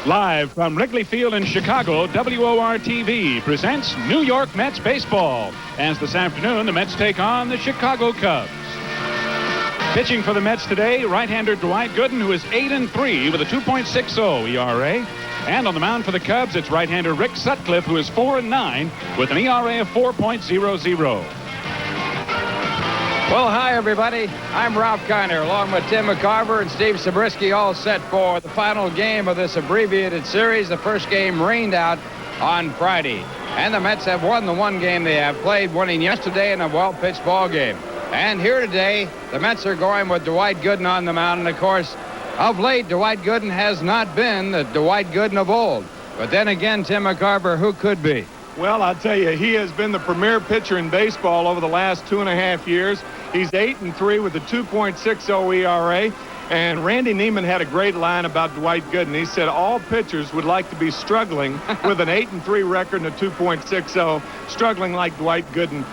Live from Wrigley Field in Chicago, WOR-TV presents New York Mets baseball. As this afternoon, the Mets take on the Chicago Cubs. Pitching for the Mets today, right-hander Dwight Gooden, who is 8-3 with a 2.60 ERA. And on the mound for the Cubs, it's right-hander Rick Sutcliffe, who is 4-9 with an ERA of 4.00. Well, hi, everybody. I'm Ralph Kiner, along with Tim McCarver and Steve Zabriskie, all set for the final game of this abbreviated series. The first game rained out on Friday. And the Mets have won the one game they have played, winning yesterday in a well-pitched ball game. And here today, the Mets are going with Dwight Gooden on the mound. And, of course, of late, Dwight Gooden has not been the Dwight Gooden of old. But then again, Tim McCarver, who could be? Well, I'll tell you, he has been the premier pitcher in baseball over the last 2.5 years. He's 8-3 with a 2.60 ERA. And Randy Neiman had a great line about Dwight Gooden. He said all pitchers would like to be struggling with an 8-3 record and a 2.60, struggling like Dwight Gooden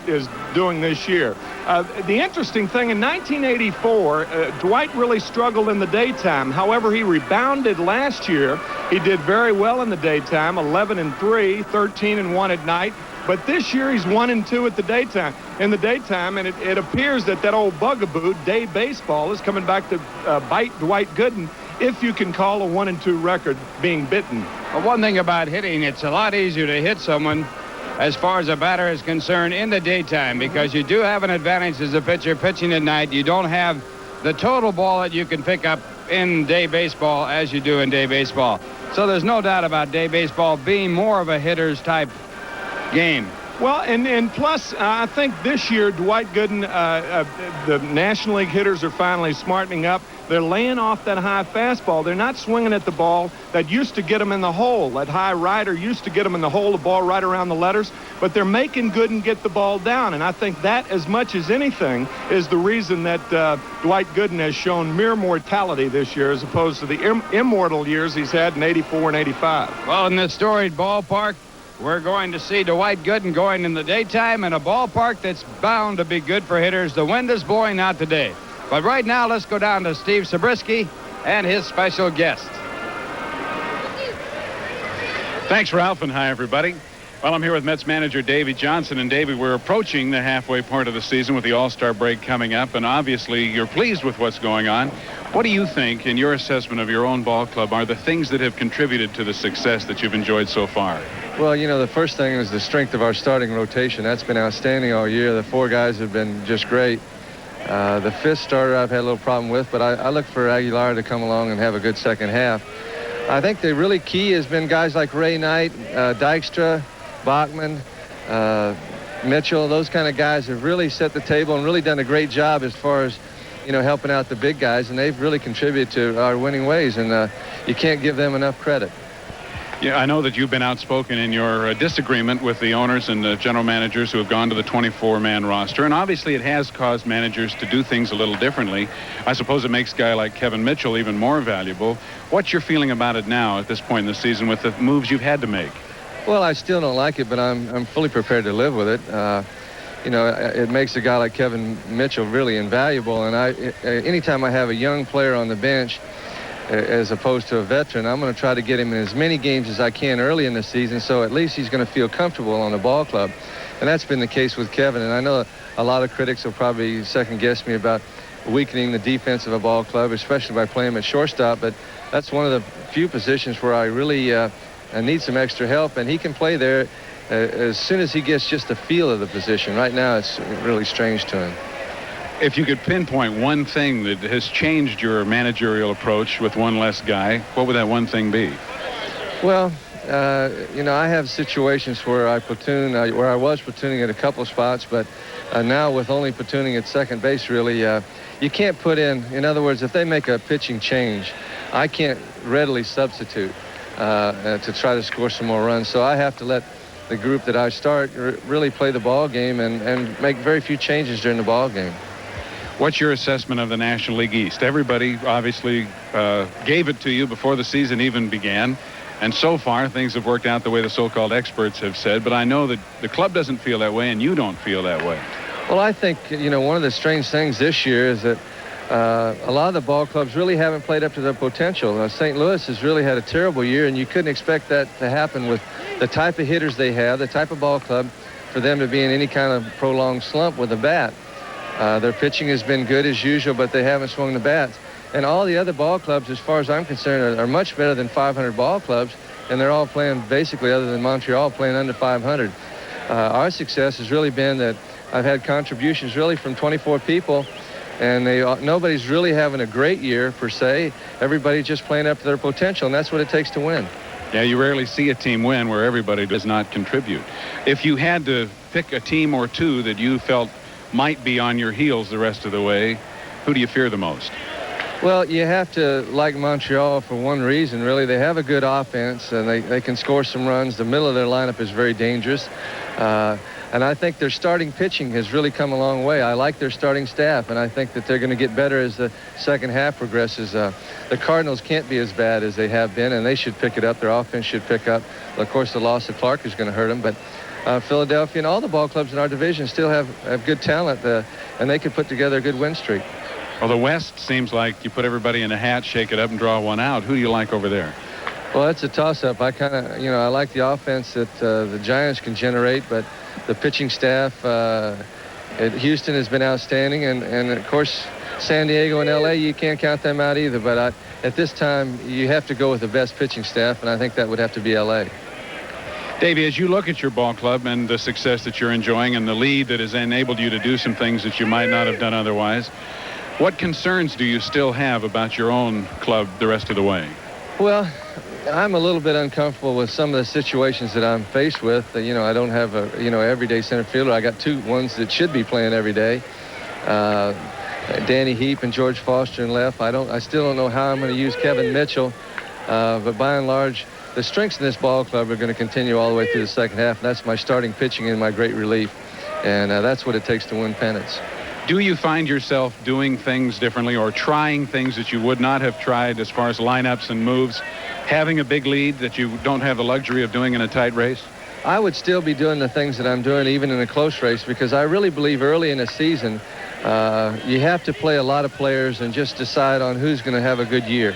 is doing this year. The interesting thing, in 1984, Dwight really struggled in the daytime. However, he rebounded last year. He did very well in the daytime, 11-3, 13-1 at night. But this year he's 1-2 at the daytime. In the daytime, and it appears that old bugaboo, day baseball, is coming back to bite Dwight Gooden, if you can call a 1-2 record being bitten. Well, one thing about hitting, it's a lot easier to hit someone as far as a batter is concerned in the daytime, because you do have an advantage as a pitcher pitching at night. You don't have the total ball that you can pick up in day baseball as you do in day baseball. So there's no doubt about day baseball being more of a hitter's type game. Well, and plus, I think this year, Dwight Gooden, the National League hitters are finally smartening up. They're laying off that high fastball. They're not swinging at the ball that used to get them in the hole. That high rider used to get them in the hole, the ball right around the letters. But they're making Gooden get the ball down. And I think that, as much as anything, is the reason that Dwight Gooden has shown mere mortality this year as opposed to the immortal years he's had in 84 and 85. Well, in this storied ballpark, we're going to see Dwight Gooden going in the daytime in a ballpark that's bound to be good for hitters. The wind is blowing out today. But right now, let's go down to Steve Zabriskie and his special guest. Thanks, Ralph, and hi, everybody. Well, I'm here with Mets manager Davey Johnson. And, Davey, we're approaching the halfway point of the season with the All-Star break coming up. And obviously, you're pleased with what's going on. What do you think, in your assessment of your own ball club, are the things that have contributed to the success that you've enjoyed so far? Well, you know, the first thing is the strength of our starting rotation. That's been outstanding all year. The four guys have been just great. The fifth starter I've had a little problem with, but I look for Aguilar to come along and have a good second half. I think the really key has been guys like Ray Knight, Dykstra, Backman, Mitchell. Those kind of guys have really set the table and really done a great job as far as, you know, helping out the big guys, and they've really contributed to our winning ways, and you can't give them enough credit. Yeah, I know that you've been outspoken in your disagreement with the owners and the general managers who have gone to the 24-man roster, and obviously it has caused managers to do things a little differently. I suppose it makes a guy like Kevin Mitchell even more valuable. What's your feeling about it now at this point in the season with the moves you've had to make? Well, I still don't like it, but I'm fully prepared to live with it. You know, it makes a guy like Kevin Mitchell really invaluable, and anytime I have a young player on the bench as opposed to a veteran, I'm going to try to get him in as many games as I can early in the season, so at least he's going to feel comfortable on the ball club. And that's been the case with Kevin. And I know a lot of critics will probably second-guess me about weakening the defense of a ball club, especially by playing him at shortstop, but that's one of the few positions where I really need some extra help, and he can play there as soon as he gets just a feel of the position. Right now, it's really strange to him. If you could pinpoint one thing that has changed your managerial approach with one less guy, what would that one thing be? Well, you know, I have situations where I platoon, where I was platooning at a couple of spots, but now with only platooning at second base, really, you can't put in other words, if they make a pitching change, I can't readily substitute to try to score some more runs. So I have to let the group that I start really play the ball game and make very few changes during the ball game. What's your assessment of the National League East? Everybody obviously gave it to you before the season even began. And so far, things have worked out the way the so-called experts have said. But I know that the club doesn't feel that way, and you don't feel that way. Well, I think, you know, one of the strange things this year is that a lot of the ball clubs really haven't played up to their potential. St. Louis has really had a terrible year, and you couldn't expect that to happen with the type of hitters they have, the type of ball club, for them to be in any kind of prolonged slump with a bat. Their pitching has been good as usual, but they haven't swung the bats. And all the other ball clubs, as far as I'm concerned, are much better than 500 ball clubs, and they're all playing basically, other than Montreal, playing under 500. Our success has really been that I've had contributions really from 24 people, and nobody's really having a great year per se. Everybody's just playing up to their potential, and that's what it takes to win. Yeah, you rarely see a team win where everybody does not contribute. If you had to pick a team or two that you felt might be on your heels the rest of the way, who do you fear the most? Well, you have to like Montreal for one reason, really. They have a good offense, and they can score some runs. The middle of their lineup is very dangerous. And I think their starting pitching has really come a long way. I like their starting staff, and I think that they're going to get better as the second half progresses. The Cardinals can't be as bad as they have been, and they should pick it up. Their offense should pick up. Of course, the loss of Clark is going to hurt them, but Philadelphia and all the ball clubs in our division still have good talent, and they could put together a good win streak. Well, the West seems like you put everybody in a hat, shake it up, and draw one out. Who do you like over there? Well, it's a toss-up. I kind of, I like the offense that the Giants can generate, but the pitching staff at Houston has been outstanding, and of course, San Diego and L.A., you can't count them out either. But at this time, you have to go with the best pitching staff, and I think that would have to be L.A. Davey, as you look at your ball club and the success that you're enjoying and the lead that has enabled you to do some things that you might not have done otherwise, what concerns do you still have about your own club the rest of the way? Well, I'm a little bit uncomfortable with some of the situations that I'm faced with. I don't have a, everyday center fielder. I got two ones that should be playing every day. Danny Heap and George Foster in left. I still don't know how I'm going to use Kevin Mitchell. But by and large, the strengths in this ball club are going to continue all the way through the second half. And that's my starting pitching and my great relief. And that's what it takes to win pennants. Do you find yourself doing things differently or trying things that you would not have tried as far as lineups and moves, having a big lead that you don't have the luxury of doing in a tight race? I would still be doing the things that I'm doing even in a close race, because I really believe early in a season you have to play a lot of players and just decide on who's going to have a good year.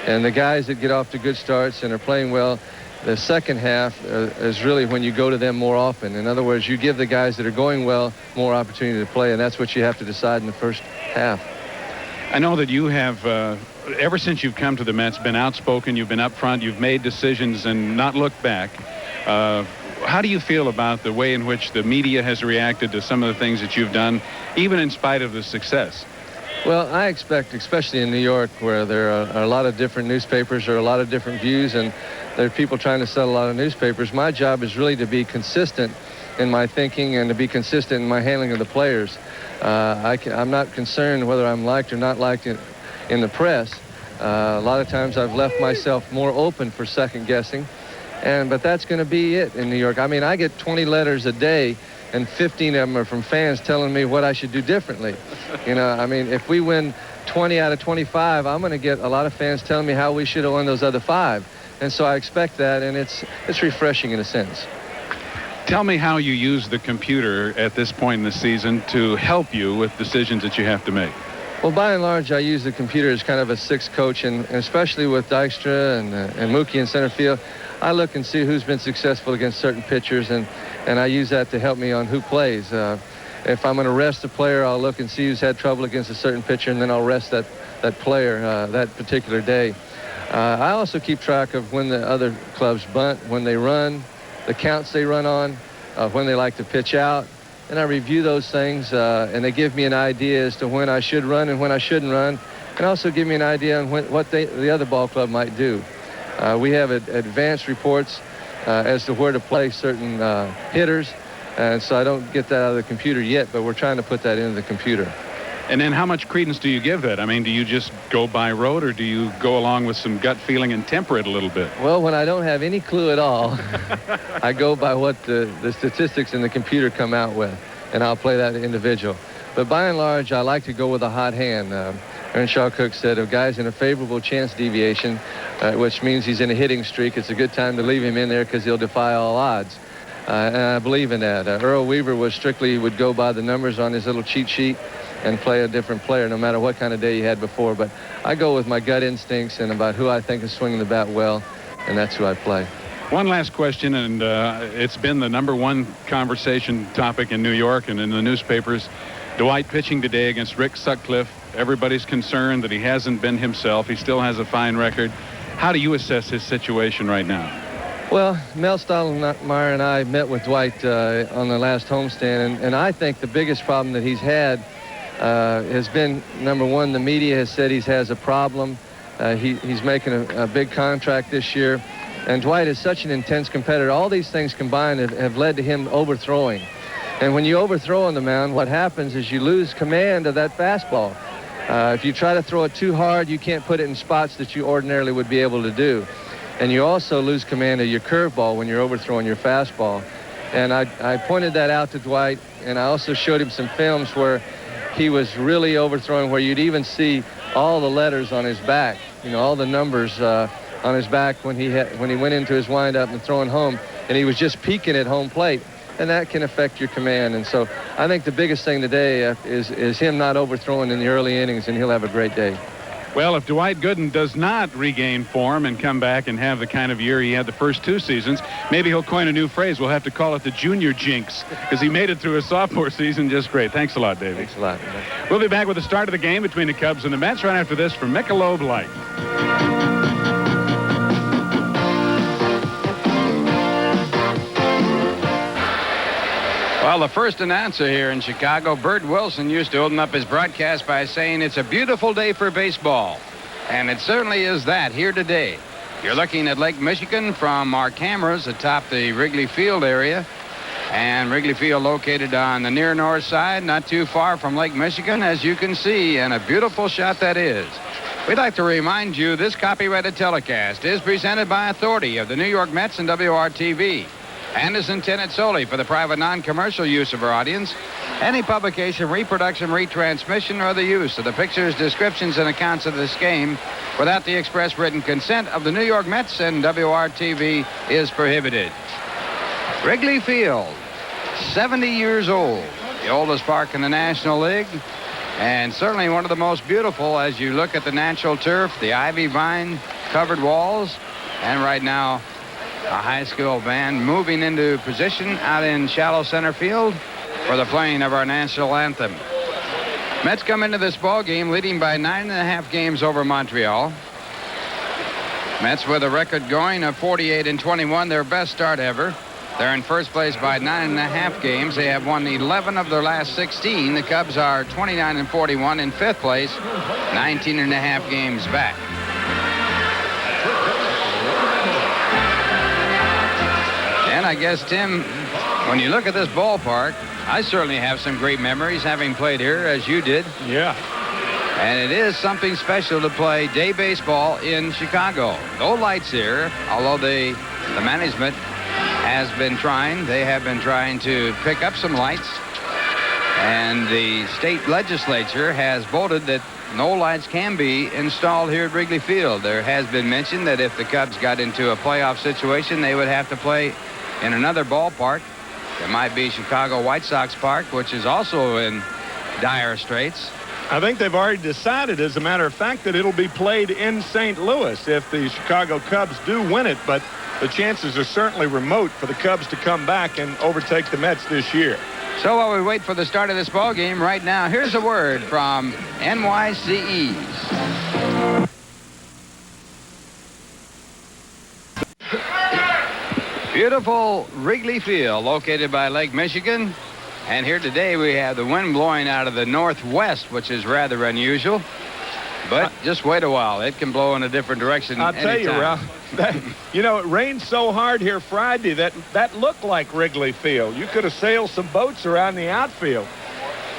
And the guys that get off to good starts and are playing well, the second half is really when you go to them more often. In other words, you give the guys that are going well more opportunity to play, and that's what you have to decide in the first half. I know that you have, ever since you've come to the Mets, been outspoken, you've been up front, you've made decisions and not looked back. How do you feel about the way in which the media has reacted to some of the things that you've done, even in spite of the success? Well, I expect, especially in New York, where there are a lot of different newspapers, there are a lot of different views, and there are people trying to sell a lot of newspapers. My job is really to be consistent in my thinking and to be consistent in my handling of the players. I'm not concerned whether I'm liked or not liked in the press. A lot of times I've left myself more open for second guessing, but that's going to be it in New York. I mean, I get 20 letters a day, and 15 of them are from fans telling me what I should do differently. I mean, if we win 20 out of 25, I'm going to get a lot of fans telling me how we should have won those other 5. And so I expect that, and it's refreshing in a sense. Tell me how you use the computer at this point in the season to help you with decisions that you have to make. Well, by and large, I use the computer as kind of a sixth coach, and especially with Dykstra and Mookie in center field, I look and see who's been successful against certain pitchers, and I use that to help me on who plays. If I'm going to rest a player, I'll look and see who's had trouble against a certain pitcher, and then I'll rest that player that particular day. I also keep track of when the other clubs bunt, when they run, the counts they run on, when they like to pitch out, and I review those things, and they give me an idea as to when I should run and when I shouldn't run, and also give me an idea on what the other ball club might do. We have advanced reports as to where to play certain hitters, and so I don't get that out of the computer yet, but we're trying to put that into the computer. And then how much credence do you give that? I mean, do you just go by rote, or do you go along with some gut feeling and temper it a little bit? Well, when I don't have any clue at all, I go by what the statistics in the computer come out with, and I'll play that individual. But by and large, I like to go with a hot hand. Earnshaw Cook said, if a guy's in a favorable chance deviation, which means he's in a hitting streak, it's a good time to leave him in there because he'll defy all odds. And I believe in that. Earl Weaver would go by the numbers on his little cheat sheet and play a different player no matter what kind of day he had before. But I go with my gut instincts and about who I think is swinging the bat well, and that's who I play. One last question, and it's been the #1 conversation topic in New York and in the newspapers. Dwight pitching today against Rick Sutcliffe. Everybody's concerned that he hasn't been himself. He still has a fine record. How do you assess his situation right now? Well, Mel Stottlemyre and I met with Dwight on the last homestand, and I think the biggest problem that he's had has been, #1, the media has said he has a problem. He's making a big contract this year, and Dwight is such an intense competitor. All these things combined have led to him overthrowing. And when you overthrow on the mound, what happens is you lose command of that fastball. If you try to throw it too hard, you can't put it in spots that you ordinarily would be able to do. And you also lose command of your curveball when you're overthrowing your fastball. And I pointed that out to Dwight, and I also showed him some films where he was really overthrowing, where you'd even see all the letters on his back, all the numbers on his back when he went into his windup and throwing home, and he was just peeking at home plate. And that can affect your command. And so I think the biggest thing today is him not overthrowing in the early innings, and he'll have a great day. Well, if Dwight Gooden does not regain form and come back and have the kind of year he had the first 2 seasons, maybe he'll coin a new phrase. We'll have to call it the junior jinx, because he made it through his sophomore season just great. Thanks a lot, Davey. Thanks a lot. We'll be back with the start of the game between the Cubs and the Mets right after this from Michelob Light. Well, the first announcer here in Chicago, Bert Wilson, used to open up his broadcast by saying it's a beautiful day for baseball. And it certainly is that here today. You're looking at Lake Michigan from our cameras atop the Wrigley Field area. And Wrigley Field located on the near north side, not too far from Lake Michigan, as you can see, and a beautiful shot that is. We'd like to remind you this copyrighted telecast is presented by authority of the New York Mets and WOR-TV. And is intended solely for the private non-commercial use of our audience. Any publication, reproduction, retransmission, or the use of the pictures, descriptions, and accounts of this game without the express written consent of the New York Mets and WOR-TV is prohibited. Wrigley Field, 70 years old, the oldest park in the National League, and certainly one of the most beautiful as you look at the natural turf, the ivy vine covered walls, and right now a high school band moving into position out in shallow center field for the playing of our national anthem. Mets come into this ball game leading by 9.5 games over Montreal. Mets with a record going of 48-21, their best start ever. They're in first place by 9.5 games. They have won 11 of their last 16. The Cubs are 29-41 in fifth place, 19.5 games back. And I guess, Tim, when you look at this ballpark, I certainly have some great memories having played here, as you did. Yeah. And it is something special to play day baseball in Chicago. No lights here, although the management has been trying. They have been trying to pick up some lights. And the state legislature has voted that no lights can be installed here at Wrigley Field. There has been mention that if the Cubs got into a playoff situation, they would have to play in another ballpark. It might be Chicago White Sox Park, which is also in dire straits. I think they've already decided, as a matter of fact, that it'll be played in St. Louis if the Chicago Cubs do win it, but the chances are certainly remote for the Cubs to come back and overtake the Mets this year. So while we wait for the start of this ball game right now, here's a word from NYCEs. Beautiful Wrigley Field, located by Lake Michigan. And here today we have the wind blowing out of the northwest, which is rather unusual. But just wait a while. It can blow in a different direction I'll tell you, Ralph, it rained so hard here Friday that looked like Wrigley Field. You could have sailed some boats around the outfield.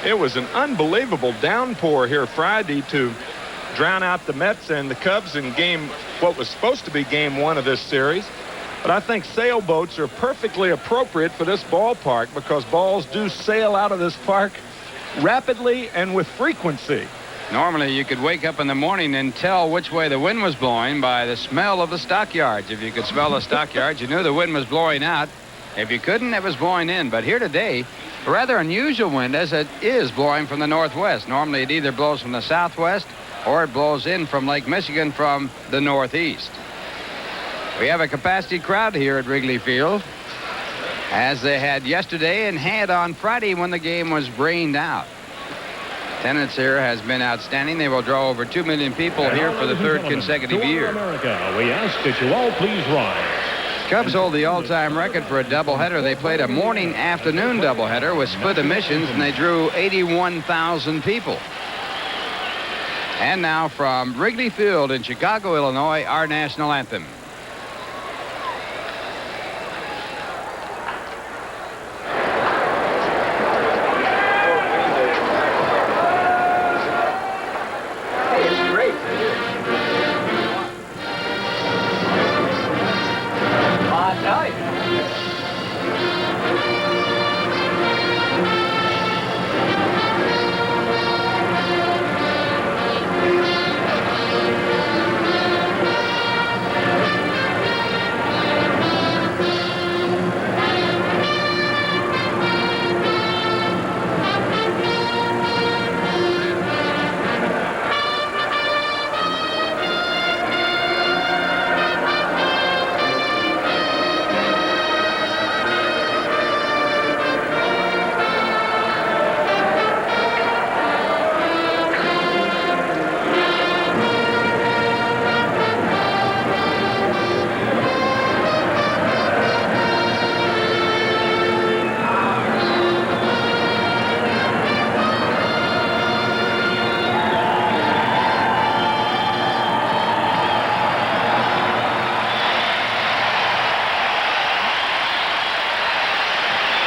It was an unbelievable downpour here Friday to drown out the Mets and the Cubs in what was supposed to be game 1 of this series. But I think sailboats are perfectly appropriate for this ballpark because balls do sail out of this park rapidly and with frequency. Normally, you could wake up in the morning and tell which way the wind was blowing by the smell of the stockyards. If you could smell the stockyards, you knew the wind was blowing out. If you couldn't, it was blowing in. But here today, a rather unusual wind as it is blowing from the northwest. Normally it either blows from the southwest or it blows in from Lake Michigan from the northeast. We have a capacity crowd here at Wrigley Field, as they had yesterday and had on Friday when the game was rained out. Attendance here has been outstanding. They will draw over 2 million people here for the third consecutive year. America, we ask that you all please rise. Cubs hold the all-time record for a doubleheader. They played a morning-afternoon doubleheader with split emissions, and they drew 81,000 people. And now from Wrigley Field in Chicago, Illinois, our national anthem.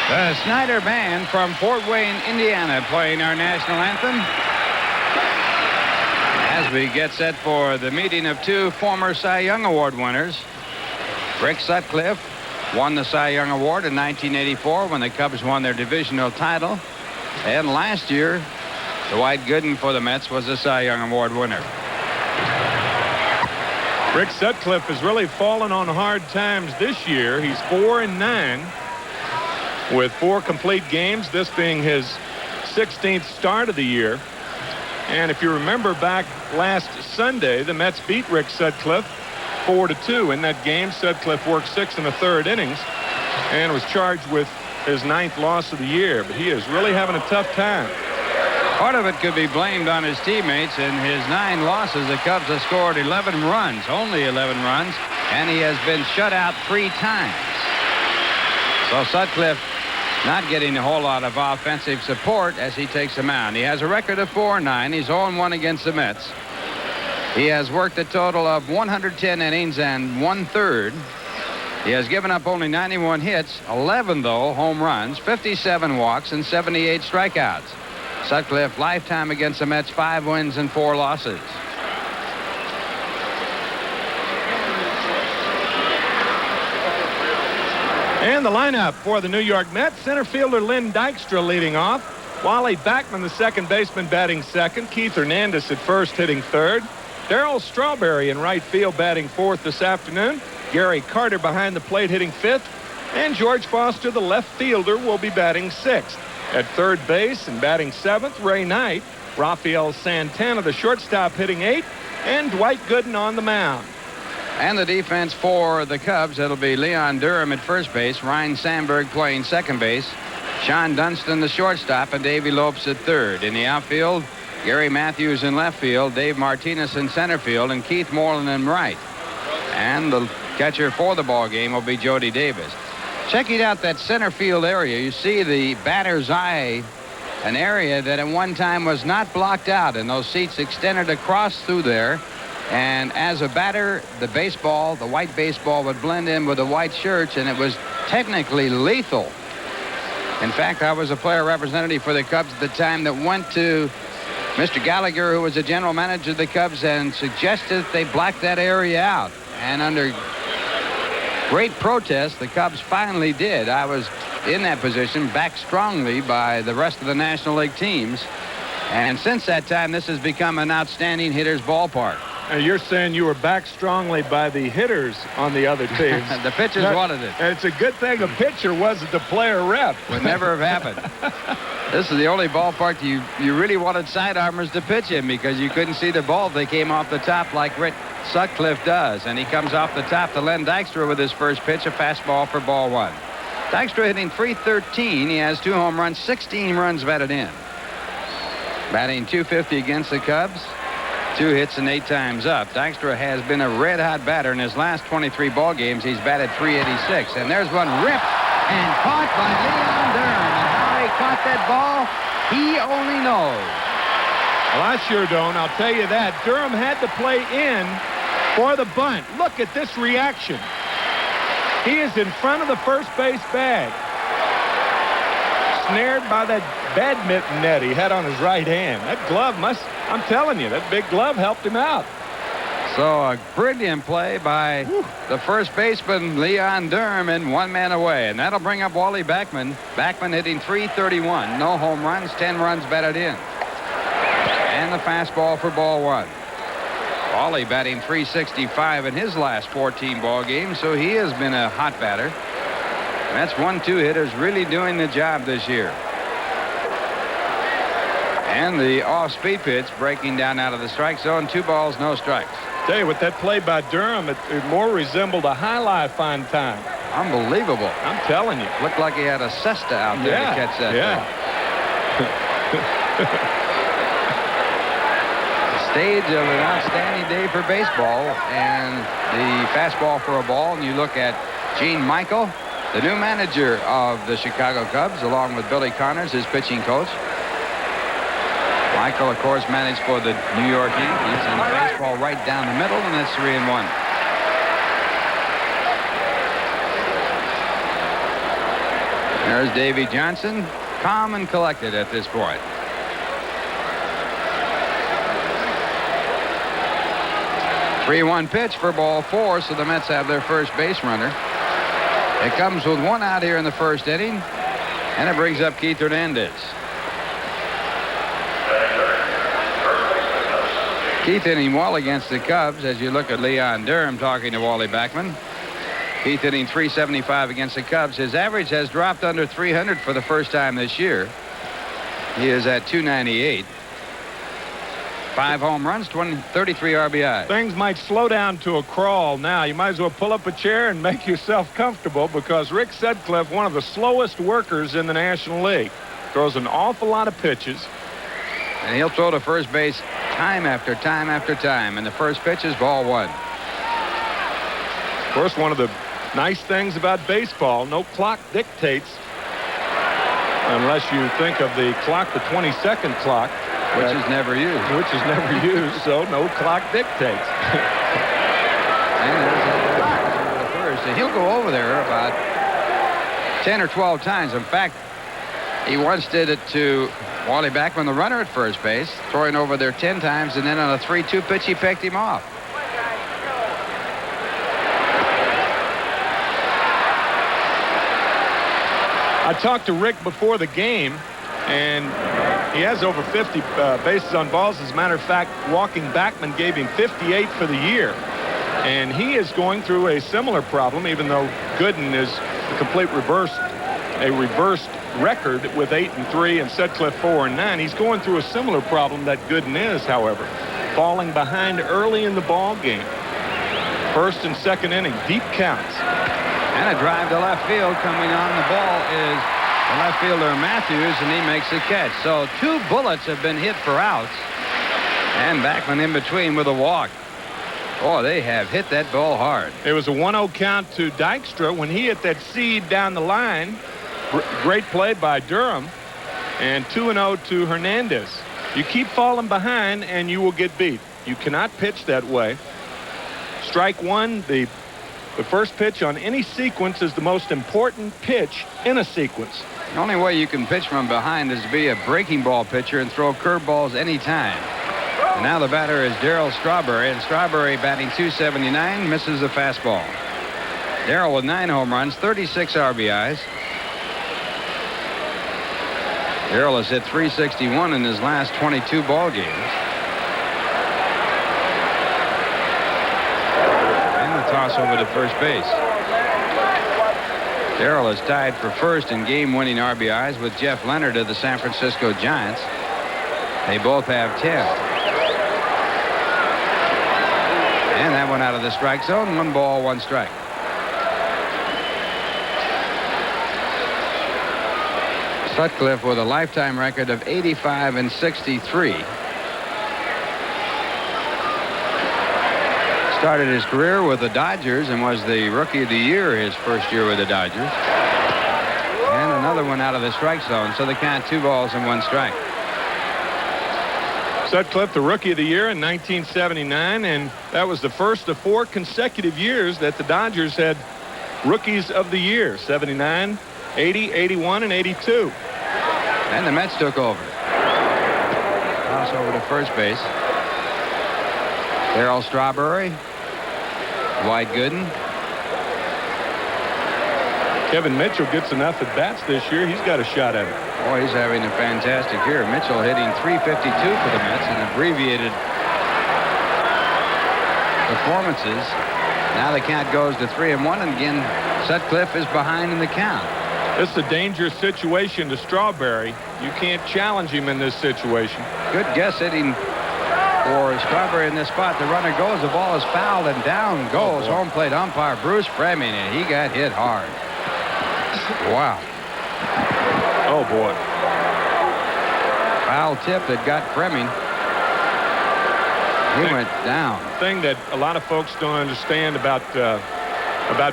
The Snyder Band from Fort Wayne, Indiana, playing our national anthem as we get set for the meeting of two former Cy Young Award winners. Rick Sutcliffe won the Cy Young Award in 1984 when the Cubs won their divisional title. And last year, Dwight Gooden for the Mets was the Cy Young Award winner. Rick Sutcliffe has really fallen on hard times this year. He's 4-9 with 4 complete games, this being his 16th start of the year. And if you remember back last Sunday, the Mets beat Rick Sutcliffe 4-2. In that game, Sutcliffe worked 6 1/3 innings and was charged with his 9th loss of the year. But he is really having a tough time. Part of it could be blamed on his teammates. In his 9 losses, the Cubs have scored 11 runs, only 11 runs, and he has been shut out 3 times. So Sutcliffe not getting a whole lot of offensive support as he takes the mound. He has a record of 4-9. He's 0-1 against the Mets. He has worked a total of 110 innings and 1/3. He has given up only 91 hits, 11, though, home runs, 57 walks, and 78 strikeouts. Sutcliffe lifetime against the Mets, 5 wins and 4 losses. And the lineup for the New York Mets: center fielder Lynn Dykstra leading off, Wally Backman, the second baseman, batting second, Keith Hernandez at first, hitting third, Darryl Strawberry in right field, batting fourth this afternoon, Gary Carter behind the plate, hitting fifth, and George Foster, the left fielder, will be batting sixth. At third base and batting seventh, Ray Knight, Rafael Santana, the shortstop, hitting eighth, and Dwight Gooden on the mound. And the defense for the Cubs, it'll be Leon Durham at first base, Ryan Sandberg playing second base, Sean Dunston the shortstop, and Davey Lopes at third. In the outfield, Gary Matthews in left field, Dave Martinez in center field, and Keith Moreland in right. And the catcher for the ball game will be Jody Davis. Checking out that center field area, you see the batter's eye, an area that at one time was not blocked out, and those seats extended across through there. And as a batter, the baseball, the white baseball, would blend in with the white shirts, and it was technically lethal. In fact, I was a player representative for the Cubs at the time that went to Mr. Gallagher, who was the general manager of the Cubs, and suggested they black that area out. And under great protest, the Cubs finally did. I was in that position, backed strongly by the rest of the National League teams. And since that time, this has become an outstanding hitter's ballpark. You're saying you were backed strongly by the hitters on the other teams. The pitchers wanted it. And it's a good thing a pitcher wasn't the player rep. Would never have happened. This is the only ballpark you really wanted sidearmers to pitch in because you couldn't see the ball. They came off the top like Rick Sutcliffe does. And he comes off the top to Len Dykstra with his first pitch, a fastball for ball 1. Dykstra hitting .313. He has 2 home runs, 16 runs batted in. Batting .250 against the Cubs. 2 hits and 8 times up. Dykstra has been a red-hot batter in his last 23 ball games. He's batted .386. And there's one ripped and caught by Leon Durham. And how he caught that ball, he only knows. Well, I sure don't. I'll tell you that. Durham had to play in for the bunt. Look at this reaction. He is in front of the first base bag. Snared by that badminton net he had on his right hand. That glove I'm telling you, that big glove helped him out. So a brilliant play by the first baseman, Leon Durham, and 1 man away. And that'll bring up Wally Backman. Backman hitting .331. No home runs, 10 runs batted in. And the fastball for ball 1. Wally batting .365 in his last 14 ball games, so he has been a hot batter. That's 1-2 hitters really doing the job this year. And the off-speed pitch breaking down out of the strike zone. 2 balls, no strikes. Tell you, with that play by Durham, it more resembled a highlight fine time. Unbelievable. I'm telling you. Looked like he had a cesta out there to catch that thing. Stage of an outstanding day for baseball, and the fastball for a ball. And you look at Gene Michael, the new manager of the Chicago Cubs, along with Billy Connors, his pitching coach. Michael, of course, managed for the New York Yankees, and the fastball right down the middle, and that's 3-1. There's Davy Johnson, calm and collected at this point. .3-1 pitch for ball 4, so the Mets have their first base runner. It comes with 1 out here in the first inning, and it brings up Keith Hernandez. Keith hitting well against the Cubs as you look at Leon Durham talking to Wally Backman. Keith hitting .375 against the Cubs. His average has dropped under 300 for the first time this year. He is at .298. 5 home runs, 33 RBI. Things might slow down to a crawl now. You might as well pull up a chair and make yourself comfortable because Rick Sutcliffe, one of the slowest workers in the National League, throws an awful lot of pitches. And he'll throw to first base time after time after time. And the first pitch is ball 1. Of course, one of the nice things about baseball, no clock dictates unless you think of the clock, the 20-second clock. Which is never used. Which is never used, so no clock dictates. And there's the first. And he'll go over there about 10 or 12 times. In fact, he once did it to Wally Backman, the runner at first base, throwing over there 10 times, and then on a 3-2 pitch, he picked him off. I talked to Rick before the game, and he has over 50 bases on balls. As a matter of fact, walking Backman gave him 58 for the year. And he is going through a similar problem, even though Gooden is a reversed record with 8-3 and Sutcliffe 4-9. He's going through a similar problem that Gooden is, however, falling behind early in the ball game. First and second inning, deep counts. And a drive to left field. Coming on the ball is the left fielder Matthews, and he makes the catch. So 2 bullets have been hit for outs, and Backman in between with a walk. Oh, they have hit that ball hard. It was a 1-0 count to Dykstra when he hit that seed down the line. Great play by Durham. And 2-0 to Hernandez. You keep falling behind and you will get beat. You cannot pitch that way. Strike 1, the first pitch on any sequence is the most important pitch in a sequence. The only way you can pitch from behind is to be a breaking ball pitcher and throw curveballs anytime. And now the batter is Darryl Strawberry, and Strawberry batting .279, misses the fastball. Darryl with 9 home runs, 36 RBIs. Darryl has hit .361 in his last 22 ball games. crossover to first base. Darryl is tied for first in game-winning RBIs with Jeff Leonard of the San Francisco Giants. They both have 10. And that went out of the strike zone. 1 ball, 1 strike. Sutcliffe with a lifetime record of 85 and 63. Started his career with the Dodgers and was the Rookie of the Year his first year with the Dodgers. And another one out of the strike zone, so they count 2 balls and 1 strike. Sutcliffe, the Rookie of the Year in 1979, and that was the first of 4 consecutive years that the Dodgers had Rookies of the Year, 79, 80, 81, and 82. And the Mets took over. Toss over to first base. Darryl Strawberry, Dwight Gooden. Kevin Mitchell gets enough at bats this year. He's got a shot at it. Boy, he's having a fantastic year. Mitchell hitting .352 for the Mets in abbreviated performances. Now the count goes to 3-1, and again, Sutcliffe is behind in the count. This is a dangerous situation to Strawberry. You can't challenge him in this situation. Good guess hitting for Strawberry in this spot. The runner goes, the ball is fouled, and down goes home plate umpire Bruce Fremming, and he got hit hard. Wow. Oh, boy. Foul tip that got Fremming. He went down. The thing that a lot of folks don't understand about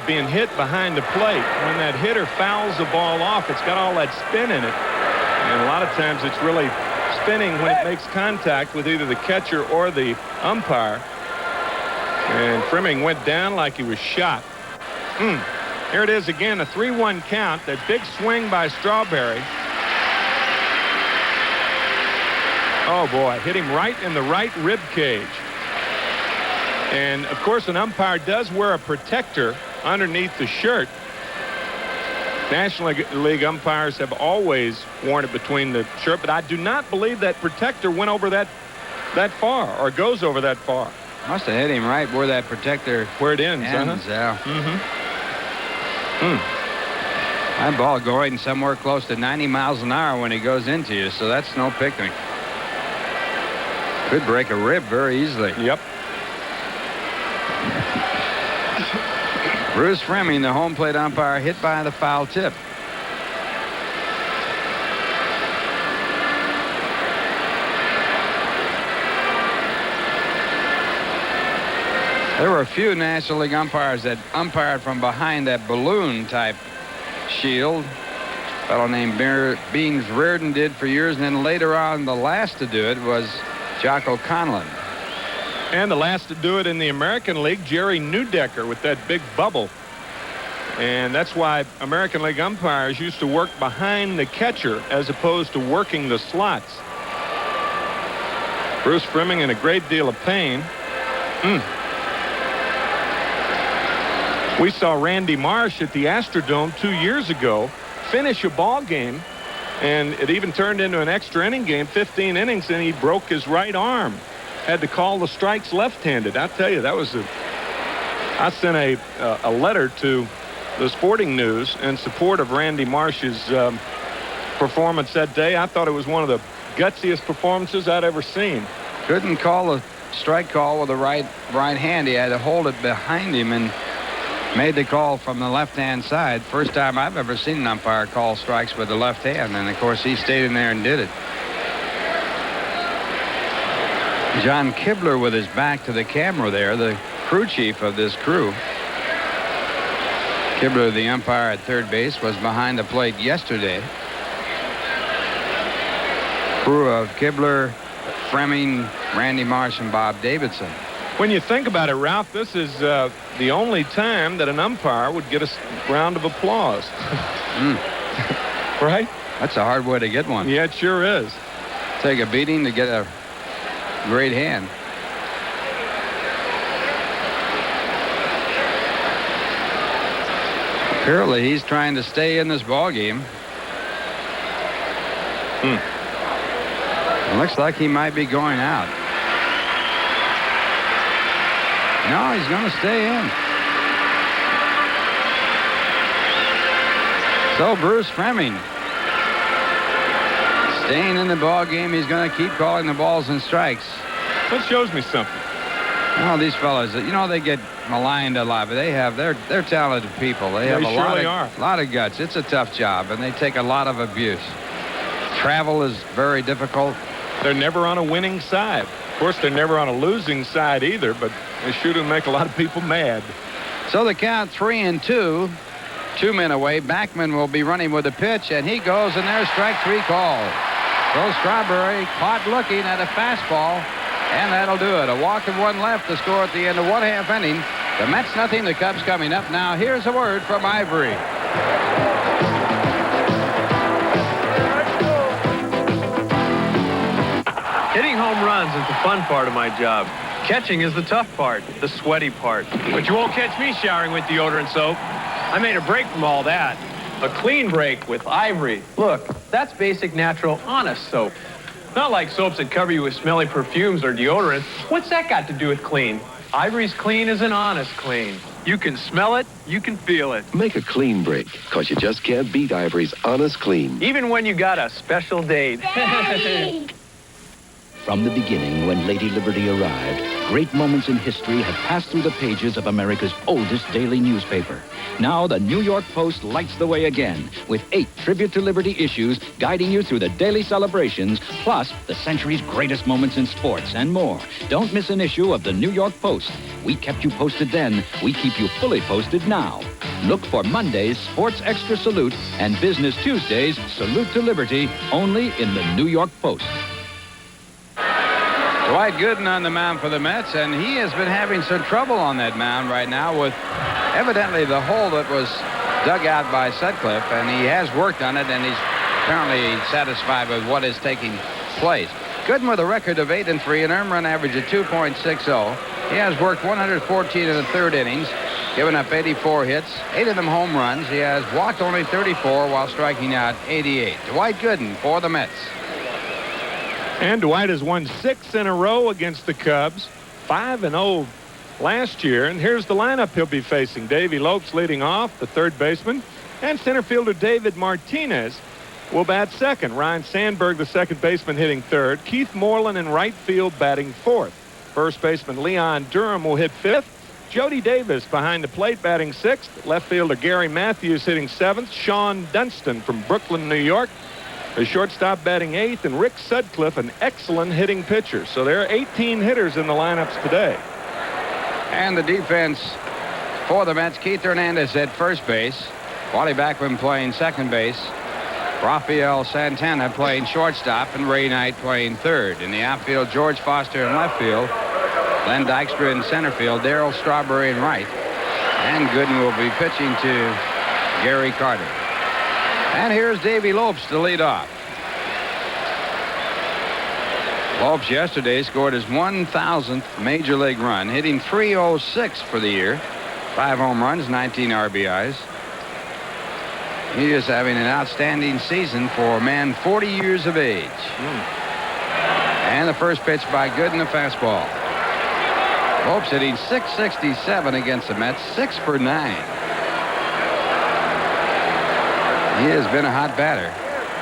being hit behind the plate, when that hitter fouls the ball off, it's got all that spin in it. And a lot of times it's really spinning when it makes contact with either the catcher or the umpire. And Fremming went down like he was shot. Here it is again, a 3-1 count. That big swing by Strawberry. Oh, boy, hit him right in the right rib cage. And, of course, an umpire does wear a protector underneath the shirt. National League umpires have always worn it between the shirt, but I do not believe that protector went over that far or goes over that far. Must have hit him right where that protector where it ends. Yeah. That ball going somewhere close to 90 miles an hour when he goes into you, so that's no picnic. Could break a rib very easily. Yep. Bruce Fremming, the home plate umpire, hit by the foul tip. There were a few National League umpires that umpired from behind that balloon type shield. A fellow named Beans Reardon did for years, and then later on the last to do it was Jocko Conlon. And the last to do it in the American League, Jerry Neudecker, with that big bubble. And that's why American League umpires used to work behind the catcher as opposed to working the slots. Bruce Fremming in a great deal of pain. We saw Randy Marsh at the Astrodome 2 years ago finish a ball game, and it even turned into an extra inning game, 15 innings, and he broke his right arm. Had to call the strikes left-handed. I tell you, that was I sent a letter to the Sporting News in support of Randy Marsh's performance that day. I thought it was one of the gutsiest performances I'd ever seen. Couldn't call a strike call with the right hand. He had to hold it behind him and made the call from the left-hand side. First time I've ever seen an umpire call strikes with the left hand, and of course he stayed in there and did it. John Kibler with his back to the camera there, the crew chief of this crew. Kibler, the umpire at third base, was behind the plate yesterday. Crew of Kibler, Fremming, Randy Marsh, and Bob Davidson. When you think about it, Ralph, this is the only time that an umpire would get a round of applause. Right? That's a hard way to get one. Yeah, it sure is. Take a beating to get a great hand. Apparently he's trying to stay in this ball game. It looks like he might be going out. No, he's going to stay in. So Bruce Fleming staying in the ball game. He's going to keep calling the balls and strikes. That shows me something. Well, these fellas, you know, they get maligned a lot, but they're talented people. They have a lot of guts. It's a tough job, and they take a lot of abuse. Travel is very difficult. They're never on a winning side. Of course, they're never on a losing side either, but they sure do make a lot of people mad. So the count 3-2. 2 men away. Backman will be running with the pitch, and he goes, and there's strike 3 called. So Strawberry caught looking at a fastball, and that'll do it. A walk and 1 left to score at the end of 1/2 inning. The Mets nothing, the Cubs coming up. Now here's a word from Ivory. Hitting home runs is the fun part of my job. Catching is the tough part, the sweaty part. But you won't catch me showering with deodorant soap. I made a break from all that. A clean break with Ivory. Look, that's basic, natural, honest soap. Not like soaps that cover you with smelly perfumes or deodorant. What's that got to do with clean? Ivory's clean is an honest clean. You can smell it, you can feel it. Make a clean break, because you just can't beat Ivory's Honest Clean. Even when you got a special date. From the beginning, when Lady Liberty arrived, great moments in history had passed through the pages of America's oldest daily newspaper. Now the New York Post lights the way again with 8 Tribute to Liberty issues guiding you through the daily celebrations, plus the century's greatest moments in sports and more. Don't miss an issue of the New York Post. We kept you posted then. We keep you fully posted now. Look for Monday's Sports Extra Salute and Business Tuesday's Salute to Liberty only in the New York Post. Dwight Gooden on the mound for the Mets, and he has been having some trouble on that mound right now with evidently the hole that was dug out by Sutcliffe, and he has worked on it, and he's apparently satisfied with what is taking place. Gooden with a record of 8-3, an earned run average of 2.60. He has worked 114 in the 3rd innings, given up 84 hits, 8 of them home runs. He has walked only 34 while striking out 88. Dwight Gooden for the Mets. And Dwight has won 6 in a row against the Cubs, 5-0 last year. And here's the lineup he'll be facing. Davey Lopes leading off, the 3rd baseman, and center fielder David Martinez will bat 2nd. Ryan Sandberg, the 2nd baseman, hitting 3rd. Keith Moreland in right field batting 4th. First baseman Leon Durham will hit 5th. Jody Davis behind the plate batting 6th. Left fielder Gary Matthews hitting 7th. Sean Dunston from Brooklyn, New York, the shortstop batting 8th, and Rick Sutcliffe, an excellent hitting pitcher. So there are 18 hitters in the lineups today. And the defense for the Mets, Keith Hernandez at first base. Wally Backman playing 2nd base. Rafael Santana playing shortstop, and Ray Knight playing 3rd. In the outfield, George Foster in left field. Len Dykstra in center field. Darryl Strawberry in right. And Gooden will be pitching to Gary Carter. And here's Davey Lopes to lead off. Lopes yesterday scored his 1,000th major league run, hitting .306 for the year. 5 home runs, 19 RBIs. He is having an outstanding season for a man 40 years of age. And the first pitch by Gooden, a fastball. Lopes hitting .667 against the Mets, 6 for 9. He has been a hot batter.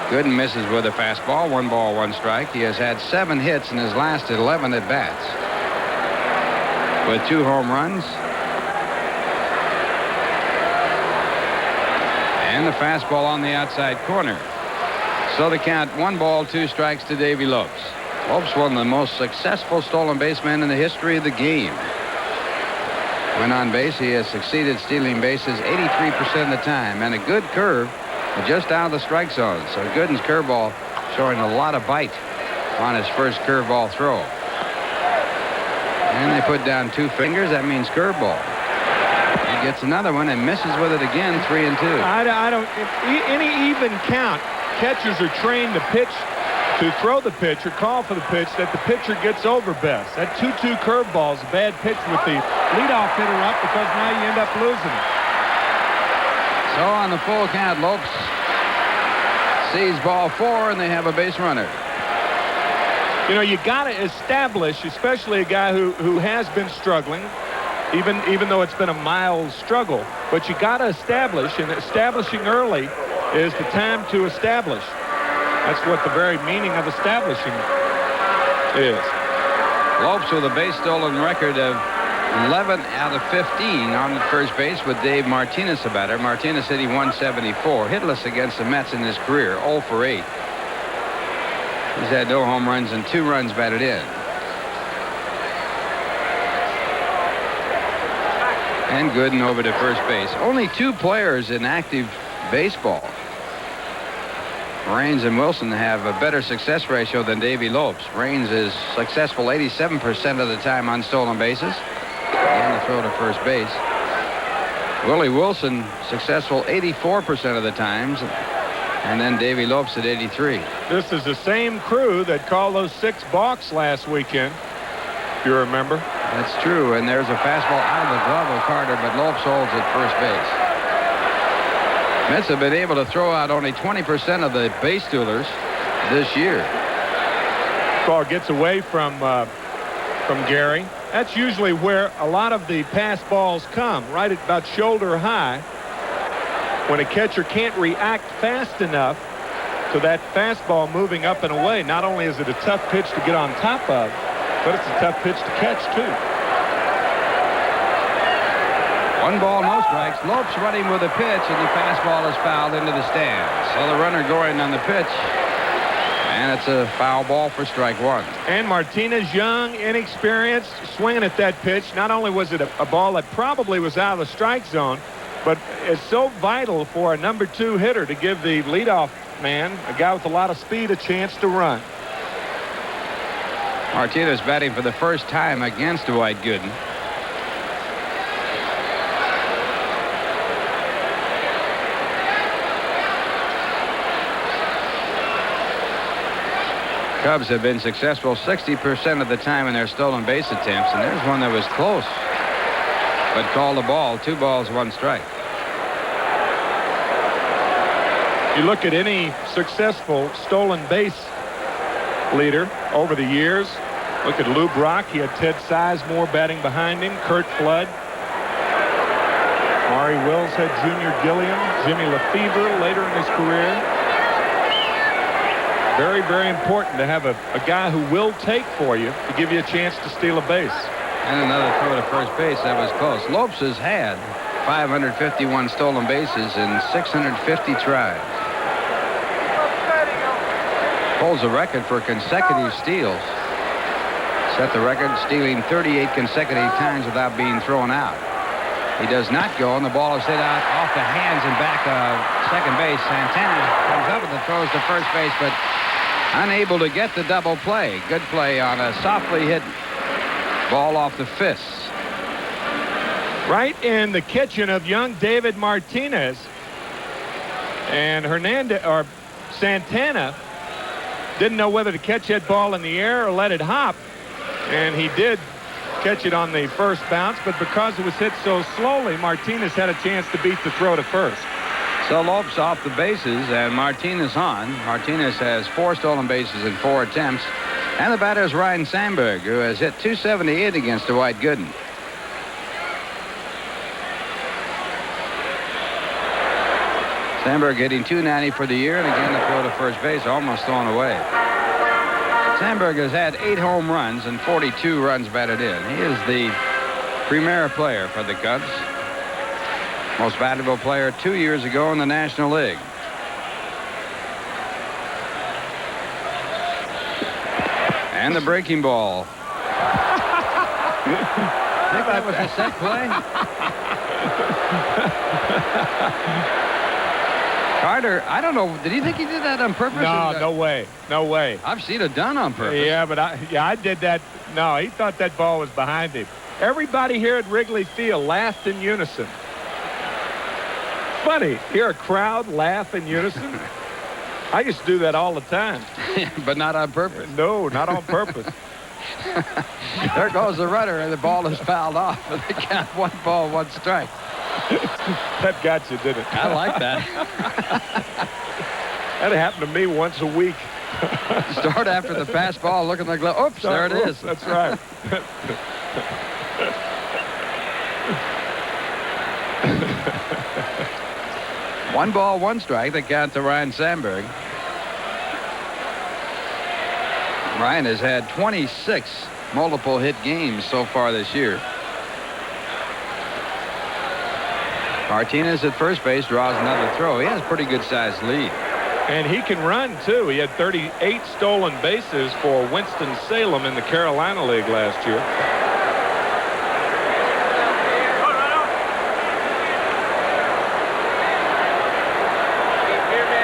Gooden misses with a fastball, 1 ball, 1 strike. He has had 7 hits in his last 11 at-bats, with 2 home runs. And the fastball on the outside corner. So the count, 1 ball, 2 strikes to Davey Lopes. Lopes, one of the most successful stolen basemen in the history of the game. When on base, he has succeeded stealing bases 83% of the time, and a good curve just out of the strike zone. So Gooden's curveball showing a lot of bite on his first curveball throw. And they put down 2 fingers. That means curveball. He gets another one and misses with it again, 3-2. I don't. Any even count, catchers are trained to throw the pitch or call for the pitch that the pitcher gets over best. That 2-2 curveball is a bad pitch with the leadoff hitter up, because now you end up losing it. So on the full count, Lopes sees ball 4, and they have a base runner. You know, you got to establish, especially a guy who has been struggling, even though it's been a mild struggle. But you got to establish, and establishing early is the time to establish. That's what the very meaning of establishing is. Lopes with a base stolen record of 11 out of 15 on first base with Dave Martinez a batter. Martinez hitting 174. Hitless against the Mets in his career, 0 for 8. He's had no home runs and 2 runs batted in. And Gooden over to first base. Only 2 players in active baseball, Raines and Wilson, have a better success ratio than Davy Lopes. Raines is successful 87% of the time on stolen bases and the throw to first base. Willie Wilson successful 84% of the times, and then Davy Lopes at 83. This is the same crew that called those 6 balks last weekend, if you remember. That's true, and there's a fastball out of the glove of Carter, but Lopes holds at first base. Mets have been able to throw out only 20% of the base stealers this year. Ball gets away from Gary. That's usually where a lot of the pass balls come, right at about shoulder high. When a catcher can't react fast enough to that fastball moving up and away, not only is it a tough pitch to get on top of, but it's a tough pitch to catch, too. 1 ball, no strikes. Lopes running with a pitch, and the fastball is fouled into the stands. So the runner going on the pitch, and it's a foul ball for strike 1. And Martinez, young, inexperienced, swinging at that pitch. Not only was it a ball that probably was out of the strike zone, but it's so vital for a number 2 hitter to give the leadoff man, a guy with a lot of speed, a chance to run. Martinez batting for the first time against Dwight Gooden. Cubs have been successful 60% of the time in their stolen base attempts, and there's one that was close, but called the ball. 2 balls, 1 strike. You look at any successful stolen base leader over the years. Look at Lou Brock. He had Ted Sizemore batting behind him. Kurt Flood. Maury Wills had Junior Gilliam. Jimmy Lefevre later in his career. Very, very important to have a guy who will take for you to give you a chance to steal a base. And another throw to first base. That was close. Lopes has had 551 stolen bases in 650 tries. Holds the record for consecutive steals. Set the record stealing 38 consecutive times without being thrown out. He does not go, and the ball is hit out off the hands and back of second base. Santana comes up and throws to first base, but unable to get the double play. Good play on a softly hit ball off the fists. Right in the kitchen of young David Martinez. And Santana didn't know whether to catch that ball in the air or let it hop. And he did catch it on the first bounce, but because it was hit so slowly, Martinez had a chance to beat the throw to first. So Lopes off the bases and Martinez on. Martinez has 4 stolen bases in 4 attempts. And the batter is Ryan Sandberg, who has hit .278 against Dwight Gooden. Sandberg hitting .290 for the year, and again the throw to first base almost thrown away. Sandberg has had 8 home runs and 42 runs batted in. He is the premier player for the Cubs. Most valuable player 2 years ago in the National League. And the breaking ball. Think that was a set play? Carter, I don't know. Did you think he did that on purpose? No way. No way. I've seen it done on purpose. Yeah, but I did that. No, he thought that ball was behind him. Everybody here at Wrigley Field laughed in unison. Funny, hear a crowd laugh in unison. I used to do that all the time. But not on purpose. No, not on purpose. There goes the runner, and the ball is fouled off. And they count 1 ball, 1 strike. That got you, didn't it? I like that. That happened to me once a week. Start after the pass ball, look at the glove. Oops, there it is. That's right. 1 ball, 1 strike. The count to Ryan Sandberg. Ryan has had 26 multiple hit games so far this year. Martinez at first base draws another throw. He has a pretty good sized lead. And he can run, too. He had 38 stolen bases for Winston-Salem in the Carolina League last year.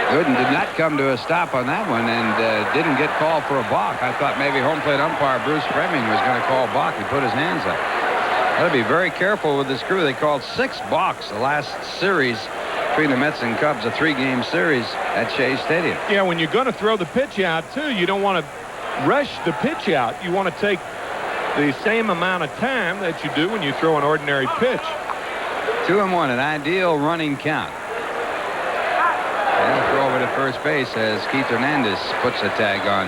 Gooden did not come to a stop on that one and didn't get called for a balk. I thought maybe home plate umpire Bruce Fleming was going to call balk. He put his hands up. Got to be very careful with this crew. They called 6 balks the last series between the Mets and Cubs, a 3-game series at Shea Stadium. Yeah, when you're going to throw the pitch out, too, you don't want to rush the pitch out. You want to take the same amount of time that you do when you throw an ordinary pitch. 2-1, an ideal running count. And a throw over to first base as Keith Hernandez puts a tag on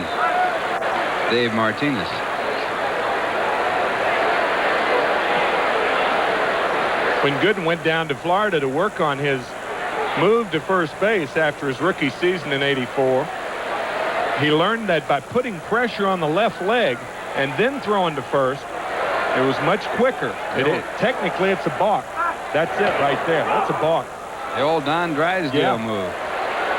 Dave Martinez. When Gooden went down to Florida to work on his move to first base after his rookie season in '84, he learned that by putting pressure on the left leg and then throwing to first, it was much quicker. Technically, it's a balk. That's it right there. That's a balk. The old Don Drysdale move.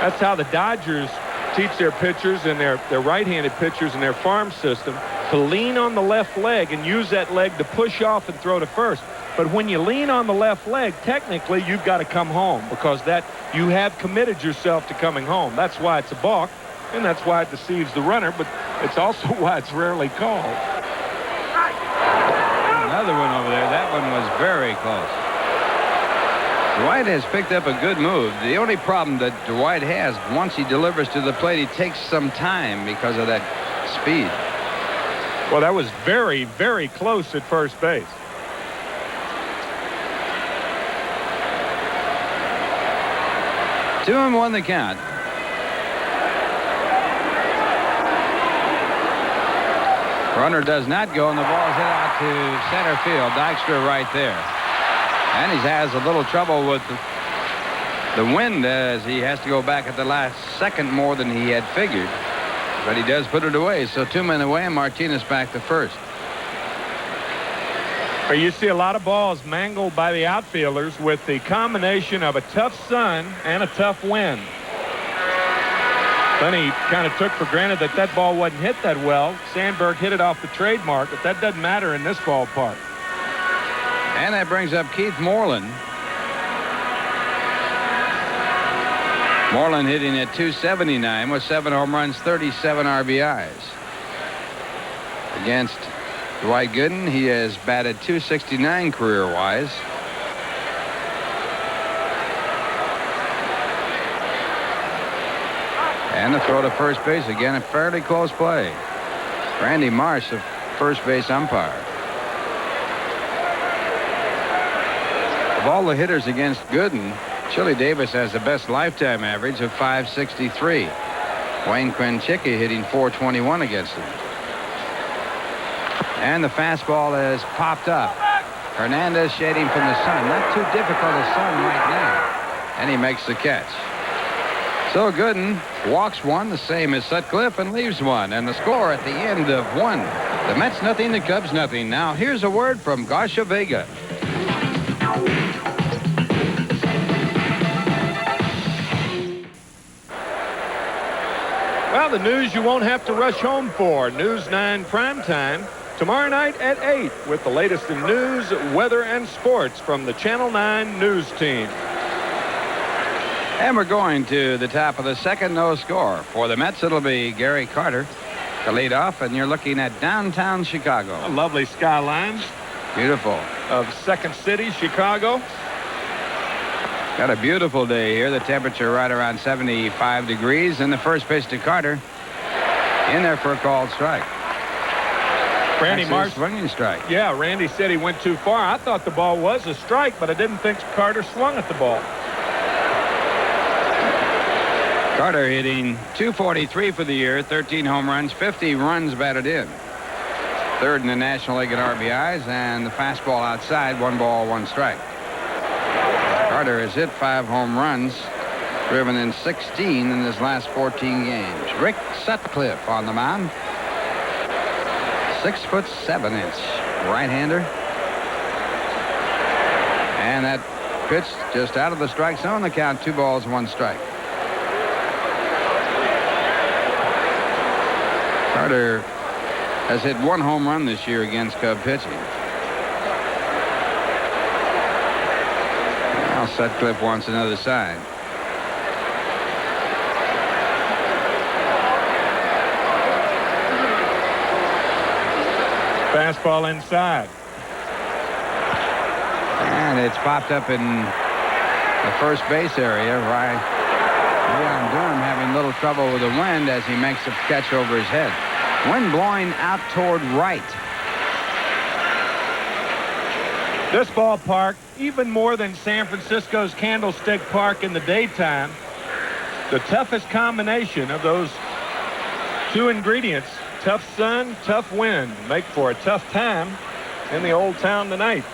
That's how the Dodgers teach their pitchers and their right-handed pitchers in their farm system to lean on the left leg and use that leg to push off and throw to first. But when you lean on the left leg, technically you've got to come home because that you have committed yourself to coming home. That's why it's a balk, and that's why it deceives the runner, but it's also why it's rarely called. Another one over there. That one was very close. Dwight has picked up a good move. The only problem that Dwight has, once he delivers to the plate, he takes some time because of that speed. Well, that was very, very close at first base. Two and 1 the count. Runner does not go, and the ball is hit out to center field. Dykstra right there. And he has a little trouble with the wind as he has to go back at the last second more than he had figured. But he does put it away. So 2 men away, and Martinez back to first. You see a lot of balls mangled by the outfielders with the combination of a tough sun and a tough wind. Then he kind of took for granted that that ball wasn't hit that well. Sandberg hit it off the trademark, but that doesn't matter in this ballpark. And that brings up Keith Moreland. Moreland hitting at .279 with 7 home runs, 37 RBIs. Against Dwight Gooden, he has batted .269 career-wise. And the throw to first base, again a fairly close play. Randy Marsh, the first base umpire. Of all the hitters against Gooden, Chili Davis has the best lifetime average of .563. Wayne Quinchicki hitting .421 against him. And the fastball has popped up. Hernandez shading from the sun. Not too difficult a sun right now. And he makes the catch. So Gooden walks 1, the same as Sutcliffe, and leaves 1. And the score at the end of 1. The Mets nothing, the Cubs nothing. Now here's a word from Garcia Vega. Well, the news you won't have to rush home for. News 9 primetime tomorrow night at 8 with the latest in news, weather, and sports from the Channel 9 news team. And we're going to the top of the second, no score. For the Mets, it'll be Gary Carter to lead off, and you're looking at downtown Chicago. A lovely skyline. Beautiful. Of Second City, Chicago. Got a beautiful day here. The temperature right around 75 degrees. And the first pitch to Carter. In there for a called strike. Randy Marsh. Swinging strike. Yeah, Randy said he went too far. I thought the ball was a strike, but I didn't think Carter swung at the ball. Carter hitting .243 for the year, 13 home runs, 50 runs batted in. Third in the National League in RBIs, and the fastball outside, 1 ball, 1 strike. Carter has hit 5 home runs driven in 16 in his last 14 games. Rick Sutcliffe on the mound. 6'7" right-hander. And that pitch just out of the strike zone. The count 2 balls, 1 strike. Carter has hit 1 home run this year against Cub pitching. Now Sutcliffe wants another sign. Fastball inside. And it's popped up in the first base area. Leon Durham having a little trouble with the wind as he makes the catch over his head. Wind blowing out toward right. This ballpark, even more than San Francisco's Candlestick Park in the daytime, the toughest combination of those 2 ingredients, tough sun, tough wind, make for a tough time in the old town tonight.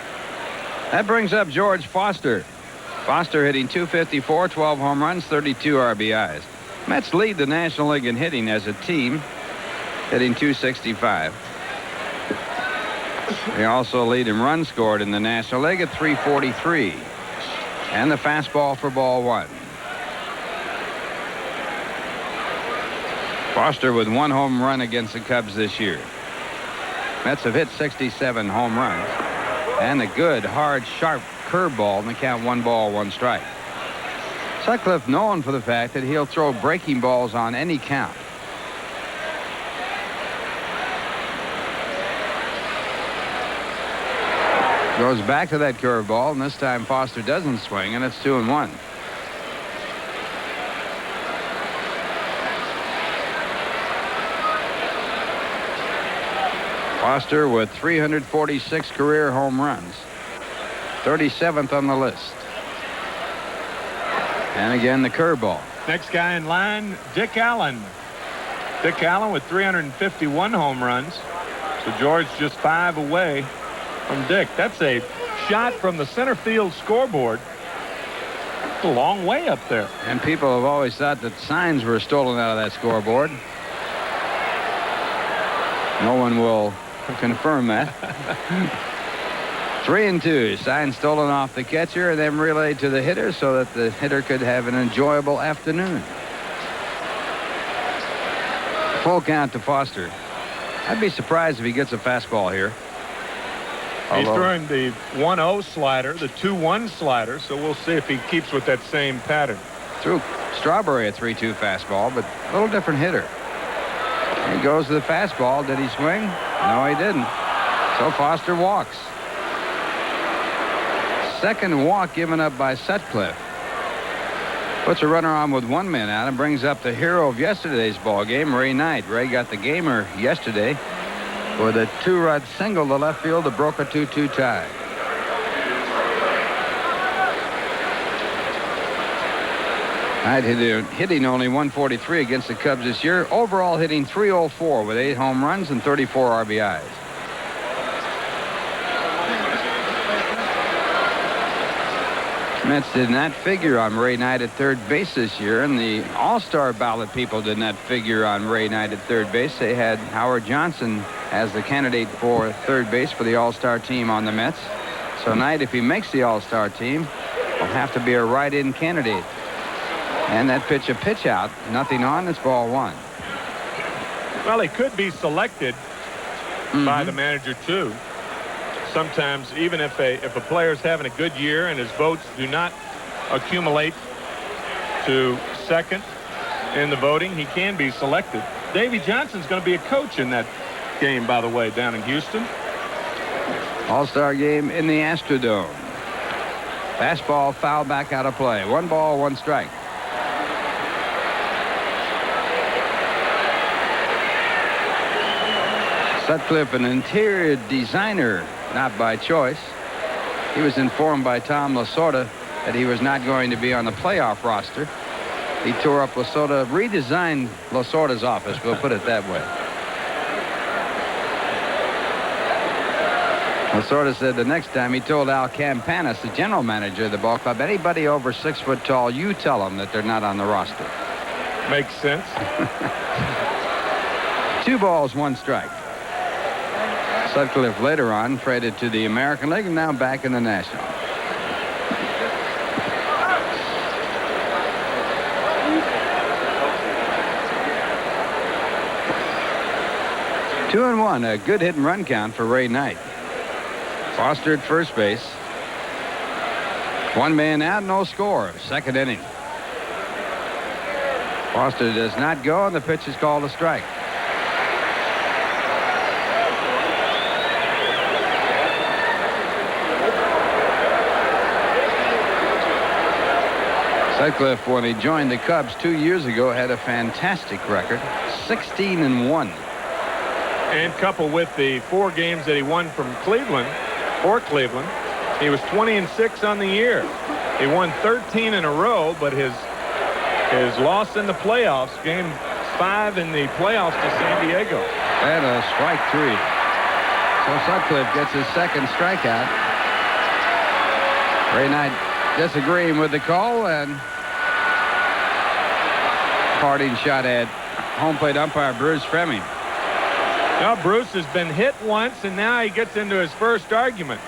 That brings up George Foster. Foster hitting .254, 12 home runs, 32 RBIs. Mets lead the National League in hitting as a team, hitting .265. They also lead in runs scored in the National League at .343. And the fastball for ball 1. Foster with 1 home run against the Cubs this year. Mets have hit 67 home runs. And a good, hard, sharp curveball, and the count 1 ball, 1 strike. Sutcliffe known for the fact that he'll throw breaking balls on any count. Goes back to that curveball, and this time Foster doesn't swing, and it's 2-1. Foster with 346 career home runs. 37th on the list. And again, the curveball. Next guy in line, Dick Allen. Dick Allen with 351 home runs. So George just 5 away from Dick. That's a shot from the center field scoreboard. It's a long way up there. And people have always thought that signs were stolen out of that scoreboard. No one will confirm that. 3-2. Sign stolen off the catcher and then relayed to the hitter so that the hitter could have an enjoyable afternoon. Full count to Foster. I'd be surprised if he gets a fastball here. He's throwing the 1-0 slider, the 2-1 slider, so we'll see if he keeps with that same pattern. Threw Strawberry a 3-2 fastball, but a little different hitter. He goes to the fastball. Did he swing? No, he didn't. So Foster walks. Second walk given up by Sutcliffe. Puts a runner on with 1 man out and brings up the hero of yesterday's ball game, Ray Knight. Ray got the gamer yesterday with a 2-run single to left field that broke a 2-2 tie. Knight hitting only 143 against the Cubs this year. Overall hitting .304 with 8 home runs and 34 RBIs. Mets did not figure on Ray Knight at third base this year, and the All-Star ballot people did not figure on Ray Knight at third base. They had Howard Johnson as the candidate for third base for the All-Star team on the Mets. So Knight, if he makes the All-Star team, will have to be a write-in candidate. And that pitch, a pitch out, nothing on, it's ball 1. Well, he could be selected by the manager too. Sometimes, even if a player's having a good year and his votes do not accumulate to second in the voting, he can be selected. Davey Johnson's going to be a coach in that game, by the way, down in Houston. All-Star game in the Astrodome. Fastball foul back out of play. 1 ball, 1 strike. Sutcliffe, an interior designer, not by choice. He was informed by Tom Lasorda that he was not going to be on the playoff roster. He tore up Lasorda, redesigned Lasorda's office, we'll put it that way. Lasorda said the next time he told Al Campanis, the general manager of the ball club, anybody over 6 foot tall, you tell them that they're not on the roster. Makes sense. 2 balls, 1 strike. Sutcliffe later on traded to the American League and now back in the National. Two and 1, a good hit and run count for Ray Knight. Foster at first base. 1 man out, no score. 2nd inning. Foster does not go, and the pitch is called a strike. Sutcliffe, when he joined the Cubs 2 years ago, had a fantastic record, 16 and 1. And coupled with the 4 games that he won from Cleveland, for Cleveland, he was 20 and 6 on the year. He won 13 in a row, but his loss in the playoffs, game 5 in the playoffs to San Diego. And a strike 3. So Sutcliffe gets his 2nd strikeout. Ray Knight disagreeing with the call, and parting shot at home plate umpire Bruce Fleming. Now Bruce has been hit once, and now he gets into his first argument.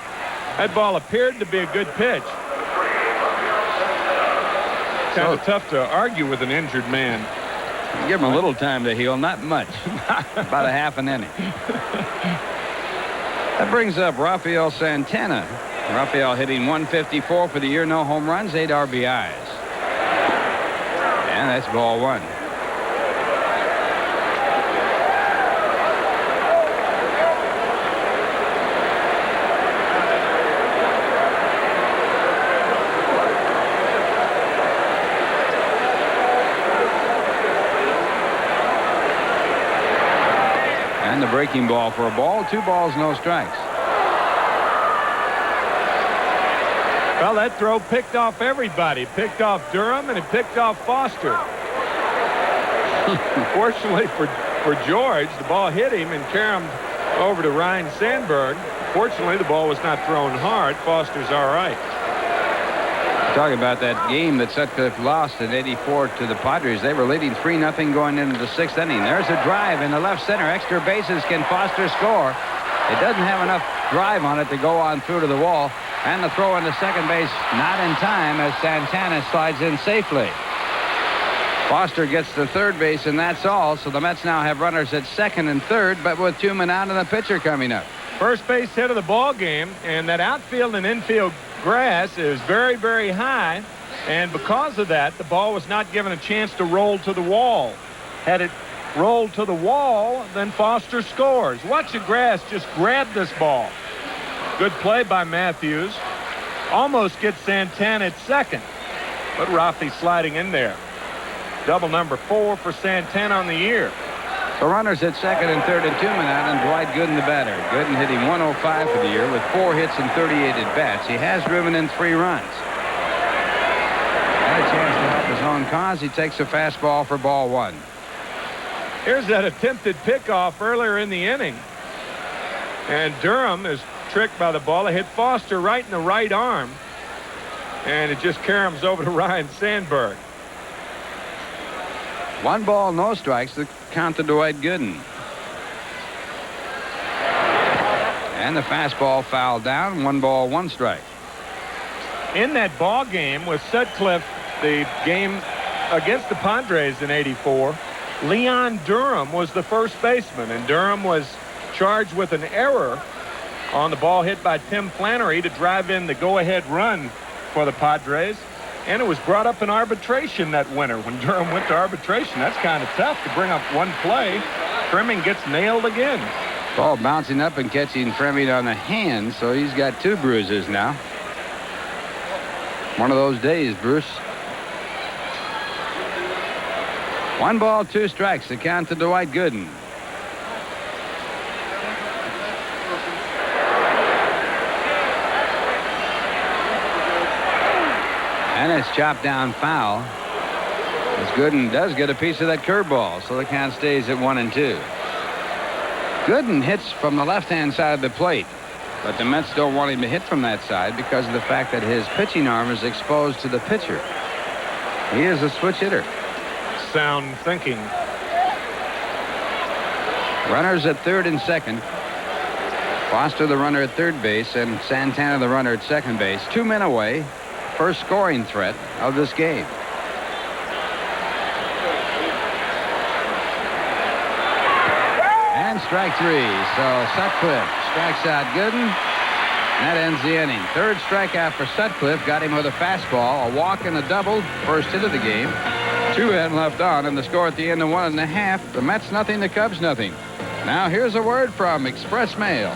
That ball appeared to be a good pitch. Kind of tough to argue with an injured man. Give him a little time to heal, not much. About a half an inning. That brings up Rafael Santana. Rafael hitting 154 for the year, no home runs, 8 RBIs. And that's ball 1. And the breaking ball for a ball. 2 balls, no strikes. Well, that throw picked off everybody. Picked off Durham, and it picked off Foster. Fortunately for George, the ball hit him and caromed over to Ryan Sandberg. Fortunately, the ball was not thrown hard. Foster's all right. Talking about that game that Sutcliffe lost in '84 to the Padres. They were leading 3-0 going into the 6th inning. There's a drive in the left center. Extra bases. Can Foster score? It doesn't have enough drive on it to go on through to the wall. And the throw into second base, not in time, as Santana slides in safely. Foster gets to third base, and that's all. So the Mets now have runners at 2nd and 3rd, but with 2 men out and the pitcher coming up. First base hit of the ball game, and that outfield and infield grass is very, very high. And because of that, the ball was not given a chance to roll to the wall. Had it rolled to the wall, then Foster scores. Watch the grass just grab this ball. Good play by Matthews. Almost gets Santana at 2nd. But Rafi sliding in there. Double number 4 for Santana on the year. The runners at 2nd and 3rd and 2 men out, and Dwight Gooden the batter. Gooden hitting 105 for the year with 4 hits and 38 at-bats. He has driven in 3 runs. Had a chance to help his own cause. He takes a fastball for ball 1. Here's that attempted pickoff earlier in the inning. And Durham is tricked by the ball. It hit Foster right in the right arm. And it just caroms over to Ryan Sandberg. 1 ball, no strikes. The count to Dwight Gooden. And the fastball fouled down. 1 ball, 1 strike. In that ball game with Sutcliffe, the game against the Padres in '84, Leon Durham was the first baseman, and Durham was charged with an error on the ball hit by Tim Flannery to drive in the go-ahead run for the Padres. And it was brought up in arbitration that winter when Durham went to arbitration. That's kind of tough to bring up one play. Fleming gets nailed again. Ball bouncing up and catching Fleming on the hand, so he's got 2 bruises now. One of those days, Bruce. 1 ball, 2 strikes. The count to Dwight Gooden. And it's chopped down foul. As Gooden does get a piece of that curveball, so the count stays at 1 and 2. Gooden hits from the left-hand side of the plate. But the Mets don't want him to hit from that side because of the fact that his pitching arm is exposed to the pitcher. He is a switch hitter. Sound thinking. Runners at third and second. Foster the runner at third base and Santana the runner at second base. 2 men away. First scoring threat of this game. And strike 3. So Sutcliffe strikes out Gooden. That ends the inning. Third strikeout for Sutcliffe. Got him with a fastball. A walk and a double. First hit of the game. 2 men left on, and the score at the end of 1.5. The Mets nothing, the Cubs nothing. Now here's a word from Express Mail.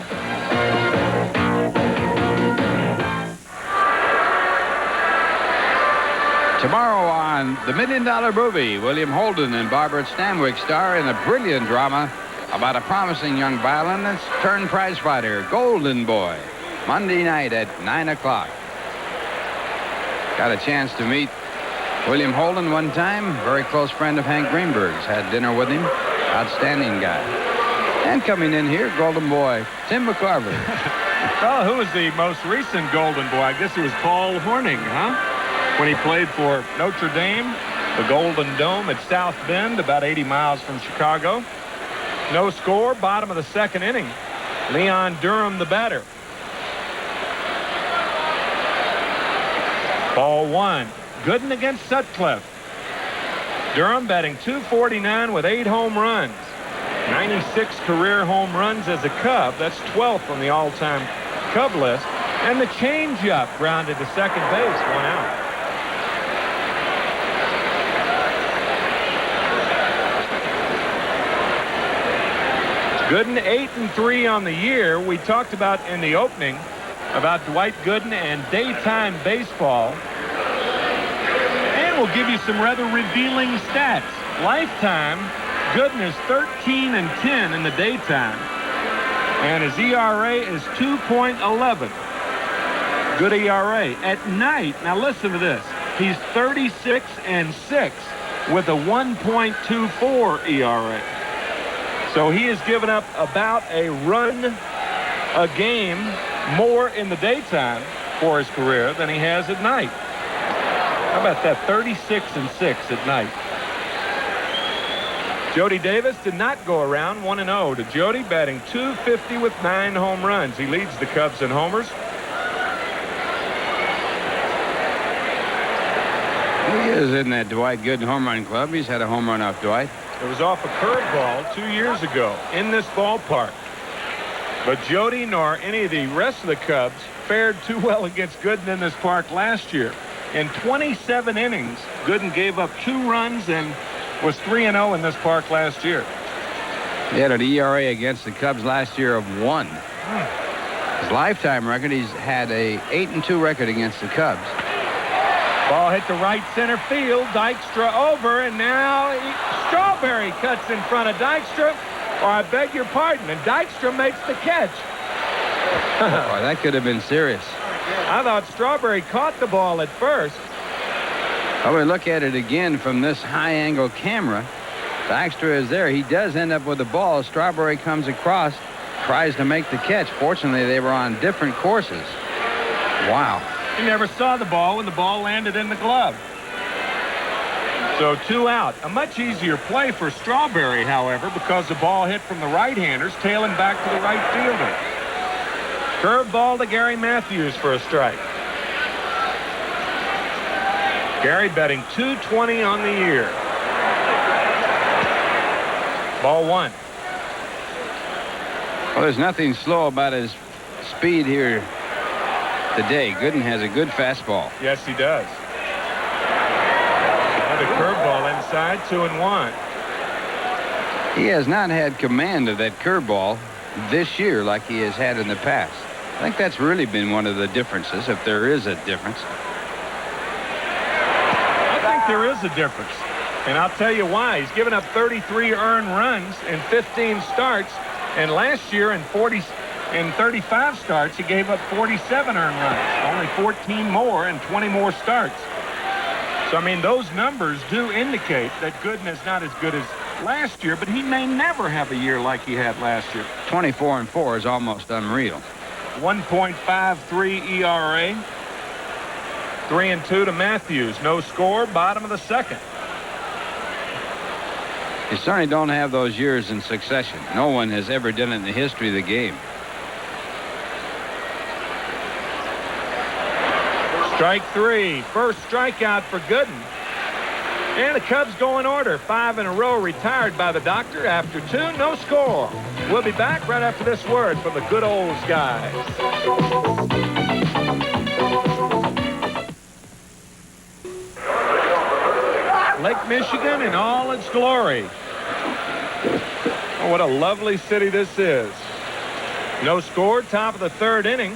Tomorrow on The $1 Million Movie, William Holden and Barbara Stanwyck star in a brilliant drama about a promising young violinist turned prize fighter, Golden Boy. Monday night at 9 o'clock. Got a chance to meet William Holden one time. Very close friend of Hank Greenberg's. Had dinner with him. Outstanding guy. And coming in here, Golden Boy, Tim McCarver. Well, who was the most recent Golden Boy? I guess it was Paul Hornung, huh? When he played for Notre Dame, the Golden Dome at South Bend, about 80 miles from Chicago. No score, bottom of the second inning. Leon Durham, the batter. Ball 1. Gooden against Sutcliffe. Durham batting .249 with 8 home runs. 96 career home runs as a Cub. That's 12th on the all-time Cub list. And the changeup grounded to second base, 1 out. Gooden 8-3 on the year. We talked about in the opening about Dwight Gooden and daytime baseball. And we'll give you some rather revealing stats. Lifetime, Gooden is 13-10 in the daytime. And his ERA is 2.11. Good ERA. At night, now listen to this, he's 36-6 with a 1.24 ERA. So he has given up about a run a game more in the daytime for his career than he has at night. How about that? 36-6 at night. Jody Davis did not go around. 1-0 to Jody, batting .250 with 9 home runs. He leads the Cubs in homers. He is in that Dwight Gooden home run club. He's had a home run off Dwight. It was off a curveball 2 years ago in this ballpark. But Jody nor any of the rest of the Cubs fared too well against Gooden in this park last year. In 27 innings, Gooden gave up 2 runs and was 3-0 in this park last year. He had an ERA against the Cubs last year of 1. His lifetime record, he's had a 8-2 record against the Cubs. Ball hit to right center field. Dykstra over, and now Strawberry cuts in front of Dykstra. Or I beg your pardon, and Dykstra makes the catch. Oh, that could have been serious. I thought Strawberry caught the ball at first. Oh, we look at it again from this high-angle camera. Dykstra is there. He does end up with the ball. Strawberry comes across, tries to make the catch. Fortunately, they were on different courses. Wow. He never saw the ball when the ball landed in the glove. So 2 out. A much easier play for Strawberry, however, because the ball hit from the right-handers, tailing back to the right fielder. Curveball to Gary Matthews for a strike. Gary batting .220 on the year. Ball 1. Well, there's nothing slow about his speed here today. Gooden has a good fastball. Yes, he does. Another curveball inside, 2-1. He has not had command of that curveball this year like he has had in the past. I think that's really been one of the differences, if there is a difference. I think there is a difference. And I'll tell you why. He's given up 33 earned runs in 15 starts. And last year in 35 starts, he gave up 47 earned runs. Only 14 more and 20 more starts. So, I mean, those numbers do indicate that Gooden is not as good as last year, but he may never have a year like he had last year. 24-4 is almost unreal. 1.53 ERA. 3-2 to Matthews. No score, bottom of the second. You certainly don't have those years in succession. No one has ever done it in the history of the game. Strike three. First strikeout for Gooden. And the Cubs go in order. 5 in a row retired by the doctor after 2. No score. We'll be back right after this word from the good old guys. Lake Michigan in all its glory. Oh, what a lovely city this is. No score, top of the third inning.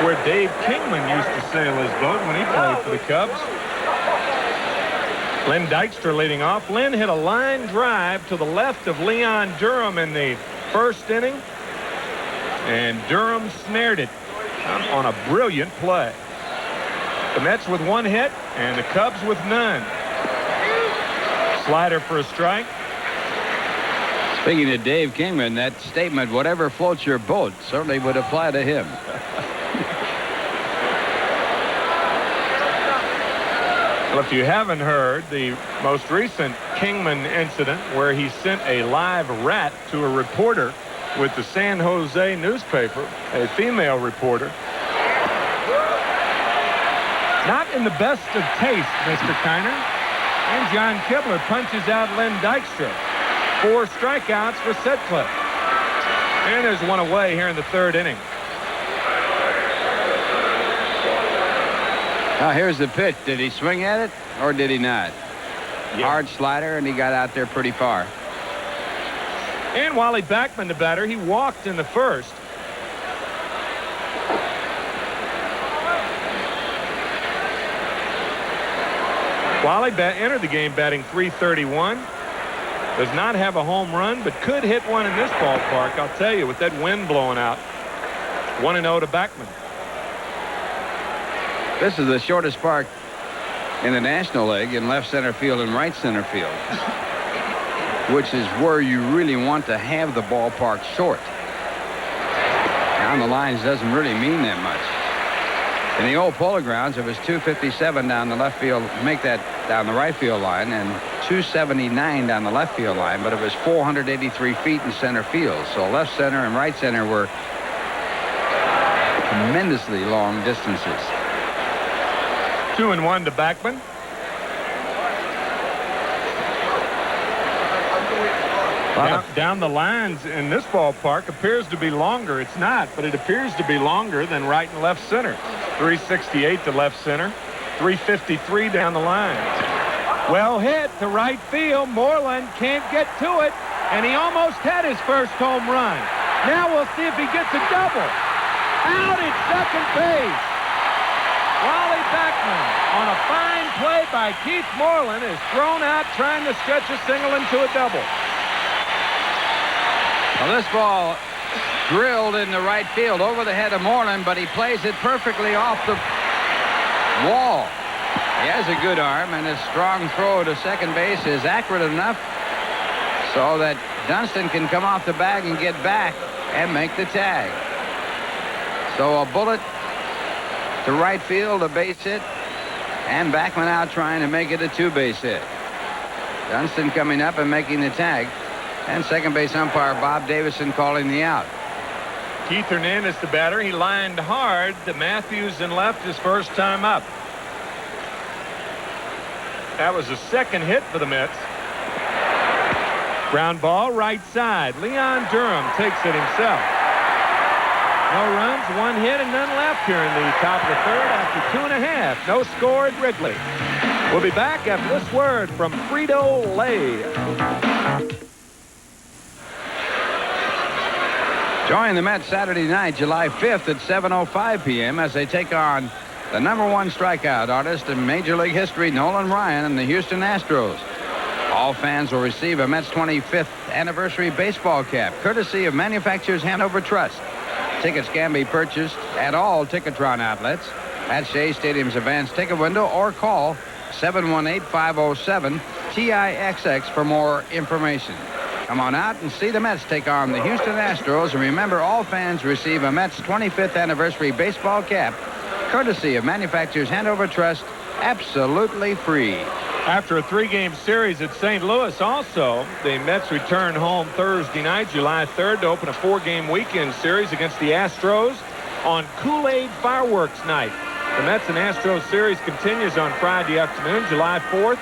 Where Dave Kingman used to sail his boat when he played for the Cubs. Len Dykstra leading off. Len hit a line drive to the left of Leon Durham in the first inning. And Durham snared it on a brilliant play. The Mets with 1 hit and the Cubs with none. Slider for a strike. Speaking of Dave Kingman, that statement, whatever floats your boat, certainly would apply to him. Well, if you haven't heard the most recent Kingman incident where he sent a live rat to a reporter with the San Jose newspaper, a female reporter. Not in the best of taste, Mr. Kiner. And John Kibler punches out Len Dykstra. 4 strikeouts for Sutcliffe. And there's one away here in the third inning. Now here's the pitch. Did he swing at it or did he not? Yeah. Hard slider, and he got out there pretty far. And Wally Backman, the batter, he walked in the first. Wally entered the game batting .331. Does not have a home run, but could hit one in this ballpark. I'll tell you, with that wind blowing out. 1-0 to Backman. This is the shortest park in the National League in left center field and right center field, which is where you really want to have the ballpark short. Down the lines doesn't really mean that much. In the old Polo Grounds, it was 257 down the left field, make that down the right field line, and 279 down the left field line, but it was 483 feet in center field. So left center and right center were tremendously long distances. 2-1 to Backman. Down the lines in this ballpark appears to be longer. It's not, but it appears to be longer than right and left center. 368 to left center, 353 down the lines. Well hit to right field. Moreland can't get to it, and he almost had his first home run. Now we'll see if he gets a double. Out at second base. Wally Backman, on a fine play by Keith Moreland, is thrown out trying to stretch a single into a double. Well, this ball drilled in the right field over the head of Moreland, but he plays it perfectly off the wall. He has a good arm, and his strong throw to second base is accurate enough so that Dunston can come off the bag and get back and make the tag. So a bullet to right field, a base hit, and Backman out trying to make it a 2-base hit. Dunston coming up and making the tag, and second base umpire Bob Davison calling the out. Keith Hernandez, the batter, he lined hard to Matthews and left his first time up. That was the second hit for the Mets. Ground ball right side. Leon Durham takes it himself. No runs, 1 hit, and none left here in the top of the third after 2.5. No score at Wrigley. We'll be back after this word from Frito-Lay. Join the Mets Saturday night, July 5th at 7:05 p.m. as they take on the #1 strikeout artist in Major League history, Nolan Ryan, and the Houston Astros. All fans will receive a Mets 25th anniversary baseball cap, courtesy of Manufacturers Hanover Trust. Tickets can be purchased at all Ticketron outlets, at Shea Stadium's advanced ticket window, or call 718-507-TIXX for more information. Come on out and see the Mets take on the Houston Astros. And remember, all fans receive a Mets 25th anniversary baseball cap, courtesy of Manufacturers Hanover Trust, absolutely free. After a 3-game series at St. Louis also, the Mets return home Thursday night, July 3rd, to open a 4-game weekend series against the Astros on Kool-Aid Fireworks Night. The Mets and Astros series continues on Friday afternoon, July 4th.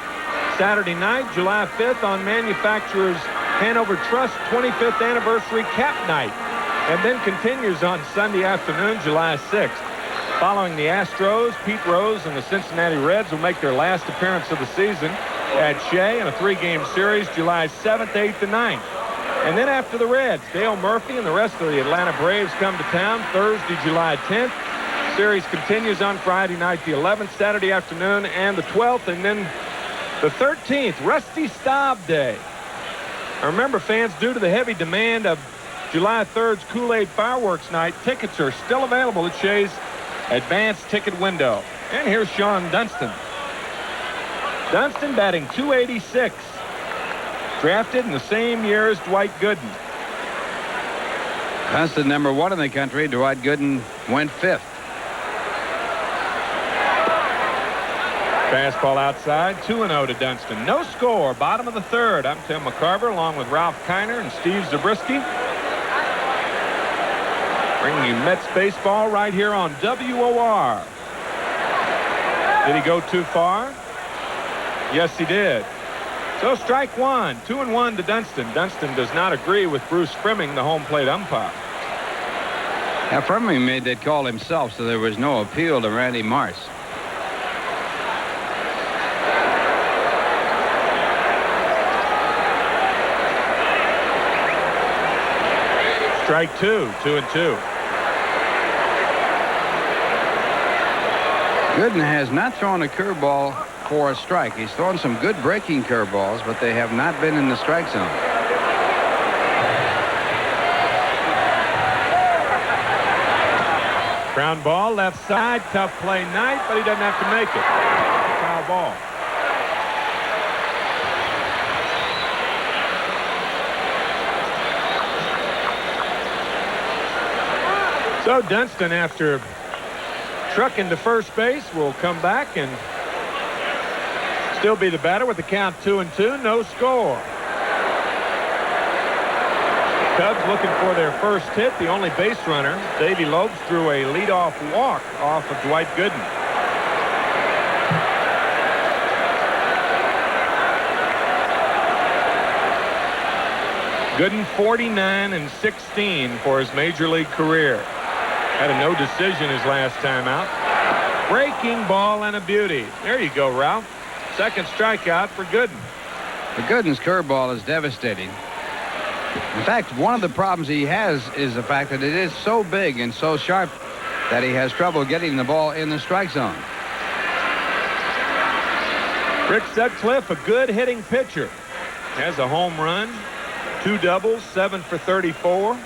Saturday night, July 5th, on Manufacturers Hanover Trust 25th Anniversary Cap Night, and then continues on Sunday afternoon, July 6th. Following the Astros, Pete Rose and the Cincinnati Reds will make their last appearance of the season at Shea in a 3-game series, July 7th, 8th, and 9th. And then after the Reds, Dale Murphy and the rest of the Atlanta Braves come to town Thursday, July 10th. Series continues on Friday night, the 11th, Saturday afternoon, and the 12th, and then the 13th, Rusty Staub Day. Now remember, fans, due to the heavy demand of July 3rd's Kool-Aid Fireworks Night, tickets are still available at Shea's advanced ticket window. And here's Sean Dunston. Dunston batting .286. Drafted in the same year as Dwight Gooden. Dunston, number 1 in the country. Dwight Gooden went 5th. Fastball outside, 2-0 to Dunston. No score, bottom of the 3rd. I'm Tim McCarver along with Ralph Kiner and Steve Zabriskie. Bringing you Mets baseball right here on WOR. Did he go too far? Yes, he did. So strike 1, 2-1 to Dunston. Dunston does not agree with Bruce Frimming, the home plate umpire. Now, Frimming made that call himself, so there was no appeal to Randy Marsh. Strike 2, 2-2. Gooden has not thrown a curveball for a strike. He's thrown some good breaking curveballs, but they have not been in the strike zone. Ground ball, left side, tough play Knight, but he doesn't have to make it. Foul ball. So Dunston, after trucking to first base, will come back and still be the batter with the count 2-2, no score. Cubs looking for their first hit, the only base runner. Davey Lopes drew a leadoff walk off of Dwight Gooden. Gooden 49-16 for his major league career. Had a no decision his last time out. Breaking ball and a beauty. There you go, Ralph. Second strikeout for Gooden. The Gooden's curveball is devastating. In fact, one of the problems he has is the fact that it is so big and so sharp that he has trouble getting the ball in the strike zone. Rick Sutcliffe, a good hitting pitcher. Has a home run, 2 doubles, 7 for 34.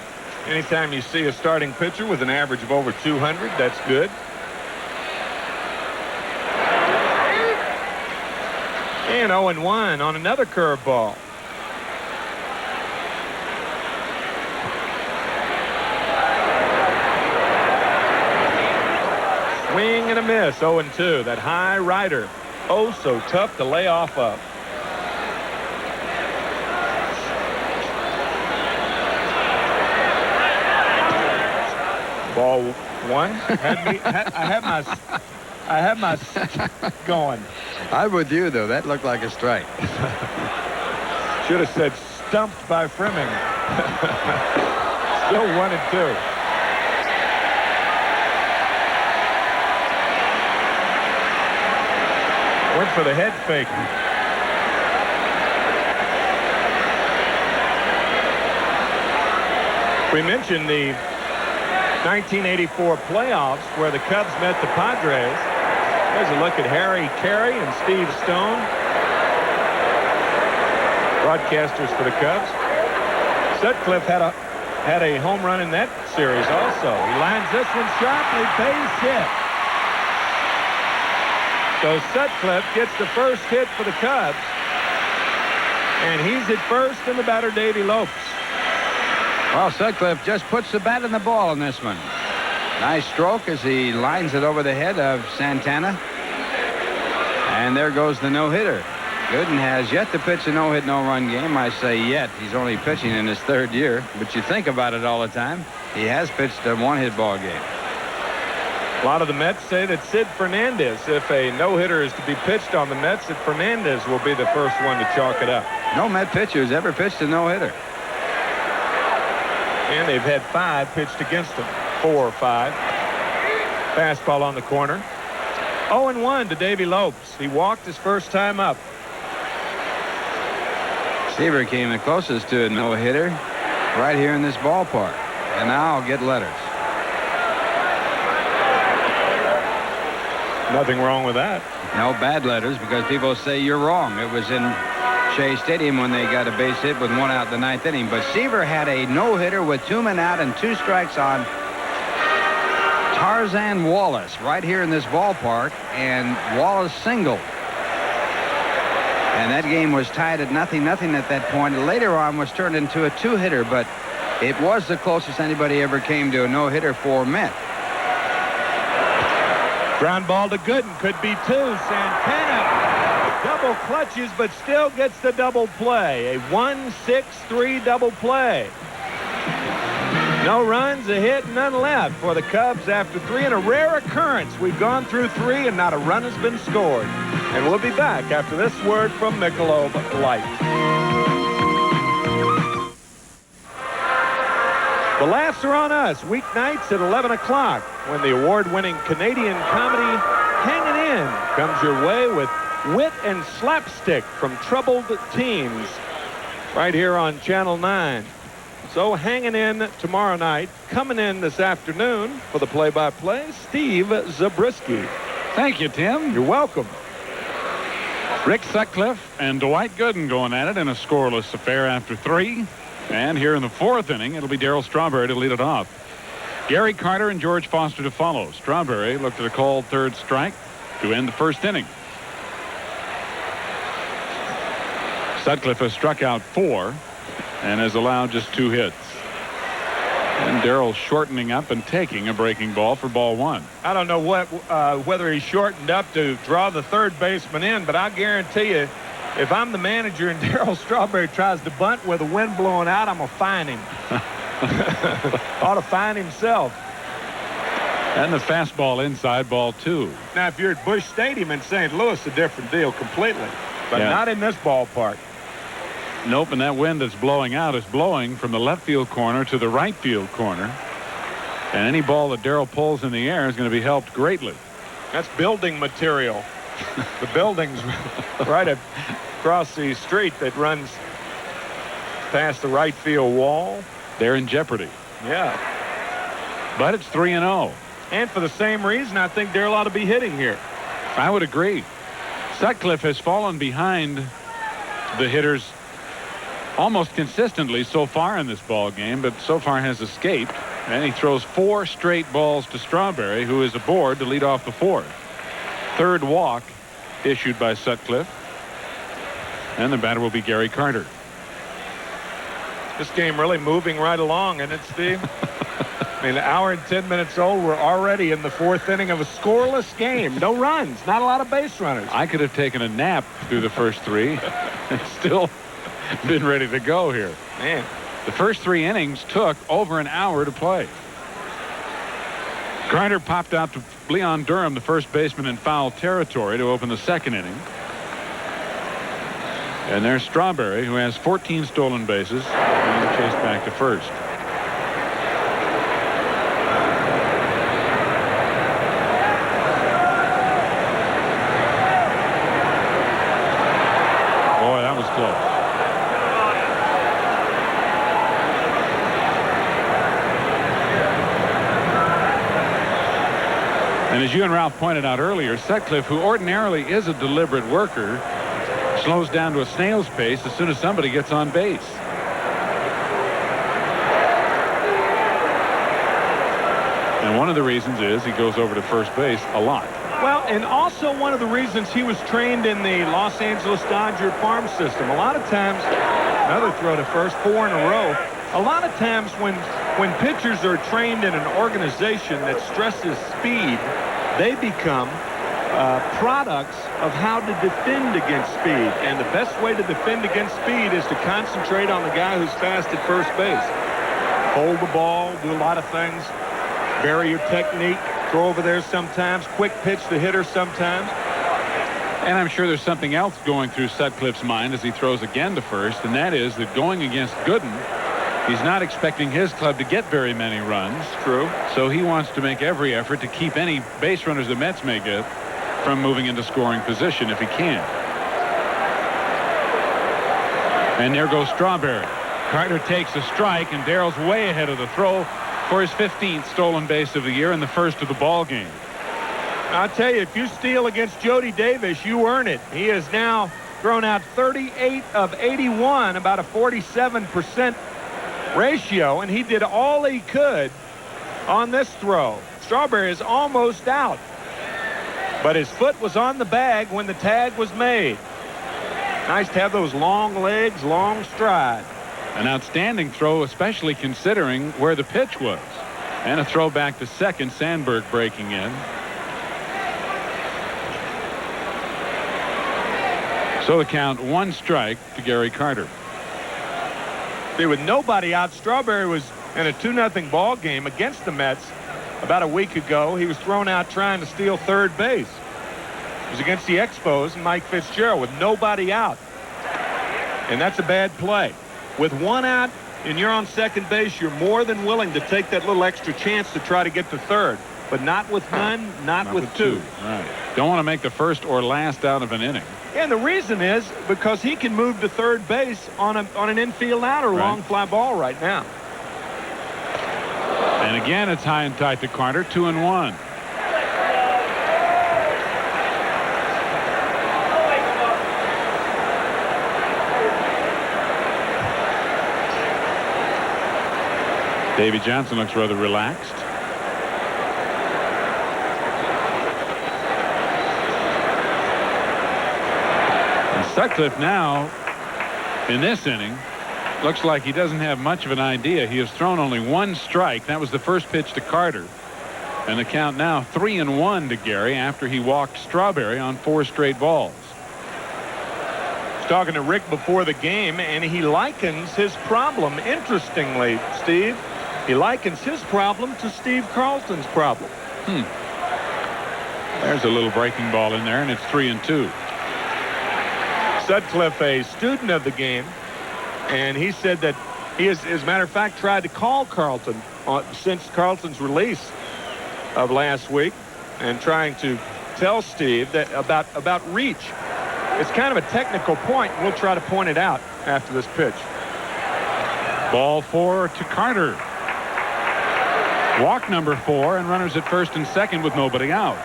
Anytime you see a starting pitcher with an average of over 200, that's good. And 0-1 on another curveball. Swing and a miss, 0-2. That high rider, oh so tough to lay off of. Ball 1. I have my going. I'm with you, though. That looked like a strike. Should have said stumped by Frimming. Still 1-2. Went for the head fake. We mentioned the 1984 playoffs where the Cubs met the Padres. There's a look at Harry Carey and Steve Stone, broadcasters for the Cubs. Sutcliffe had a home run in that series also. He lines this one sharply, base hit. So Sutcliffe gets the first hit for the Cubs. And he's at first, and the batter, Davy Lopes. Well, Sutcliffe just puts the bat in the ball in this one. Nice stroke as he lines it over the head of Santana. And there goes the no-hitter. Gooden has yet to pitch a no-hit, no-run game. I say yet. He's only pitching in his 3rd year. But you think about it all the time. He has pitched a one-hit ball game. A lot of the Mets say that Sid Fernandez, if a no-hitter is to be pitched on the Mets, that Fernandez will be the first one to chalk it up. No Met pitcher has ever pitched a no-hitter. And they've had 5 pitched against them. 4 or 5. Fastball on the corner. 0-1 to Davy Lopes. He walked his first time up. Seaver came the closest to a no-hitter right here in this ballpark. And now I'll get letters. Nothing wrong with that. No bad letters because people say you're wrong. It was in Shea Stadium when they got a base hit with 1 out in the 9th inning. But Seaver had a no-hitter with 2 men out and 2 strikes on Tarzan Wallace right here in this ballpark. And Wallace singled. And that game was tied at 0-0 at that point. Later on was turned into a 2-hitter, but it was the closest anybody ever came to a no-hitter for Met. Ground ball to Gooden. Could be 2. Santana double clutches, but still gets the double play. A 1-6-3 double play. No runs, a hit, none left for the Cubs after 3 in a rare occurrence. We've gone through 3 and not a run has been scored. And we'll be back after this word from Michelob Light. The laughs are on us weeknights at 11 o'clock when the award-winning Canadian comedy Hangin' In comes your way with wit and slapstick from troubled teens right here on Channel 9. So hanging in tomorrow night, coming in this afternoon for the play-by-play, Steve Zabriskie. Thank you, Tim. You're welcome. Rick Sutcliffe and Dwight Gooden going at it in a scoreless affair after 3. And here in the 4th inning, it'll be Darryl Strawberry to lead it off. Gary Carter and George Foster to follow. Strawberry looked at a called 3rd strike to end the 1st inning. Sutcliffe has struck out 4 and has allowed just 2 hits. And Darryl shortening up and taking a breaking ball for ball 1. I don't know whether he shortened up to draw the 3rd baseman in, but I guarantee you, if I'm the manager and Darryl Strawberry tries to bunt with the wind blowing out, I'm going to fine him. Ought to fine himself. And the fastball inside, ball 2. Now, if you're at Busch Stadium in St. Louis, a different deal completely. But not in this ballpark. Nope, and that wind that's blowing out is blowing from the left field corner to the right field corner. And any ball that Darryl pulls in the air is going to be helped greatly. That's building material. The building's right across the street that runs past the right field wall. They're in jeopardy. Yeah. But it's 3-0. And for the same reason, I think Darryl ought to be hitting here. I would agree. Sutcliffe has fallen behind the hitters almost consistently so far in this ball game, but so far has escaped. And he throws 4 straight balls to Strawberry, who is aboard to lead off the 4th. 3rd walk issued by Sutcliffe. And the batter will be Gary Carter. This game really moving right along, isn't it, Steve? I mean, an hour and 10 minutes old. We're already in the 4th inning of a scoreless game. No runs, not a lot of base runners. I could have taken a nap through the first 3 and still been ready to go here. Man, the first 3 innings took over an hour to play. Carter popped out to Leon Durham, the first baseman, in foul territory to open the 2nd inning. And there's Strawberry, who has 14 stolen bases, and chased back to first. Boy, that was close. And as you and Ralph pointed out earlier, Sutcliffe, who ordinarily is a deliberate worker, slows down to a snail's pace as soon as somebody gets on base. And one of the reasons is he goes over to first base a lot. Well, and also one of the reasons he was trained in the Los Angeles Dodger farm system. A lot of times, another throw to first, 4 in a row. A lot of times when pitchers are trained in an organization that stresses speed, they become products of how to defend against speed. And the best way to defend against speed is to concentrate on the guy who's fast at first base. Hold the ball, do a lot of things, vary your technique, throw over there sometimes, quick pitch the hitter sometimes. And I'm sure there's something else going through Sutcliffe's mind as he throws again to first, and that is that going against Gooden, he's not expecting his club to get very many runs. True. So he wants to make every effort to keep any base runners the Mets may get from moving into scoring position if he can. And there goes Strawberry. Carter takes a strike, and Darryl's way ahead of the throw for his 15th stolen base of the year and the first of the ball game. I'll tell you, if you steal against Jody Davis, you earn it. He has now thrown out 38 of 81, about a 47% ratio, and he did all he could on this throw. Strawberry is almost out, but his foot was on the bag when the tag was made. Nice to have those long legs, long stride. An outstanding throw, especially considering where the pitch was. And a throw back to second, Sandberg breaking in. So the count, 1 strike to Gary Carter. See, with nobody out, Strawberry was in a 2-0 ball game against the Mets about a week ago. He was thrown out trying to steal third base. It was against the Expos and Mike Fitzgerald with nobody out. And that's a bad play. With 1 out and you're on second base, you're more than willing to take that little extra chance to try to get to third. But not with none, not with 2. Right. Don't want to make the first or last out of an inning. And the reason is because he can move to third base on an infield out or long fly ball right now. And again, it's high and tight to Carter, 2-1. Davy Johnson looks rather relaxed. And Sutcliffe now, in this inning, looks like he doesn't have much of an idea. He has thrown only 1 strike. That was the first pitch to Carter. And the count now 3-1 to Gary after he walked Strawberry on 4 straight balls. I was talking to Rick before the game, and he likens his problem, interestingly, Steve, he likens his problem to Steve Carlton's problem. There's a little breaking ball in there, and it's 3-2. Sutcliffe, a student of the game, and he said that he has, as a matter of fact, tried to call Carlton since Carlton's release of last week, and trying to tell Steve that about reach. It's kind of a technical point, and we'll try to point it out after this pitch. Ball 4 to Carter. Walk number 4, and runners at first and second with nobody out.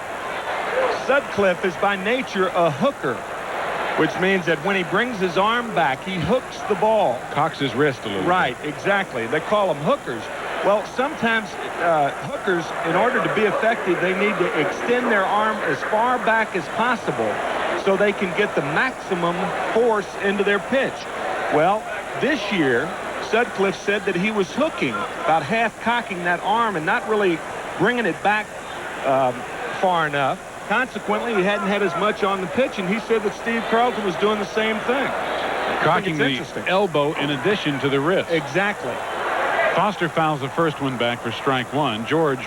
Sutcliffe is by nature a hooker, which means that when he brings his arm back, he hooks the ball. Cocks his wrist a little. Right, exactly. They call them hookers. Well, sometimes hookers, in order to be effective, they need to extend their arm as far back as possible so they can get the maximum force into their pitch. Well, this year, Sutcliffe said that he was hooking, about half cocking that arm and not really bringing it back far enough. Consequently, he hadn't had as much on the pitch, and he said that Steve Carlton was doing the same thing. Cocking the elbow in addition to the wrist. Exactly. Foster fouls the first one back for strike 1. George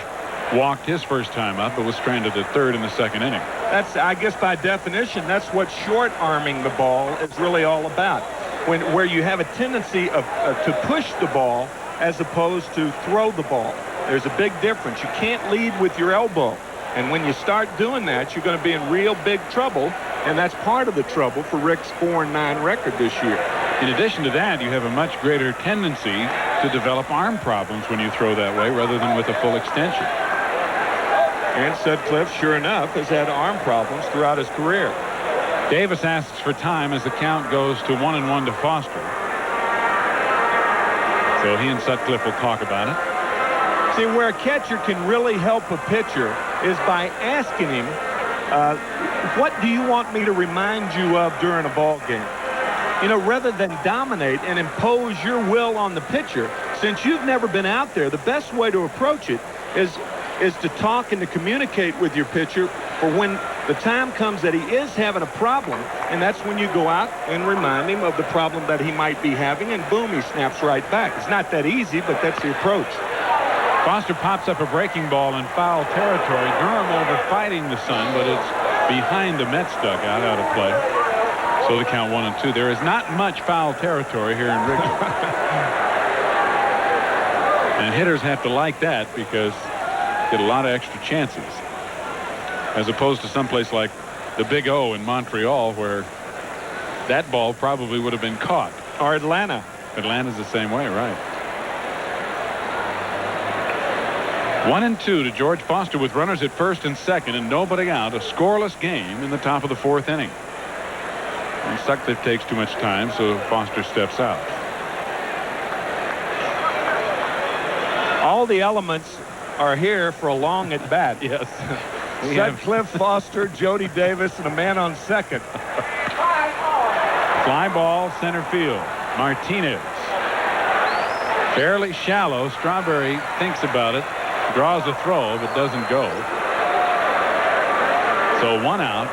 walked his first time up, but was stranded at third in the second inning. That's, I guess, by definition, that's what short arming the ball is really all about. Where you have a tendency to push the ball as opposed to throw the ball. There's a big difference. You can't lead with your elbow. And when you start doing that, you're going to be in real big trouble. And that's part of the trouble for Rick's 4-9 record this year. In addition to that, you have a much greater tendency to develop arm problems when you throw that way rather than with a full extension. And Sutcliffe, sure enough, has had arm problems throughout his career. Davis asks for time as the count goes to 1-1 to Foster. So he and Sutcliffe will talk about it. See, where a catcher can really help a pitcher is by asking him what do you want me to remind you of during a ball game? You know, rather than dominate and impose your will on the pitcher, since you've never been out there, the best way to approach it is to talk and to communicate with your pitcher for when the time comes that he is having a problem, and that's when you go out and remind him of the problem that he might be having, and boom, he snaps right back. It's not that easy, but that's the approach. Foster pops up a breaking ball in foul territory. Durham over fighting the Sun, but it's behind the Mets dugout, out of play. So the count 1-2. There is not much foul territory here in Wrigley. And hitters have to like that because get a lot of extra chances, as opposed to someplace like the Big O in Montreal, where that ball probably would have been caught. Or Atlanta. Atlanta's the same way, right? 1-2 to George Foster with runners at first and second and nobody out. A scoreless game in the top of the 4th inning. And Sutcliffe takes too much time, so Foster steps out. All the elements are here for a long at bat. Yes. Sutcliffe, Foster, Jody Davis, and a man on second. Fly ball, center field. Martinez. Fairly shallow. Strawberry thinks about it, draws a throw, but doesn't go. So 1 out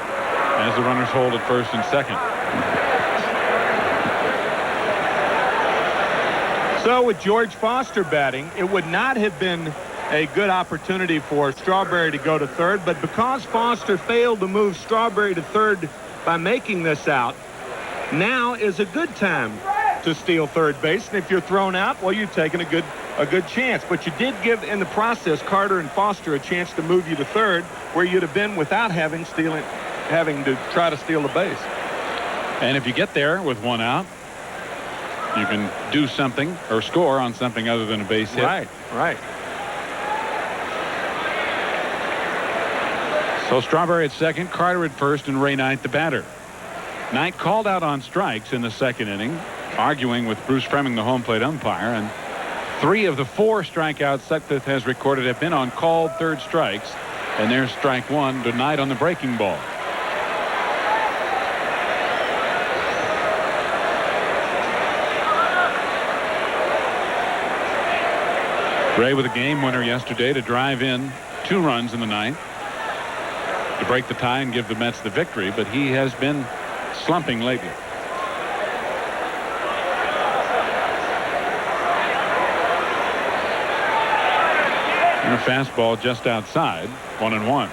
as the runners hold at first and second. So with George Foster batting, it would not have been a good opportunity for Strawberry to go to third, but because Foster failed to move Strawberry to third by making this out, now is a good time to steal third base. And if you're thrown out, well, you're taking a good chance. But you did give, in the process, Carter and Foster a chance to move you to third, where you'd have been without having to try to steal the base. And if you get there with 1 out, you can do something or score on something other than a base hit. Right, right. So Strawberry at second, Carter at first, and Ray Knight the batter. Knight called out on strikes in the 2nd inning, arguing with Bruce Fremming, the home plate umpire, and 3 of the 4 strikeouts Sutcliffe has recorded have been on called third strikes, and there's strike 1 to Knight on the breaking ball. Ray with a game winner yesterday to drive in 2 runs in the 9th to break the tie and give the Mets the victory, but he has been slumping lately. And a fastball just outside, 1-1.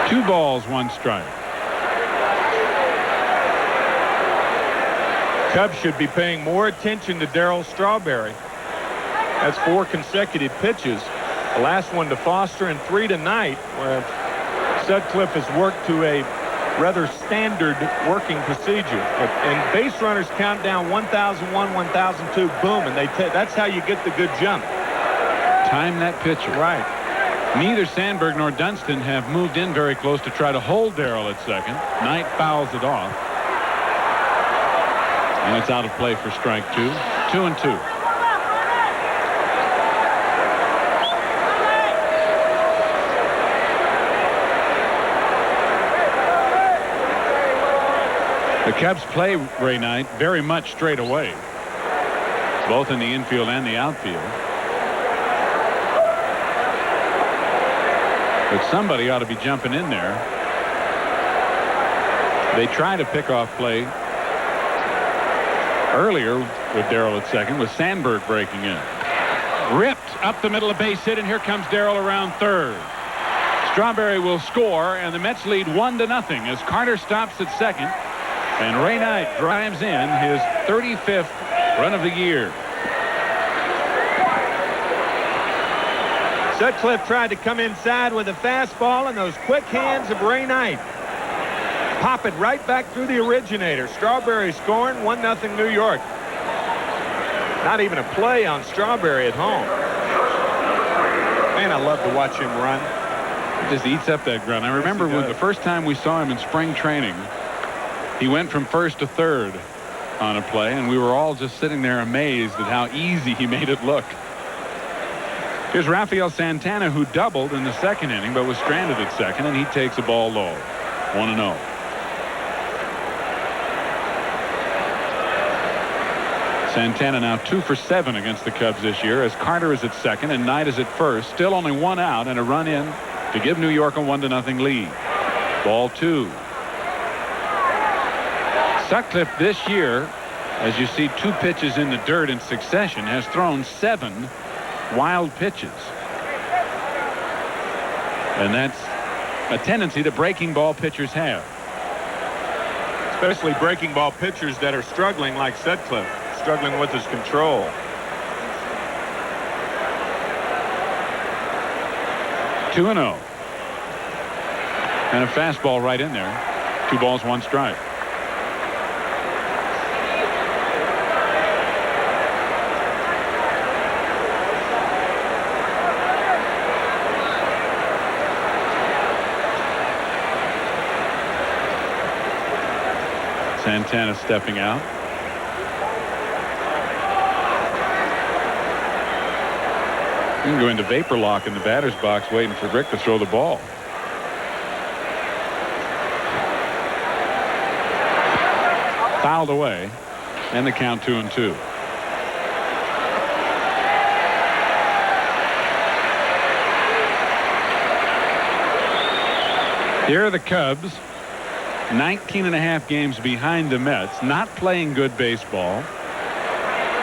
Two balls, 1 strike. Cubs should be paying more attention to Darryl Strawberry. That's 4 consecutive pitches. The last one to Foster and 3 to Knight, where Sutcliffe has worked to a rather standard working procedure. And base runners count down 1001, 1002, boom, and that's how you get the good jump. Time that pitcher. Right. Neither Sandberg nor Dunston have moved in very close to try to hold Darryl at second. Knight fouls it off. And it's out of play for strike 2. 2-2. The Cubs play Ray Knight very much straight away, both in the infield and the outfield. But somebody ought to be jumping in there. They try to pick off play earlier with Darryl at second, with Sandberg breaking in. Ripped up the middle of base hit, and here comes Darryl around third. Strawberry will score, and the Mets lead 1-0 as Carter stops at second, and Ray Knight drives in his 35th run of the year. Sutcliffe tried to come inside with a fastball, and those quick hands of Ray Knight pop it right back through the originator. Strawberry scoring, 1-0 New York. Not even a play on Strawberry at home. Man, I love to watch him run. He just eats up that ground. I remember when the first time we saw him in spring training, he went from first to third on a play, and we were all just sitting there amazed at how easy he made it look. Here's Rafael Santana, who doubled in the second inning but was stranded at second, and he takes a ball low. 1-0. Santana now 2 for 7 against the Cubs this year, as Carter is at second and Knight is at first. Still only 1 out and a run in to give New York a 1-0 lead. Ball 2. Sutcliffe this year, as you see 2 pitches in the dirt in succession, has thrown 7 wild pitches. And that's a tendency that breaking ball pitchers have. Especially breaking ball pitchers that are struggling like Sutcliffe. Struggling with his control. Two and 0. And a fastball right in there. 2 balls, 1 strike. Santana stepping out. You can go into vapor lock in the batter's box waiting for Rick to throw the ball. Fouled away, and the count 2-2. Here are the Cubs, 19.5 games behind the Mets, not playing good baseball.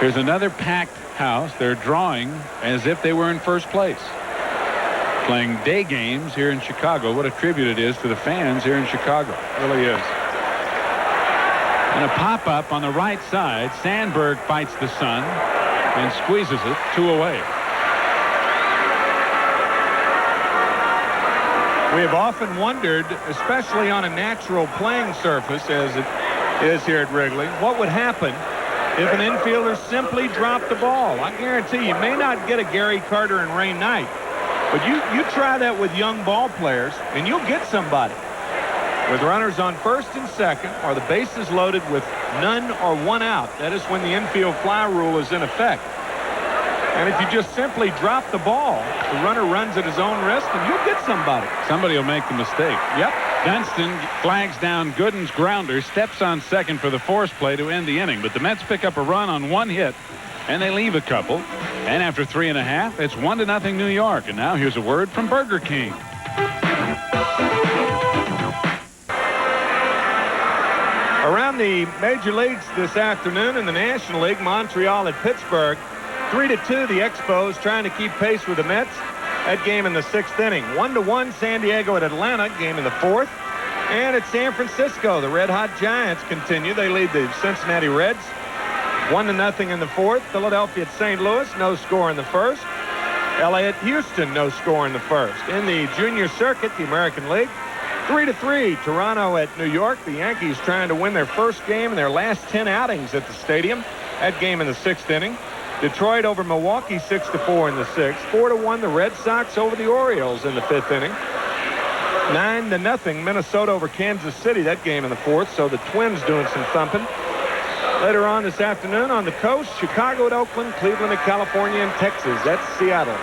Here's another packed house. They're drawing as if they were in first place. Playing day games here in Chicago. What a tribute it is to the fans here in Chicago. It really is. And a pop-up on the right side. Sandberg fights the sun and squeezes it 2 away. We have often wondered, especially on a natural playing surface as it is here at Wrigley, what would happen if an infielder simply dropped the ball. I guarantee you may not get a Gary Carter and Ray Knight, but you try that with young ball players and you'll get somebody. With runners on first and second, or the bases loaded with none or 1 out, that is when the infield fly rule is in effect. And if you just simply drop the ball, the runner runs at his own risk and you'll get somebody. Somebody will make the mistake. Yep. Dunston flags down Gooden's grounder, steps on second for the force play to end the inning. But the Mets pick up a run on 1 hit, and they leave a couple. And after 3.5, it's 1-0 New York. And now here's a word from Burger King. Around the major leagues this afternoon in the National League, Montreal at Pittsburgh, 3-2. The Expos trying to keep pace with the Mets. That game in the 6th inning. 1-1 San Diego at Atlanta, game in the 4th. And at San Francisco, the Red Hot Giants continue. They lead the Cincinnati Reds 1-0 in the 4th. Philadelphia at St. Louis, no score in the 1st. LA at Houston, no score in the 1st. In the junior circuit, the American League, 3-3 Toronto at New York. The Yankees trying to win their first game in their last 10 outings at the stadium. That game in the 6th inning. Detroit over Milwaukee 6-4 in the 6th. 4-1 the Red Sox over the Orioles in the 5th inning. 9-0 Minnesota over Kansas City, that game in the 4th. So the Twins doing some thumping. Later on this afternoon on the coast, Chicago at Oakland, Cleveland at California, and Texas. That's Seattle.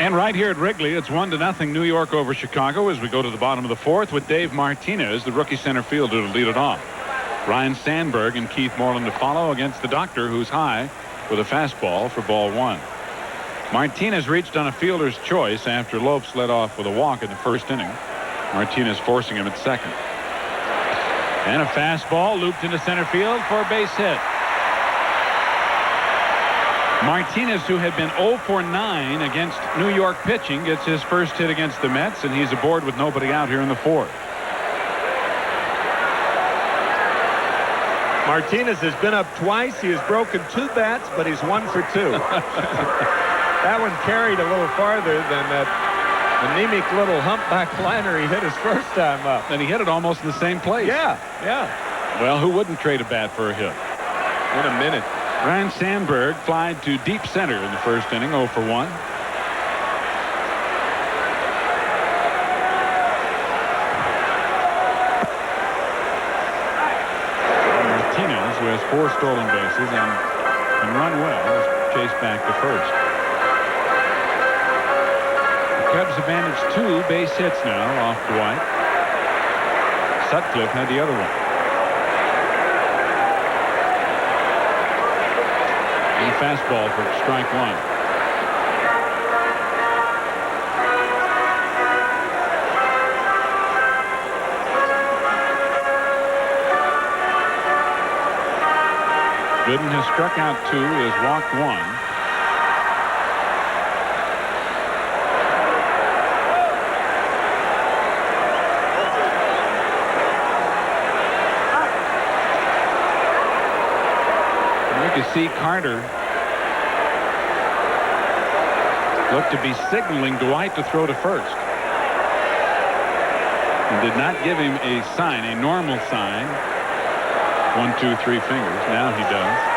And right here at Wrigley, it's 1-0 New York over Chicago as we go to the bottom of the 4th with Dave Martinez, the rookie center fielder, to lead it off. Ryan Sandberg and Keith Moreland to follow against the Doctor, who's high with a fastball for ball 1. Martinez reached on a fielder's choice after Lopes led off with a walk in the 1st inning. Martinez forcing him at second. And a fastball looped into center field for a base hit. Martinez, who had been 0 for 9 against New York pitching, gets his first hit against the Mets, and he's aboard with nobody out here in the 4th. Martinez has been up twice. He has broken 2 bats, but he's 1 for 2. That one carried a little farther than that anemic little humpback liner he hit his first time up. And he hit it almost in the same place. Yeah. Well, who wouldn't trade a bat for a hit? In a minute. Ryan Sandberg flied to deep center in the first inning, 0 for 1. Martinez, who has 4 stolen bases and can run well, is chased back to first. The Cubs have managed 2 base hits now off Dwight. Sutcliffe had the other one. A fastball for strike 1. Gooden has struck out 2, has walked 1. You see Carter looked to be signaling Dwight to throw to first. And did not give him a sign, a normal sign. 1, 2, 3 fingers. Now he does.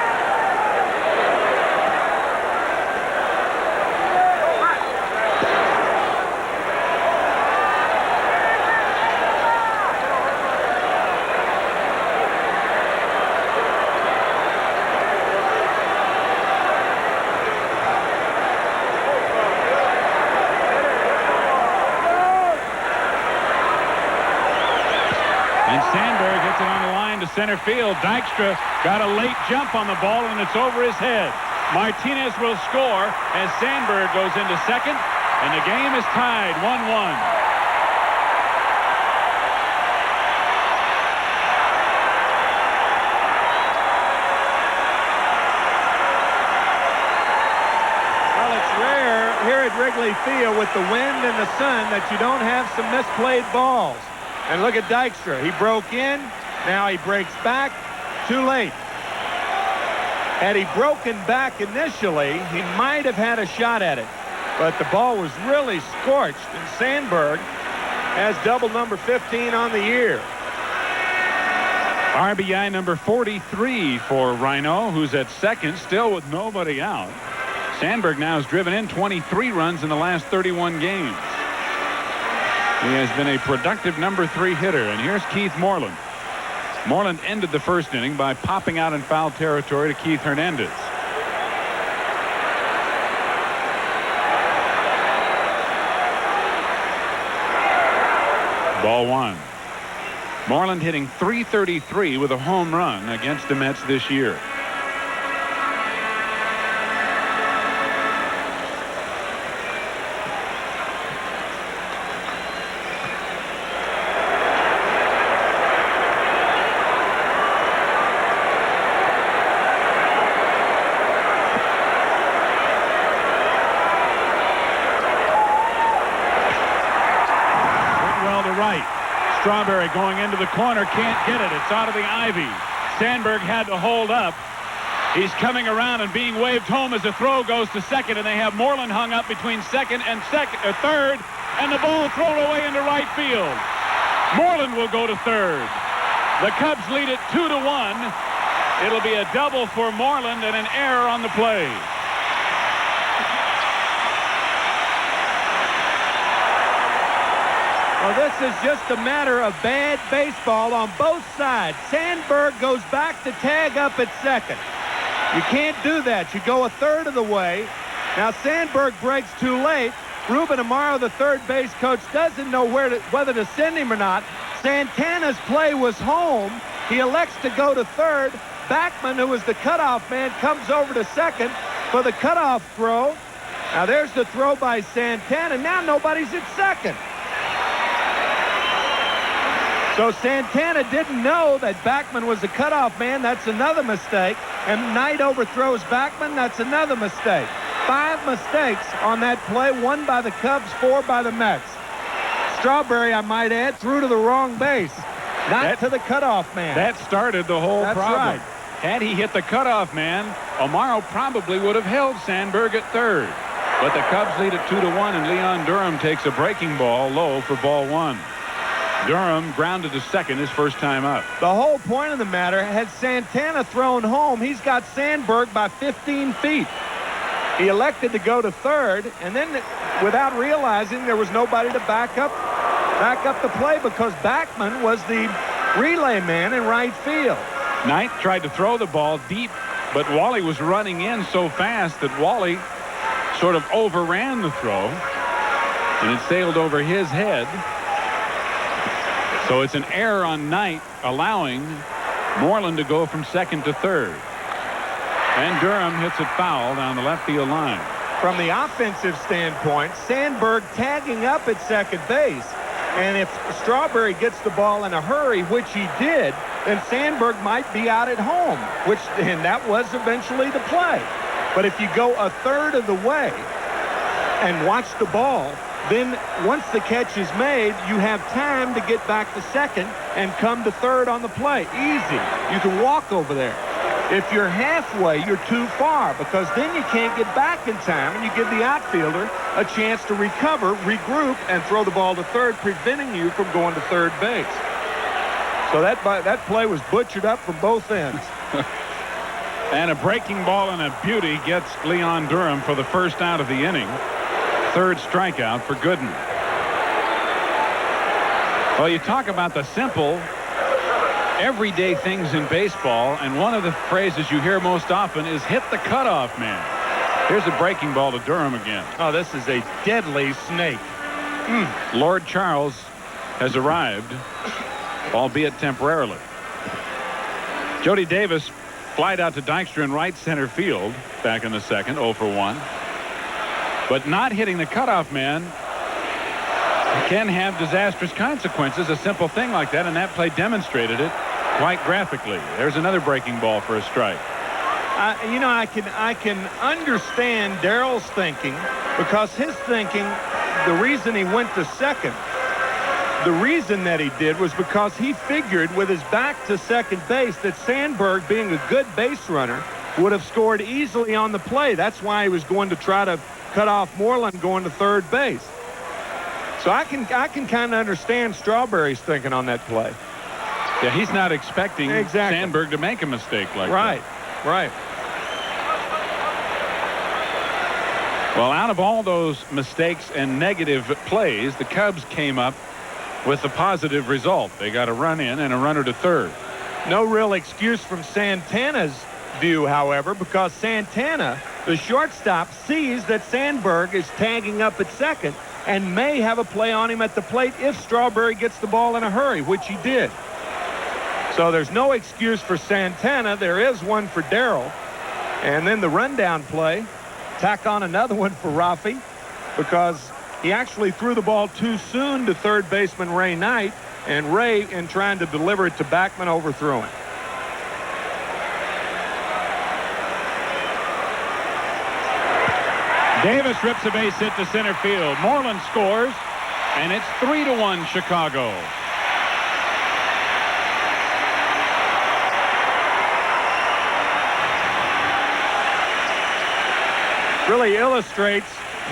Sandberg hits it on the line to center field. Dykstra got a late jump on the ball, and it's over his head. Martinez will score as Sandberg goes into second, and the game is tied 1-1. Well, it's rare here at Wrigley Field with the wind and the sun that you don't have some misplayed balls. And look at Dykstra. He broke in. Now he breaks back. Too late. Had he broken back initially, he might have had a shot at it. But the ball was really scorched, and Sandberg has double number 15 on the year. RBI number 43 for Rhino, who's at second, still with nobody out. Sandberg now has driven in 23 runs in the last 31 games. He has been a productive number 3 hitter. And here's Keith Moreland. Moreland ended the first inning by popping out in foul territory to Keith Hernandez. Ball 1. Moreland hitting .333 with a home run against the Mets this year. Strawberry going into the corner, can't get it. It's out of the ivy. Sandberg had to hold up. He's coming around and being waved home as the throw goes to second, and they have Moreland hung up between third, and the ball thrown away into right field. Moreland will go to third. The Cubs lead it 2-1. It'll be a double for Moreland and an error on the play. Well, this is just a matter of bad baseball on both sides. Sandberg goes back to tag up at second. You can't do that. You go a third of the way. Now Sandberg breaks too late. Ruben Amaro, the third base coach, doesn't know whether to send him or not. Santana's play was home. He elects to go to third. Backman, who was the cutoff man, comes over to second for the cutoff throw. Now there's the throw by Santana. Now nobody's at second. So Santana didn't know that Backman was the cutoff man. That's another mistake. And Knight overthrows Backman. That's another mistake. 5 mistakes on that play. 1 by the Cubs, 4 by the Mets. Strawberry, I might add, threw to the wrong base. Not to the cutoff man. That started the whole problem. Right. Had he hit the cutoff man, Amaro probably would have held Sandberg at third. But the Cubs lead it 2-1, and Leon Durham takes a breaking ball low for ball 1. Durham grounded to second his first time up. The whole point of the matter, had Santana thrown home, he's got Sandberg by 15 feet. He elected to go to third, and then without realizing there was nobody to back up the play because Backman was the relay man in right field. Knight tried to throw the ball deep, but Wally was running in so fast that Wally sort of overran the throw, and it sailed over his head. So it's an error on Knight, allowing Moreland to go from second to third. And Durham hits it foul down the left field line. From the offensive standpoint, Sandberg tagging up at second base. And if Strawberry gets the ball in a hurry, which he did, then Sandberg might be out at home, and that was eventually the play. But if you go a third of the way and watch the ball, then once the catch is made, you have time to get back to second and come to third on the play. Easy. You can walk over there. If you're halfway, you're too far because then you can't get back in time and you give the outfielder a chance to recover, regroup, and throw the ball to third, preventing you from going to third base. So that play was butchered up from both ends. And a breaking ball and a beauty gets Leon Durham for the first out of the inning. Third strikeout for Gooden. Well, you talk about the simple, everyday things in baseball, and one of the phrases you hear most often is hit the cutoff man. Here's a breaking ball to Durham again. Oh, this is a deadly snake. Lord Charles has arrived, albeit temporarily. Jody Davis flied out to Dykstra in right center field back in the second, 0 for 1. But not hitting the cutoff man can have disastrous consequences. A simple thing like that, and that play demonstrated it quite graphically. There's another breaking ball for a strike. You know, I can understand Darryl's thinking because his thinking, the reason he went to second, the reason that he did was because he figured with his back to second base that Sandberg, being a good base runner, would have scored easily on the play. That's why he was going to try to cut off Moreland going to third base. So I can kind of understand Strawberry's thinking on that play. Yeah, he's not expecting Sandberg to make a mistake like that. Right. Well, out of all those mistakes and negative plays, the Cubs came up with a positive result. They got a run in and a runner to third. No real excuse from Santana's view, however, because Santana, the shortstop, sees that Sandberg is tagging up at second and may have a play on him at the plate if Strawberry gets the ball in a hurry, which he did. So there's no excuse for Santana. There is one for Darryl. And then the rundown play, tack on another one for Rafi because he actually threw the ball too soon to third baseman Ray Knight, and Ray, in trying to deliver it to Backman, overthrew him. Davis rips a base hit to center field. Moreland scores, and it's 3-1 Chicago. Really illustrates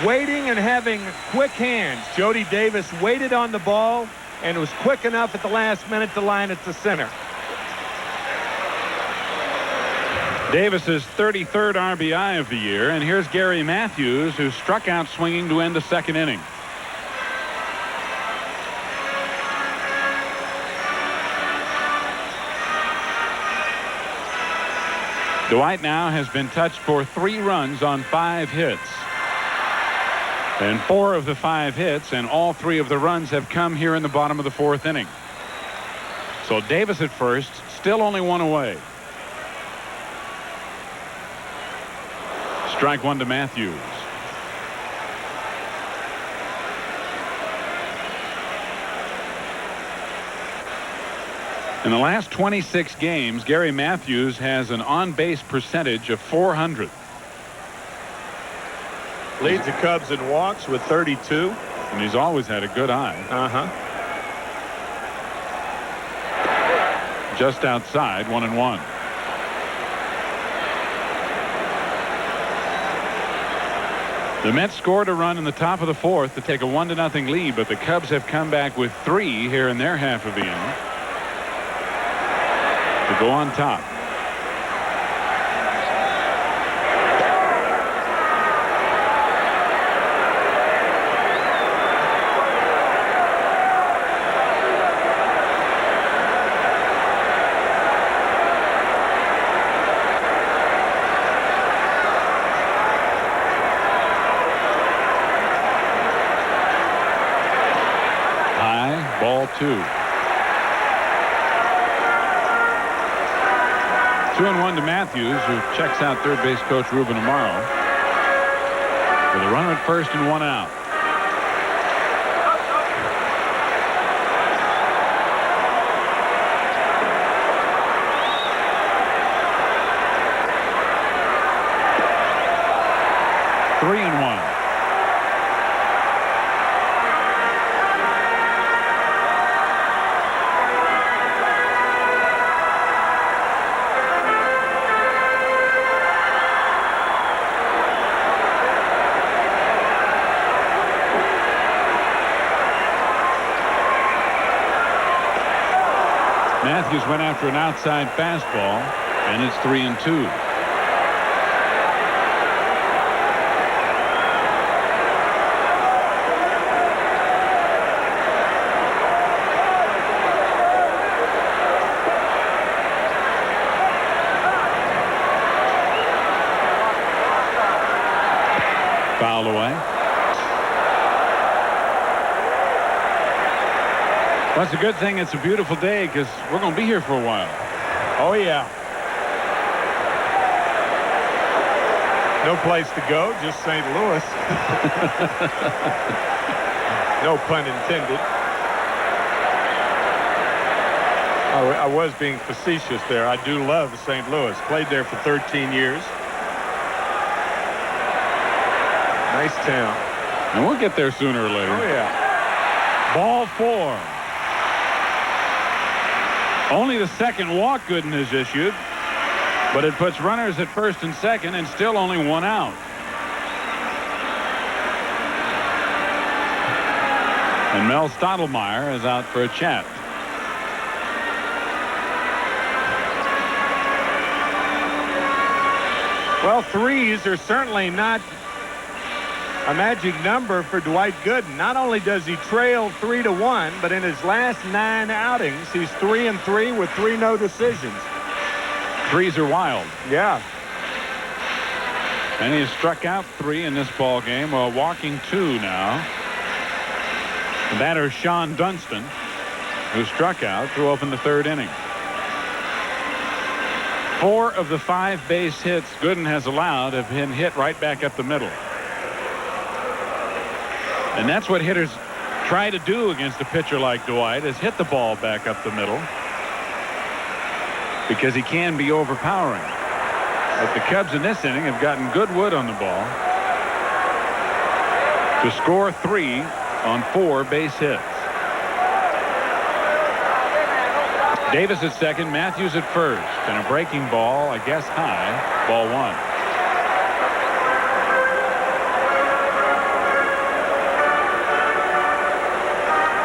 waiting and having quick hands. Jody Davis waited on the ball and was quick enough at the last minute to line it to center. Davis's 33rd RBI of the year, and here's Gary Matthews, who struck out swinging to end the second inning. Dwight now has been touched for 3 runs on 5 hits. And 4 of the 5 hits and all 3 of the runs have come here in the bottom of the 4th inning. So Davis at first, still only 1 away. Strike 1 to Matthews. In the last 26 games, Gary Matthews has an on-base percentage of .400. Leads the Cubs in walks with 32. And he's always had a good eye. Just outside, 1-1. The Mets scored a run in the top of the fourth to take a 1-0 lead, but the Cubs have come back with 3 here in their half of the inning to go on top. Ball 2. 2-1 to Matthews, who checks out third base coach Ruben Amaro with a runner at first and 1 out. Three and 1. Matthews went after an outside fastball, and it's 3-2. Fouled away. Well, it's a good thing it's a beautiful day because we're going to be here for a while. Oh, yeah. No place to go, just St. Louis. No pun intended. I was being facetious there. I do love St. Louis. Played there for 13 years. Nice town. And we'll get there sooner or later. Oh, yeah. Ball 4. Only the second walk Gooden has issued, but it puts runners at first and second and still only 1 out. And Mel Stottlemyre is out for a chat. Well, 3s are certainly not a magic number for Dwight Gooden. Not only does he trail 3-1, but in his last 9 outings, he's 3-3 with 3 no decisions. 3s are wild. Yeah. And he has struck out 3 in this ball game, while walking 2 now. The batter Sean Dunston, who struck out to open the 3rd inning. 4 of the 5 base hits Gooden has allowed have been hit right back up the middle. And that's what hitters try to do against a pitcher like Dwight, is hit the ball back up the middle, because he can be overpowering. But the Cubs in this inning have gotten good wood on the ball to score 3 on 4 base hits. Davis at second, Matthews at first, and a breaking ball, I guess high, ball 1.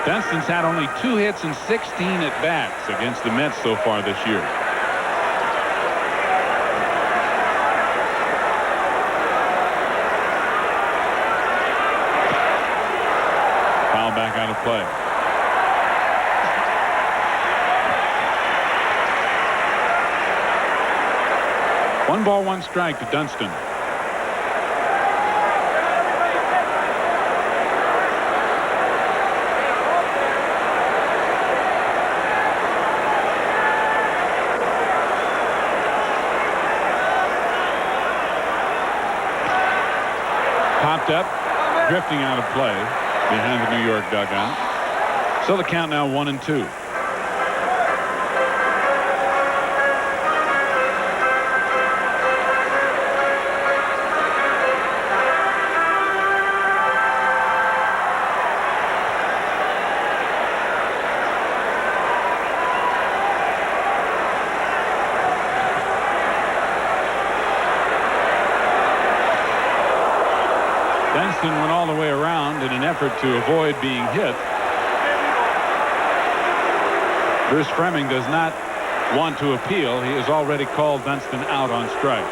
Dunston's had only 2 hits and 16 at-bats against the Mets so far this year. Foul back out of play. One ball, 1 strike to Dunston. Popped up, drifting out of play behind the New York dugout. So the count now 1-2. all the way around in an effort to avoid being hit. Bruce Fremming does not want to appeal. He has already called Dunston out on strikes.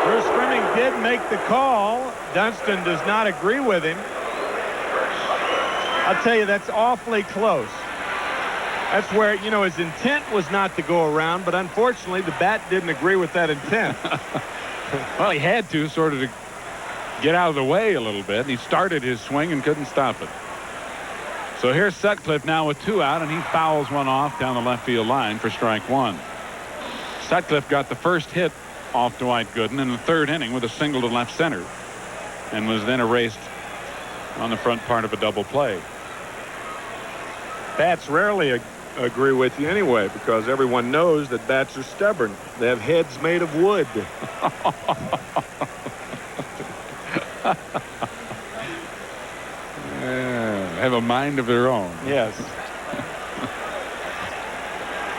Bruce Fremming did make the call. Dunston does not agree with him. I'll tell you, that's awfully close. That's where, you know, his intent was not to go around, but unfortunately the bat didn't agree with that intent. Well, he had to sort of to get out of the way a little bit. He started his swing and couldn't stop it. So here's Sutcliffe now with 2 out, and he fouls one off down the left field line for strike 1. Sutcliffe got the first hit off Dwight Gooden in the 3rd inning with a single to left center, and was then erased on the front part of a double play. Bats rarely agree with you anyway, because everyone knows that bats are stubborn. They have heads made of wood. Have a mind of their own. Yes.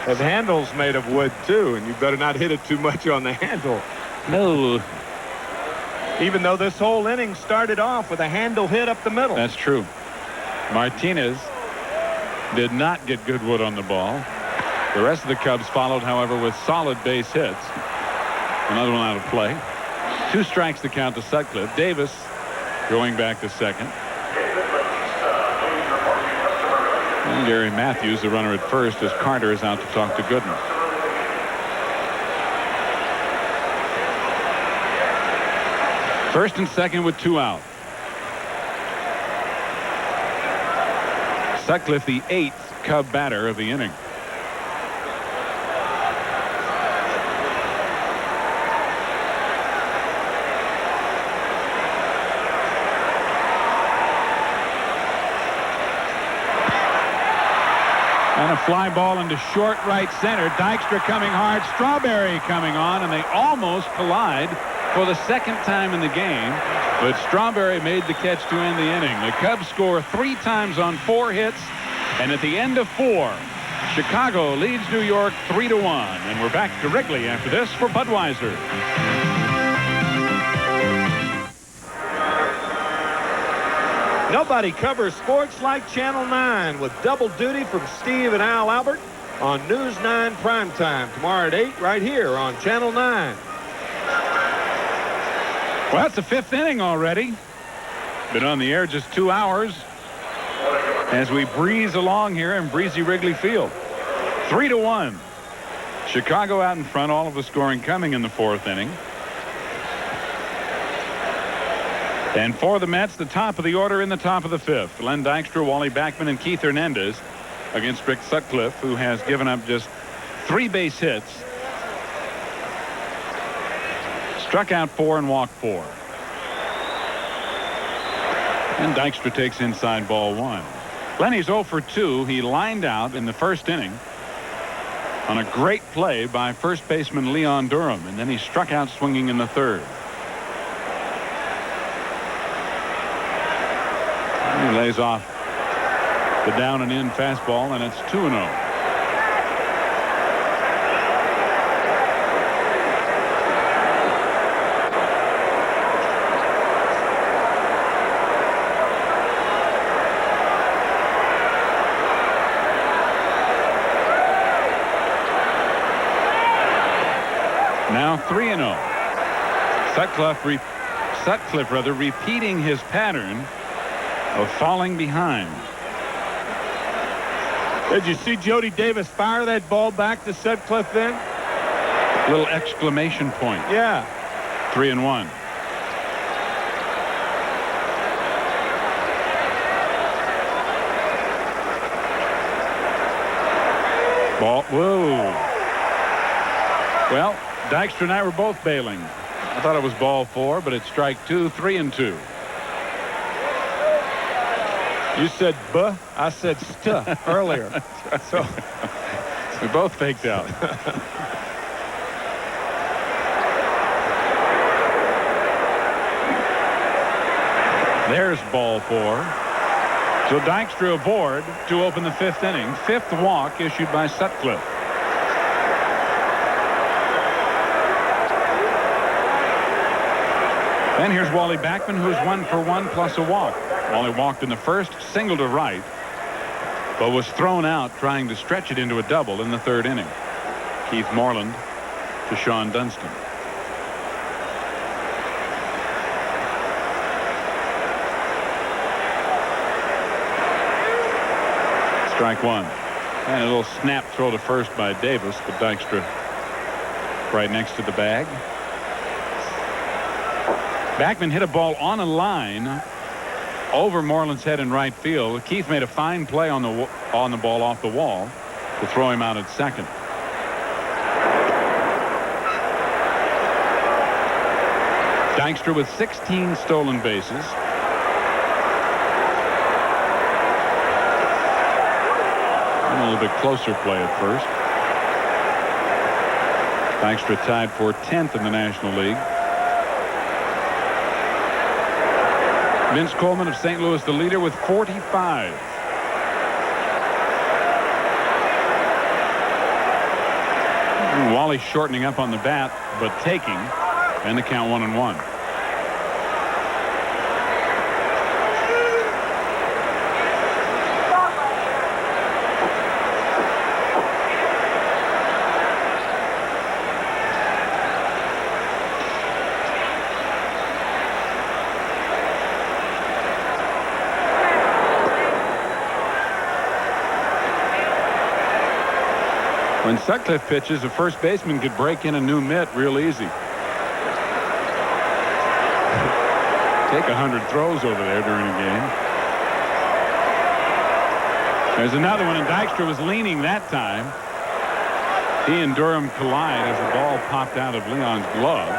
Have handles made of wood too, and you better not hit it too much on the handle. No. Even though this whole inning started off with a handle hit up the middle. That's true. Martinez did not get good wood on the ball. The rest of the Cubs followed, however, with solid base hits. Another one out of play. 2 strikes to count to Sutcliffe. Davis going back to second. And Gary Matthews, the runner at first, as Carter is out to talk to Gooden. First and second with 2 out. Sutcliffe, the 8th Cub batter of the inning. And a fly ball into short right center. Dykstra coming hard. Strawberry coming on, and they almost collide for the 2nd time in the game. But Strawberry made the catch to end the inning. The Cubs score 3 times on 4 hits. And at the end of 4, Chicago leads New York 3-1. And we're back to Wrigley after this for Budweiser. Nobody covers sports like Channel 9 with double duty from Steve and Al Albert on News 9 Primetime tomorrow at 8 right here on Channel 9. Well, that's the 5th inning already. Been on the air just 2 hours as we breeze along here in breezy Wrigley Field. 3-1. Chicago out in front, all of the scoring coming in the 4th inning. And for the Mets, the top of the order in the top of the 5th. Len Dykstra, Wally Backman, and Keith Hernandez against Rick Sutcliffe, who has given up just 3 base hits. Struck out 4 and walked 4. And Dykstra takes inside ball 1. Lenny's 0 for 2. He lined out in the 1st inning on a great play by first baseman Leon Durham, and then he struck out swinging in the 3rd. He lays off the down and in fastball, and it's 2-0. Now 3-0. Sutcliffe repeating his pattern of falling behind. Did you see Jody Davis fire that ball back to Sutcliffe then? Little exclamation point. Yeah. 3-1. Ball. Whoa. Well, Dykstra and I were both bailing. I thought it was ball 4, but it's strike 2, 3-2. You said buh, I said stuh earlier. So we both faked out. There's ball 4. So Dykstra aboard to open the 5th inning. 5th walk issued by Sutcliffe. And here's Wally Backman, who's 1 for 1 plus a walk. Wally walked in the first, single to right, but was thrown out trying to stretch it into a double in the third inning. Keith Moreland to Sean Dunston. Strike one. And a little snap throw to first by Davis, but Dykstra right next to the bag. Backman hit a ball on a line over Moreland's head in right field. Keith made a fine play on the ball off the wall to throw him out at second. Dykstra with 16 stolen bases. And a little bit closer play at first. Dykstra tied for 10th in the National League. Vince Coleman of St. Louis, the leader, with 45. Wally shortening up on the bat, but taking, and the count 1-1. When Sutcliffe pitches, a first baseman could break in a new mitt real easy. Take 100 throws over there during a game. There's another one, and Dykstra was leaning that time. He and Durham collide as the ball popped out of Leon's glove.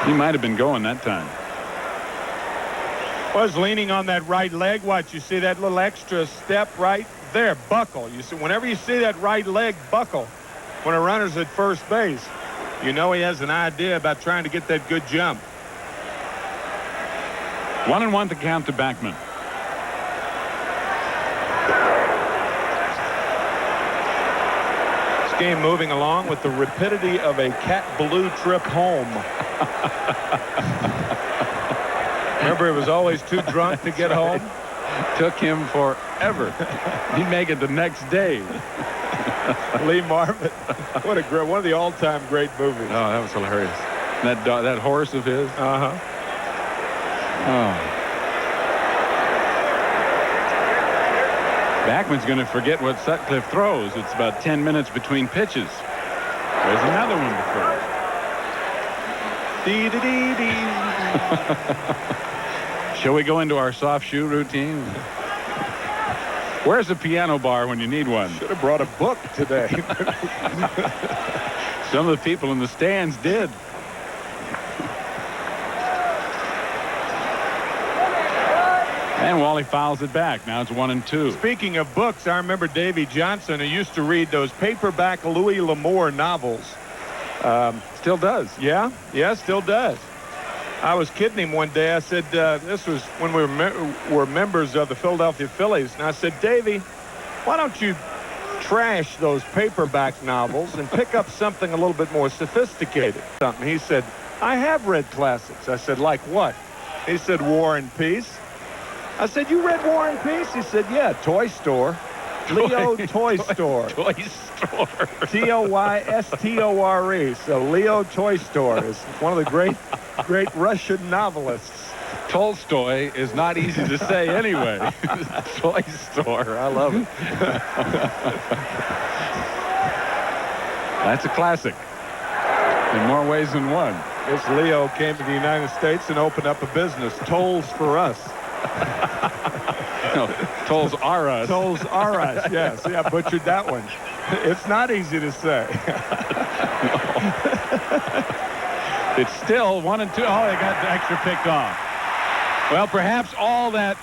He might have been going that time. Was leaning on that right leg. Watch, you see that little extra step right there, buckle. You see, whenever you see that right leg buckle when a runner's at first base, you know he has an idea about trying to get that good jump. 1-1 to count to Backman. This game moving along with the rapidity of a cat blue trip home. Remember, he was always too drunk to get home. Took him forever. He'd make it the next day. Lee Marvin. What a great, one of the all-time great movies. Oh, that was hilarious. That horse of his. Uh-huh. Oh. Backman's going to forget what Sutcliffe throws. It's about 10 minutes between pitches. There's another one to throw. Dee-dee-dee-dee. Shall we go into our soft shoe routine? Where's the piano bar when you need one? Should have brought a book today. Some of the people in the stands did. And Wally fouls it back. Now it's 1-2. Speaking of books, I remember Davy Johnson, who used to read those paperback Louis L'Amour novels. Still does. Yeah, still does. I was kidding him one day. I said, this was when we were members of the Philadelphia Phillies. And I said, Davy, why don't you trash those paperback novels and pick up something a little bit more sophisticated? He said, I have read classics. I said, like what? He said, War and Peace. I said, you read War and Peace? He said, yeah, Toy Store. Leo Toy Store. Toy Store. Toystore. So Leo Toy Store is one of the great Russian novelists. Tolstoy is not easy to say anyway. Toy Store. I love it. That's a classic in more ways than one. This Leo came to the United States and opened up a business. Tolls for us. No, tolls are us. Tolls are us, yes. Yeah, I butchered that one. It's not easy to say. It's still 1-2. Oh, they got the extra picked off. Well, perhaps all that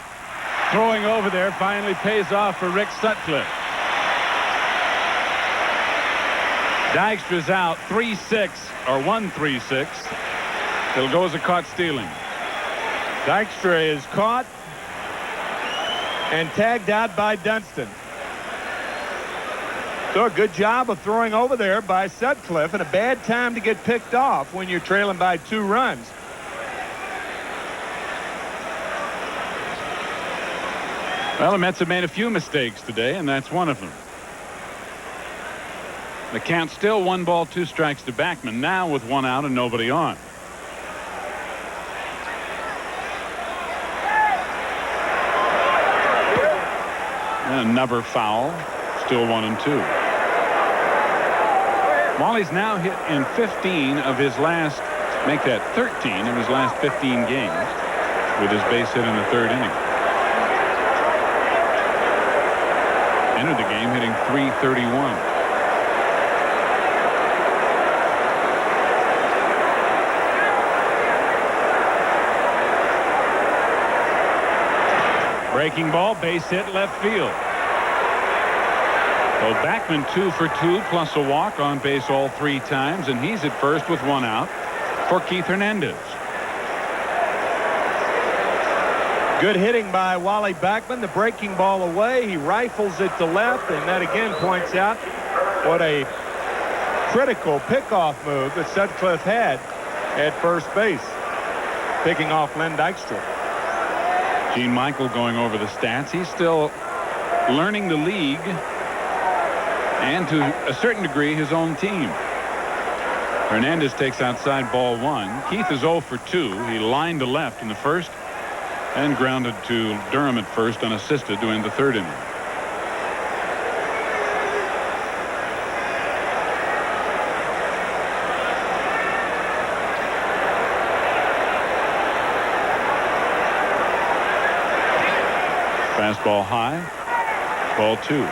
throwing over there finally pays off for Rick Sutcliffe. Dykstra's out 3-6 or 1-3-6. It'll go as a caught stealing. Dykstra is caught and tagged out by Dunston. So a good job of throwing over there by Sutcliffe, and a bad time to get picked off when you're trailing by 2 runs. Well, the Mets have made a few mistakes today, and that's one of them. The count still 1 ball, 2 strikes to Backman, now with 1 out and nobody on. And another foul, still 1-2. Wally's now hit in 15 of his last, make that 13 of his last 15 games with his base hit in the 3rd inning. Entered the game hitting .331. Breaking ball, base hit left field. So Backman 2 for 2 plus a walk, on base all 3 times, and he's at first with 1 out for Keith Hernandez. Good hitting by Wally Backman. The breaking ball away. He rifles it to left, and that again points out what a critical pickoff move that Sutcliffe had at first base, picking off Len Dykstra. Gene Michael going over the stats. He's still learning the league and to a certain degree his own team. Hernandez takes outside, ball 1. Keith is 0 for 2. He lined to left in the first and grounded to Durham at first unassisted to end the 3rd inning. Fastball high, ball 2.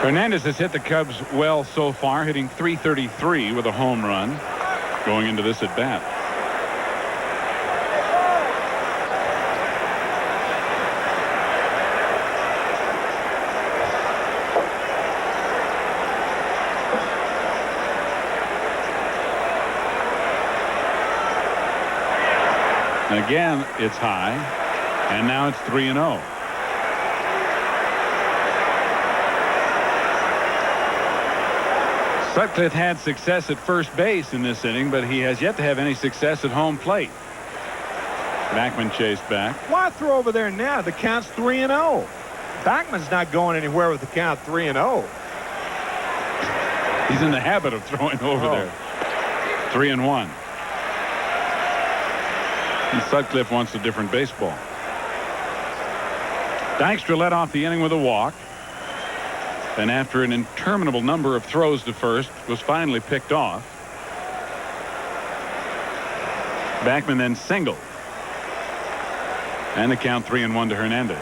Hernandez has hit the Cubs well so far, hitting .333 with a home run going into this at bat. And again, it's high, and now it's 3-0. Sutcliffe had success at first base in this inning, but he has yet to have any success at home plate. Backman chased back. Why throw over there now? The count's 3-0. Backman's not going anywhere with the count 3-0. He's in the habit of throwing over there. 3-1. And Sutcliffe wants a different baseball. Dykstra led off the inning with a walk. And after an interminable number of throws to first, was finally picked off. Backman then singled. And the count 3-1 to Hernandez.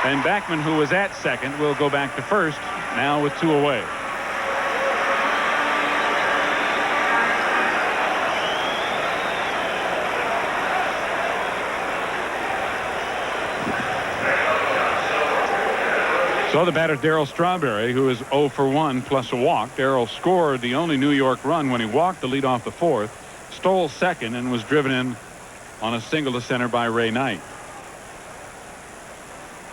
And Backman, who was at second, will go back to first, now with 2 away. So the batter, Darryl Strawberry, who is 0 for 1 plus a walk. Darryl scored the only New York run when he walked to lead off the 4th, stole second, and was driven in on a single to center by Ray Knight.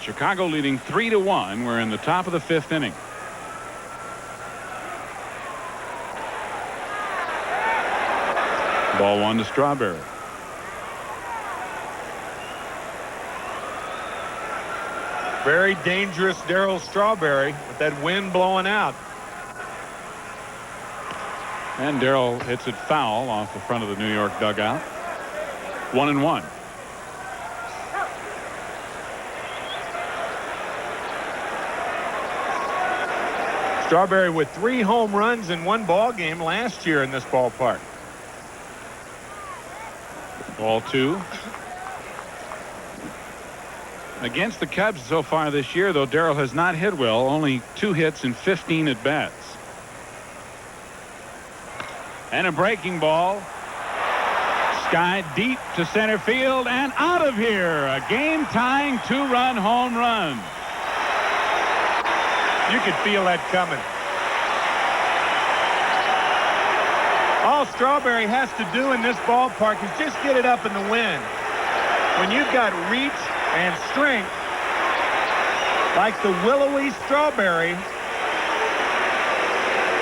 Chicago leading 3-1. We're in the top of the 5th inning. Ball 1 to Strawberry. Very dangerous Darryl Strawberry with that wind blowing out. And Darryl hits it foul off the front of the New York dugout. 1-1. Strawberry with 3 home runs in 1 ball game last year in this ballpark. Ball 2. Against the Cubs so far this year, though, Darryl has not hit well. Only 2 hits in 15 at bats. And a breaking ball. Sky deep to center field and out of here. A game-tying 2-run home run. You could feel that coming. All Strawberry has to do in this ballpark is just get it up in the wind. When you've got reach and strength, like the willowy Strawberry,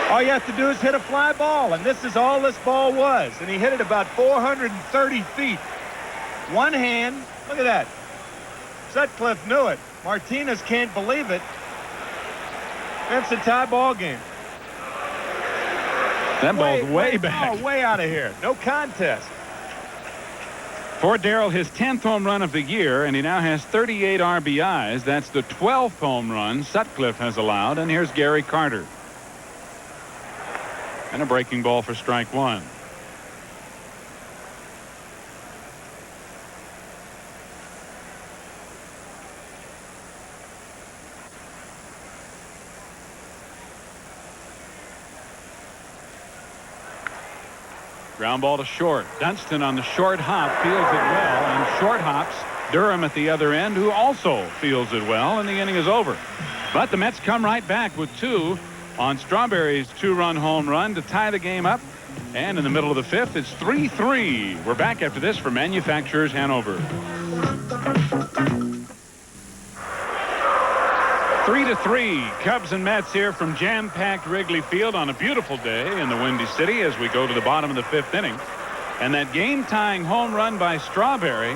all you have to do is hit a fly ball, and this is all this ball was. And he hit it about 430 feet. One hand, look at that. Sutcliffe knew it. Martinez can't believe it. That's a tie ball game. That ball's way back. Oh, way out of here. No contest. For Darryl, his 10th home run of the year, and he now has 38 RBIs. That's the 12th home run Sutcliffe has allowed. And here's Gary Carter. And a breaking ball for strike one. Ground ball to short. Dunston on the short hop fields it well, and short hops Durham at the other end, who also fields it well, and the inning is over. But the Mets come right back with two on Strawberry's two-run home run to tie the game up. And in the middle of the fifth, it's 3-3. We're back after this for Manufacturers Hanover. 3-3, Cubs and Mets here from jam-packed Wrigley Field on a beautiful day in the Windy City as we go to the bottom of the fifth inning. And that game-tying home run by Strawberry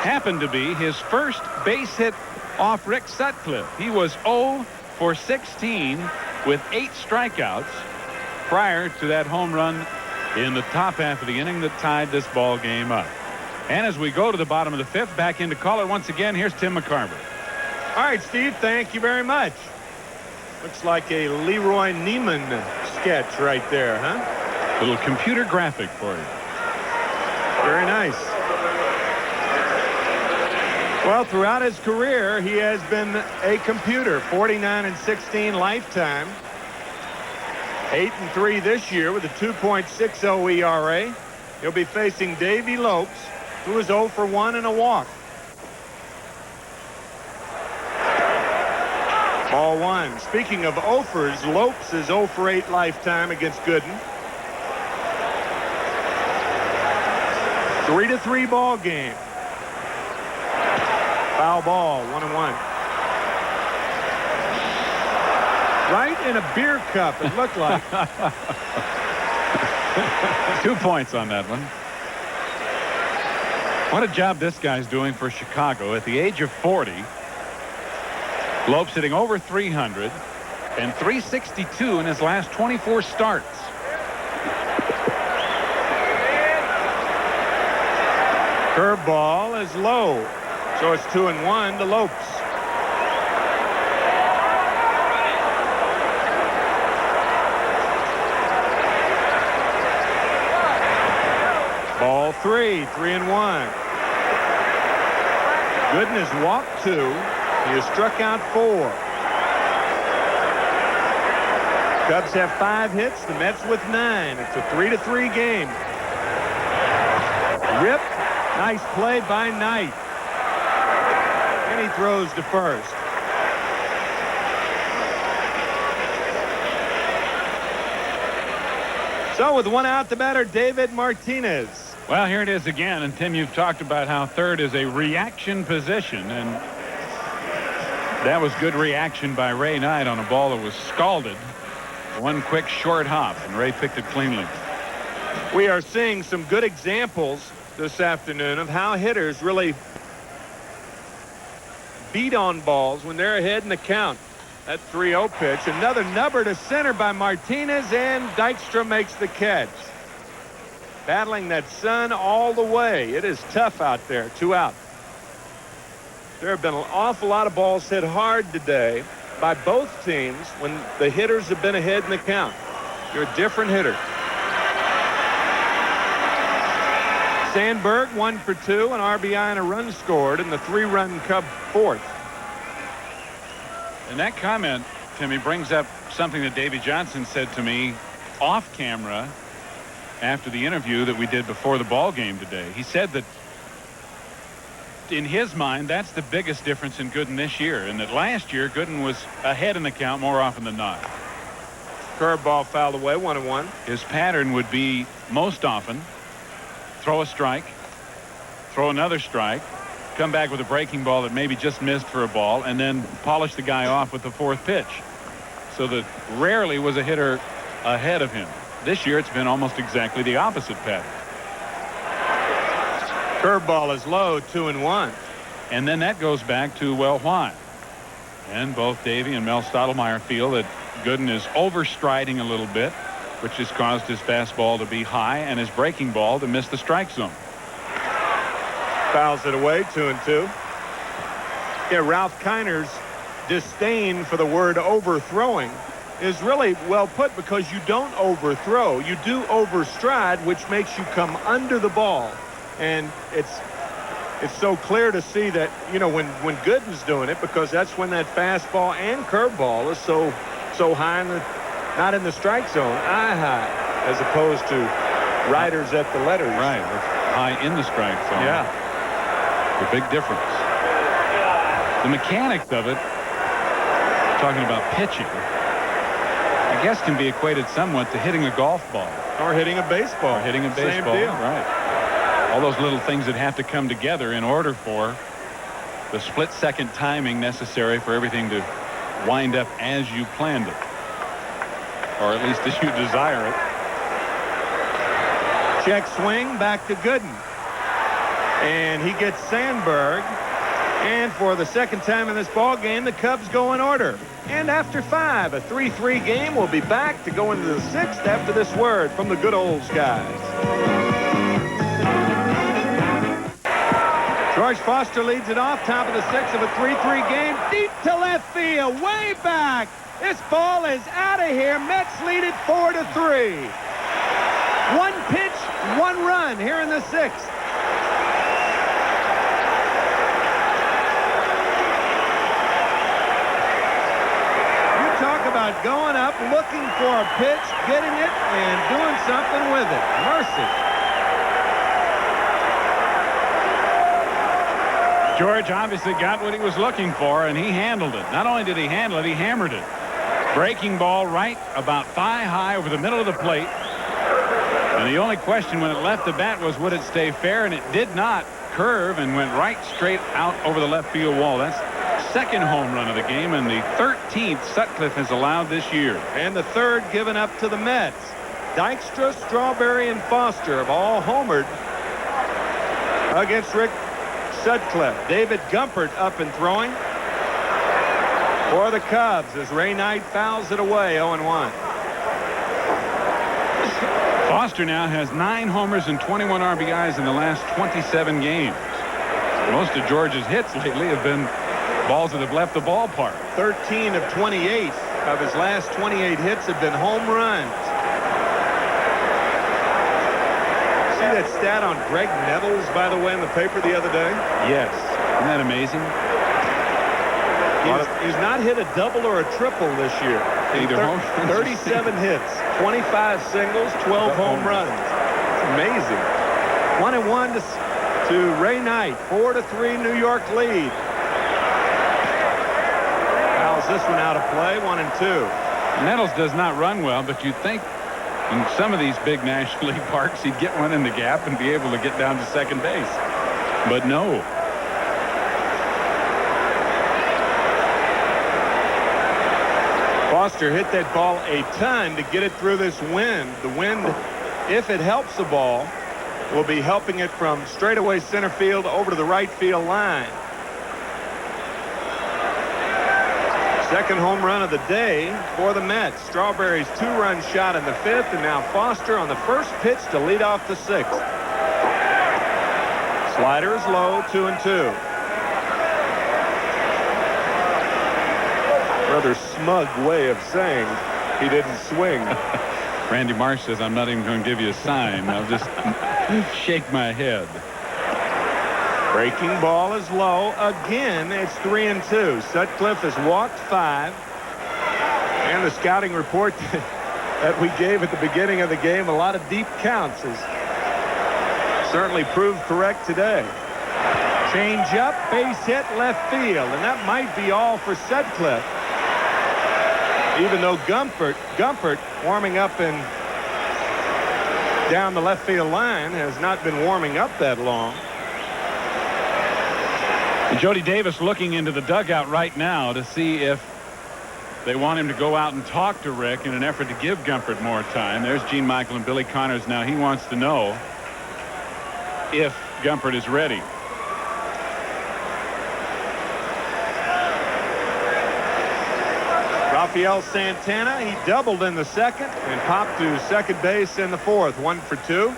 happened to be his first base hit off Rick Sutcliffe. He was 0 for 16 with 8 strikeouts prior to that home run in the top half of the inning that tied this ball game up. And as we go to the bottom of the fifth, back into caller once again, here's Tim McCarver. All right, Steve, thank you very much. Looks like a Leroy Neiman sketch right there, huh? Little computer graphic for you. Very nice. Well, throughout his career, he has been a computer. 49-16 lifetime. 8-3 this year with a 2.60 ERA. He'll be facing Davey Lopes, who is 0 for 1 and a walk. Ball one. Speaking of offers, Lopes is 0 for 8 lifetime against Gooden. 3-3 ball game. Foul ball, 1-1. Right in a beer cup, it looked like. 2 points on that one. What a job this guy's doing for Chicago at the age of 40. Lopes hitting over 300 and 362 in his last 24 starts. Curveball is low, so it's 2-1 to Lopes. Ball 3, 3-1. Gooden has walked 2. He has struck out 4. Cubs have 5 hits. The Mets with 9. It's a 3-3 game. Rip. Nice play by Knight. And he throws to first. So with 1 out, the batter, David Martinez. Well, here it is again. And Tim, you've talked about how third is a reaction position, and that was good reaction by Ray Knight on a ball that was scalded. One quick short hop, and Ray picked it cleanly. We are seeing some good examples this afternoon of how hitters really beat on balls when they're ahead in the count. That 3-0 pitch. Another number to center by Martinez, and Dykstra makes the catch. Battling that sun all the way. It is tough out there. 2 out. There have been an awful lot of balls hit hard today by both teams when the hitters have been ahead in the count. You're a different hitter. Sandberg 1 for 2, an RBI and a run scored in the 3-run Cub fourth. And that comment, Timmy, brings up something that Davey Johnson said to me off camera after the interview that we did before the ball game today. He said that in his mind, that's the biggest difference in Gooden this year, and that last year Gooden was ahead in the count more often than not. Curveball fouled away, 1-1. His pattern would be most often throw a strike, throw another strike, come back with a breaking ball that maybe just missed for a ball, and then polish the guy off with the fourth pitch. So that rarely was a hitter ahead of him. This year it's been almost exactly the opposite pattern. Curveball is low, 2-1. And then that goes back to, well, why? And both Davey and Mel Stottlemyre feel that Gooden is overstriding a little bit, which has caused his fastball to be high and his breaking ball to miss the strike zone. Fouls it away, 2-2. Yeah, Ralph Kiner's disdain for the word overthrowing is really well put, because you don't overthrow. You do overstride, which makes you come under the ball. And it's so clear to see that, you know, when Gooden's doing it, because that's when that fastball and curveball is so high in the, not in the strike zone, eye high, as opposed to riders at the letters. Right, it's high in the strike zone. Yeah. The big difference. The mechanics of it, talking about pitching, I guess can be equated somewhat to hitting a golf ball. Or hitting a baseball. Or hitting a baseball. Same deal. Right. All those little things that have to come together in order for the split-second timing necessary for everything to wind up as you planned it. Or at least as you desire it. Check swing back to Gooden. And he gets Sandberg. And for the second time in this ball game, the Cubs go in order. And after 5, a 3-3 game. We'll be back to go into the 6th after this word from the good old guys. George Foster leads it off, top of the 6th of a 3-3 game. Deep to left field, way back. This ball is out of here. Mets lead it 4-3. 1 pitch, 1 run here in the 6th. About going up, looking for a pitch, getting it, and doing something with it. Mercy. George obviously got what he was looking for, and he handled it. Not only did he handle it, he hammered it. Breaking ball right about thigh high over the middle of the plate. And the only question when it left the bat was, would it stay fair? And it did not. Curve and went right straight out over the left field wall. That's second home run of the game, and the 13th Sutcliffe has allowed this year. And the 3rd given up to the Mets. Dykstra, Strawberry, and Foster have all homered against Rick Sutcliffe. David Gumpert up and throwing for the Cubs as Ray Knight fouls it away, 0-1. Foster now has 9 homers and 21 RBIs in the last 27 games. Most of George's hits lately have been balls that have left the ballpark. 13 of 28 of his last 28 hits have been home runs. See that stat on Greg Nettles, by the way, in the paper the other day? Yes. Isn't that amazing? He's not hit a double or a triple this year. 37 hits, 25 singles, 12 home runs. It's amazing. 1-1 to Ray Knight. 4-3 New York lead. Fouls this one out of play. 1-2. Nettles does not run well, but you'd think in some of these big National League parks he'd get one in the gap and be able to get down to second base. But no. Foster hit that ball a ton to get it through this wind. The wind, if it helps the ball, will be helping it from straightaway center field over to the right field line. Second home run of the day for the Mets. Strawberry's 2-run shot in the 5th, and now Foster on the first pitch to lead off the 6th. Slider is low, 2-2. Rather smug way of saying he didn't swing. Randy Marsh says, I'm not even going to give you a sign. I'll just shake my head. Breaking ball is low. Again, it's 3-2. Sutcliffe has walked 5. And the scouting report that we gave at the beginning of the game, a lot of deep counts, has certainly proved correct today. Change up, base hit, left field. And that might be all for Sutcliffe. even though Gumpert warming up down the left field line has not been warming up that long. Jody Davis looking into the dugout right now to see if they want him to go out and talk to Rick in an effort to give Gumpert more time. There's Gene Michael and Billy Connors now. He wants to know if Gumpert is ready. Rafael Santana, he doubled in the second and popped to second base in the fourth. 1 for 2.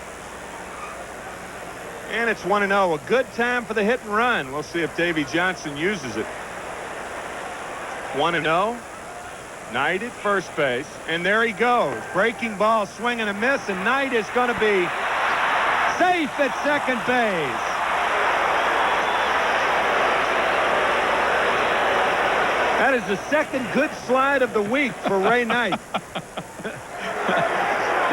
And it's 1-0. A good time for the hit and run. We'll see if Davy Johnson uses it. 1-0. Knight at first base. And there he goes. Breaking ball, swing and a miss. And Knight is going to be safe at second base. That is the second good slide of the week for Ray Knight. He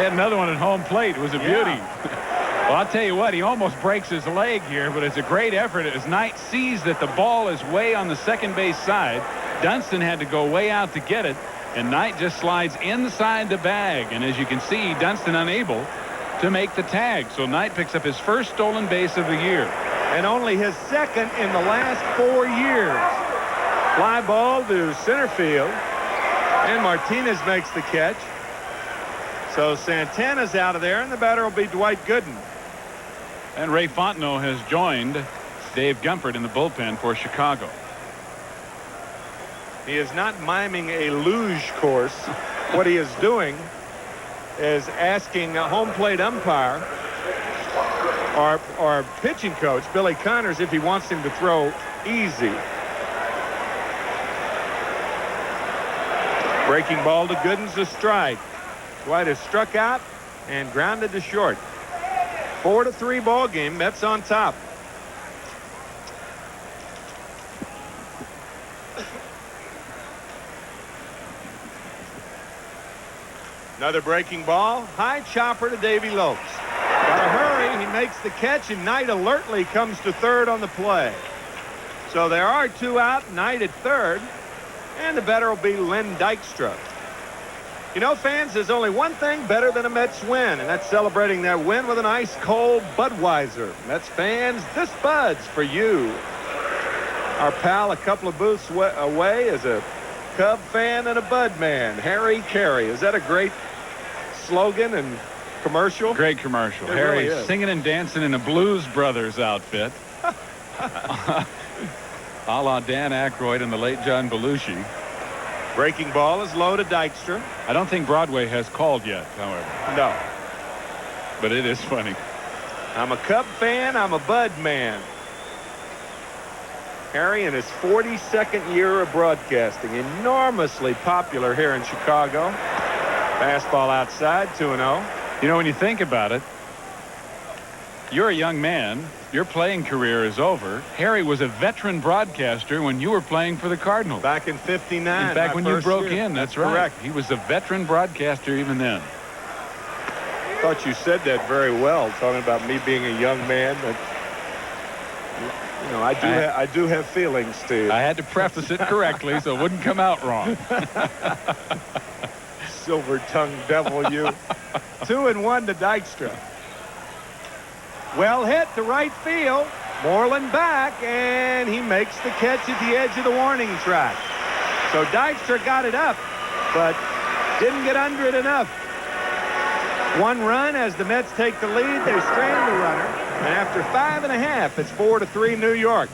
had another one at home plate. It was a beauty. Well, I'll tell you what, he almost breaks his leg here, but it's a great effort as Knight sees that the ball is way on the second base side. Dunston had to go way out to get it, and Knight just slides inside the bag. And as you can see, Dunston unable to make the tag. So Knight picks up his first stolen base of the year. And only his second in the last 4 years. Fly ball to center field, and Martinez makes the catch. So Santana's out of there, and the batter will be Dwight Gooden. And Ray Fontenot has joined Dave Gumpert in the bullpen for Chicago. He is not miming a luge course. What he is doing is asking a home plate umpire or pitching coach Billy Connors if he wants him to throw easy. Breaking ball to Gooden's a strike. Dwight is struck out and grounded to short. 4-3 ball game. Mets on top. Another breaking ball. High chopper to Davy Lopes. Gotta hurry. He makes the catch, and Knight alertly comes to third on the play. So there are 2 out. Knight at third. And the batter will be Len Dykstra. You know, fans, there's only one thing better than a Mets win, and that's celebrating that win with an ice-cold Budweiser. Mets fans, this Bud's for you. Our pal a couple of booths away is a Cub fan and a Bud man, Harry Carey. Is that a great slogan and commercial? Great commercial. It Harry really is. singing and dancing in a Blues Brothers outfit. A la Dan Aykroyd and the late John Belushi. Breaking ball is low to Dykstra. I don't think Broadway has called yet, however. No. But it is funny. I'm a Cub fan. I'm a Bud man. Harry in his 42nd year of broadcasting. Enormously popular here in Chicago. Fastball outside, 2-0. You know, when you think about it, you're a young man. Your playing career is over. Harry was a veteran broadcaster when you were playing for the Cardinals. Back in 59. In fact, when you broke in, that's right. Correct. He was a veteran broadcaster even then. I thought you said that very well, talking about me being a young man. But, you know, I do have feelings, Steve. I had to preface it correctly so it wouldn't come out wrong. Silver-tongued devil, you. 2-1 to Dykstra. Well hit to right field. Moreland back, and he makes the catch at the edge of the warning track. So Dykstra got it up, but didn't get under it enough. 1 run as the Mets take the lead. They strand the runner, and after 5.5, it's 4-3 New York.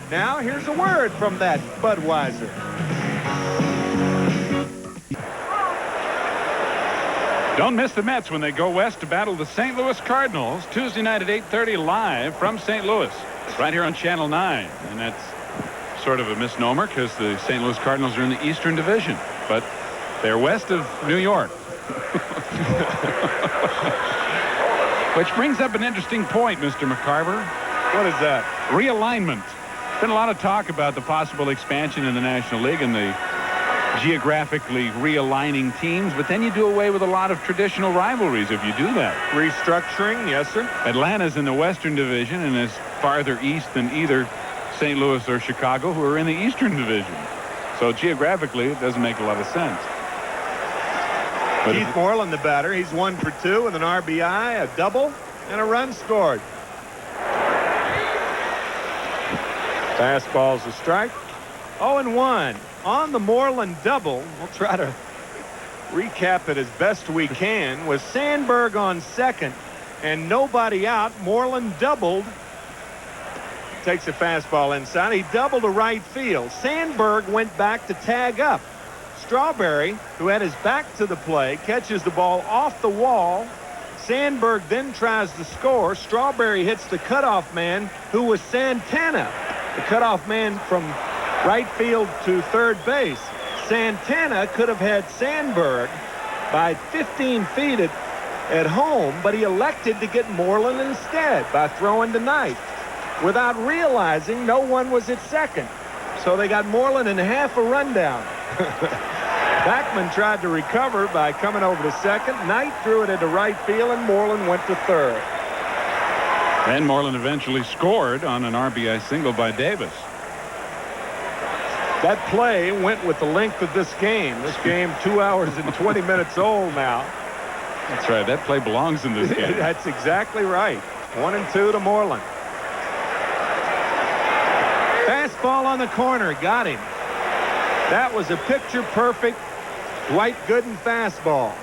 Now here's a word from that Budweiser. Don't miss the Mets when they go west to battle the St. Louis Cardinals Tuesday night at 8:30 live from St. Louis. It's right here on Channel 9. And that's sort of a misnomer because the St. Louis Cardinals are in the Eastern Division. But they're west of New York. Which brings up an interesting point, Mr. McCarver. What is that? Realignment. There's been a lot of talk about the possible expansion in the National League and the geographically realigning teams, but then you do away with a lot of traditional rivalries if you do that. Restructuring, yes, sir. Atlanta's in the Western Division and is farther east than either St. Louis or Chicago, who are in the Eastern Division. So geographically, it doesn't make a lot of sense. Keith Moreland, the batter. He's 1 for 2 with an RBI, a double, and a run scored. Fastball's a strike. 0-1 on the Moreland double. We'll try to recap it as best we can. With Sandberg on second and nobody out, Moreland doubled. Takes a fastball inside. He doubled to right field. Sandberg went back to tag up. Strawberry, who had his back to the play, catches the ball off the wall. Sandberg then tries to score. Strawberry hits the cutoff man, who was Santana, the cutoff man from right field to third base. Santana could have had Sandberg by 15 feet at home, but he elected to get Moreland instead by throwing to Knight. Without realizing no one was at second. So they got Moreland in half a rundown. Backman tried to recover by coming over to second. Knight threw it into right field, and Moreland went to third. And Moreland eventually scored on an RBI single by Davis. That play went with the length of this game. This game 2 hours and 20 minutes old now. That's right. That play belongs in this game. That's exactly right. 1-2 to Moreland. Fastball on the corner. Got him. That was a picture-perfect Dwight Gooden fastball.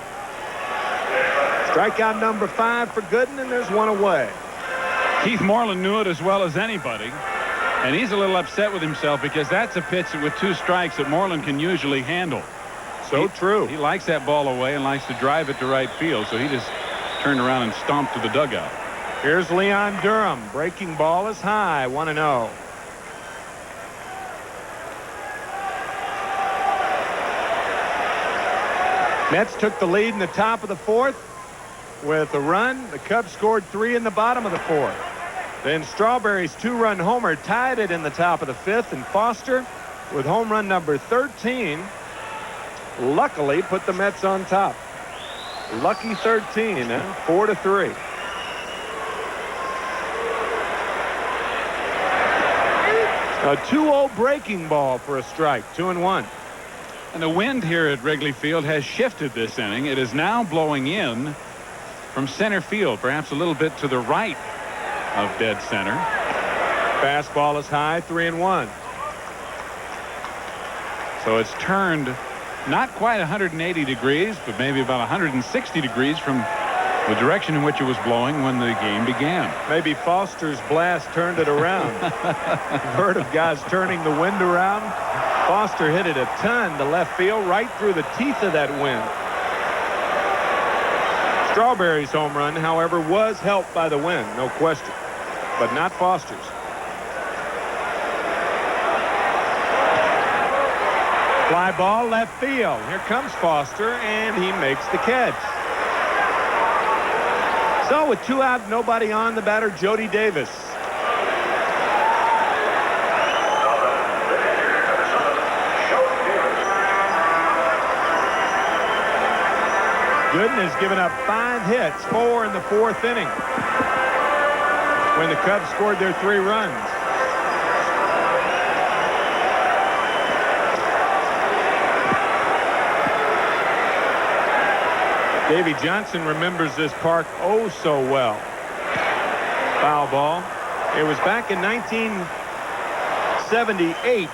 Strikeout number 5 for Gooden, and there's one away. Keith Moreland knew it as well as anybody. And he's a little upset with himself because that's a pitch with 2 strikes that Moreland can usually handle. So true. He likes that ball away and likes to drive it to right field, so he just turned around and stomped to the dugout. Here's Leon Durham. Breaking ball is high, 1-0. Mets took the lead in the top of the 4th with a run. The Cubs scored 3 in the bottom of the 4th. Then Strawberry's 2-run homer tied it in the top of the 5th, and Foster, with home run number 13, luckily put the Mets on top. Lucky 13, 4-3. A 2-0 breaking ball for a strike, 2-1. And the wind here at Wrigley Field has shifted this inning. It is now blowing in from center field, perhaps a little bit to the right of dead center. Fastball is high, 3-1. So it's turned not quite 180 degrees, but maybe about 160 degrees from the direction in which it was blowing when the game began. Maybe Foster's blast turned it around. You've heard of guys turning the wind around. Foster hit it a ton to left field, right through the teeth of that wind. Strawberry's home run, however, was helped by the wind, no question, but not Foster's. Fly ball left field. Here comes Foster, and he makes the catch. So with 2 out, nobody on, the batter Jody Davis. Gooden has given up 5 hits, 4 in the 4th inning, when the Cubs scored their 3 runs. Davy Johnson remembers this park oh so well. Foul ball. It was back in 1978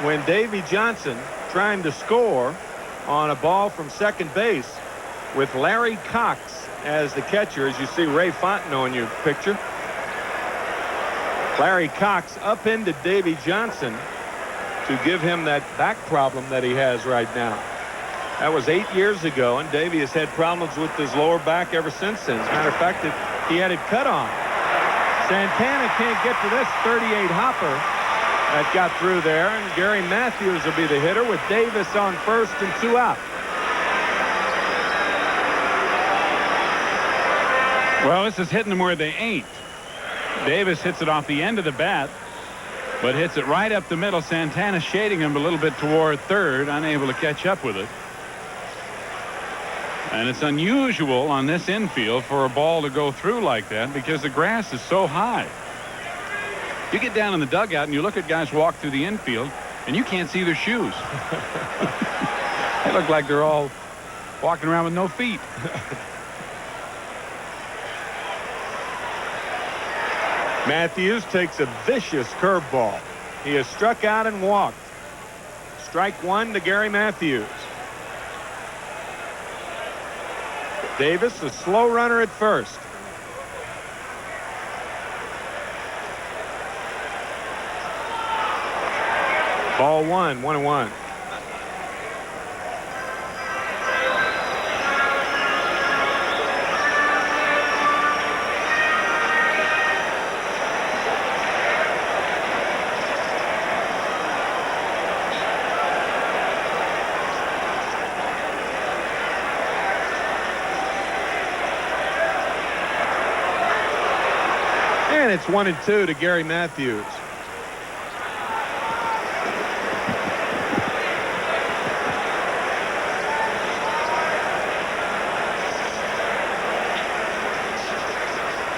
when Davy Johnson, trying to score on a ball from second base with Larry Cox as the catcher, as you see Ray Fontenot in your picture. Larry Cox upended Davy Johnson to give him that back problem that he has right now. That was 8 years ago, and Davy has had problems with his lower back ever since then. As a matter of fact, he had it cut on. Santana can't get to this 38 hopper that got through there, and Gary Matthews will be the hitter with Davis on first and 2 out. Well, this is hitting them where they ain't. Davis hits it off the end of the bat, but hits it right up the middle. Santana shading him a little bit toward third, unable to catch up with it. And it's unusual on this infield for a ball to go through like that because the grass is so high. You get down in the dugout and you look at guys walk through the infield and you can't see their shoes. They look like they're all Walking around with no feet. Matthews takes a vicious curveball. He has struck out and walked. Strike one to Gary Matthews. Davis, a slow runner at first. Ball one, 1-1. And it's 1-2 to Gary Matthews.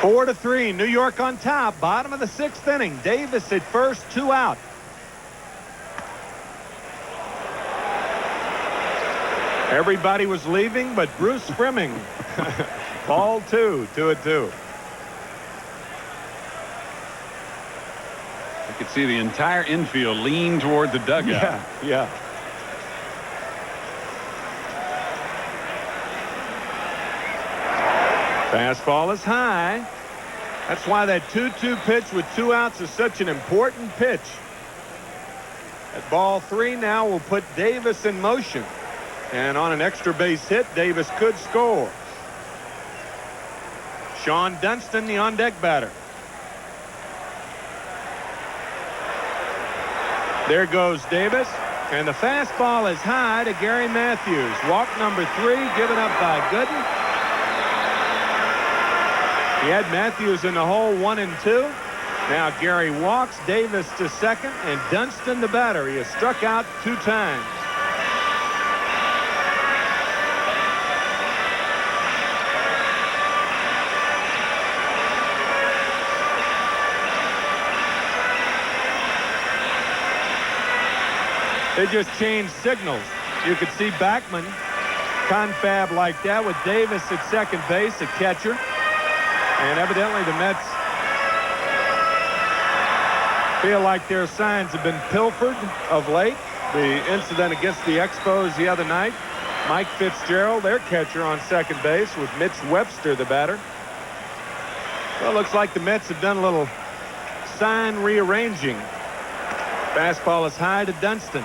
Four to 3, New York on top, bottom of the 6th inning. Davis at first, 2 out. Everybody was leaving but Bruce Frimming. Ball 2, 2-2. You could see the entire infield lean toward the dugout. Yeah. Fastball is high. That's why that 2-2 pitch with 2 outs is such an important pitch. At ball 3 now will put Davis in motion. And on an extra base hit, Davis could score. Sean Dunston, the on-deck batter. There goes Davis, and the fastball is high to Gary Matthews. Walk number 3 given up by Gooden. He had Matthews in the hole, 1-2. Now Gary walks, Davis to second, and Dunston the batter. He has struck out 2 times. They just changed signals. You could see Backman confab like that with Davis at second base, a catcher. And evidently the Mets feel like their signs have been pilfered of late. The incident against the Expos the other night. Mike Fitzgerald, their catcher, on second base with Mitch Webster, the batter. Well, it looks like the Mets have done a little sign rearranging. Fastball is high to Dunston.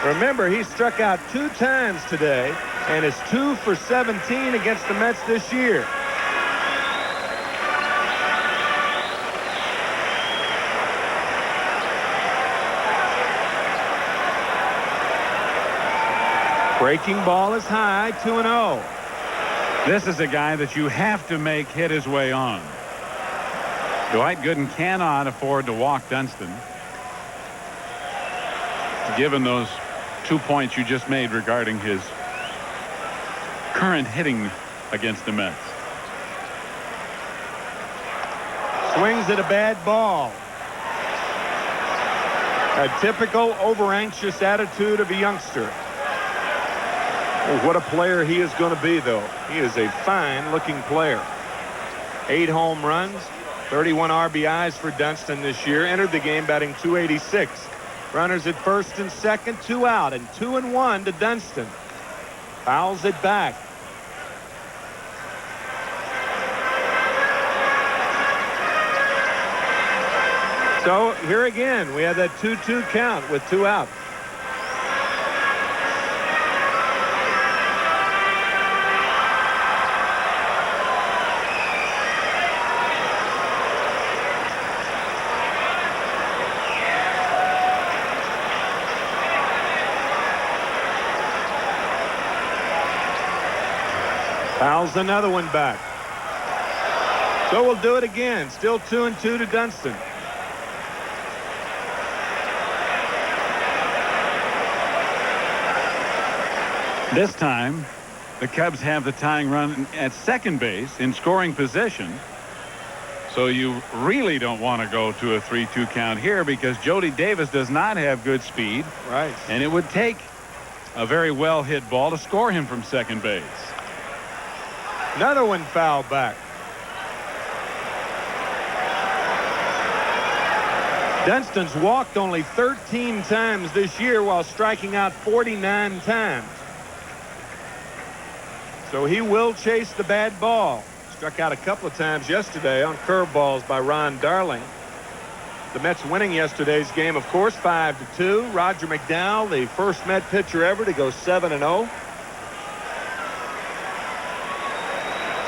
Remember, he struck out 2 times today and is 2 for 17 against the Mets this year. Breaking ball is high, 2-0. This is a guy that you have to make hit his way on. Dwight Gooden cannot afford to walk Dunston, given those 2 points you just made regarding his current hitting against the Mets. Swings at a bad ball. A typical over-anxious attitude of a youngster. Oh, what a player he is going to be, though. He is a fine-looking player. 8 home runs, 31 RBIs for Dunston this year. Entered the game batting .286. Runners at first and second, 2 out, and 2-1 to Dunston. Fouls it back. So here again, we have that 2-2 count with 2 out. Fouls another one back. So we'll do it again. Still 2-2 to Dunston. This time, the Cubs have the tying run at second base in scoring position. So you really don't want to go to a 3-2 count here because Jody Davis does not have good speed. Right. And it would take a very well hit ball to score him from second base. Another one fouled back. Dunstan's walked only 13 times this year while striking out 49 times. So he will chase the bad ball. Struck out a couple of times yesterday on curveballs by Ron Darling. The Mets winning yesterday's game, of course, 5-2. Roger McDowell, the first Met pitcher ever to go 7-0.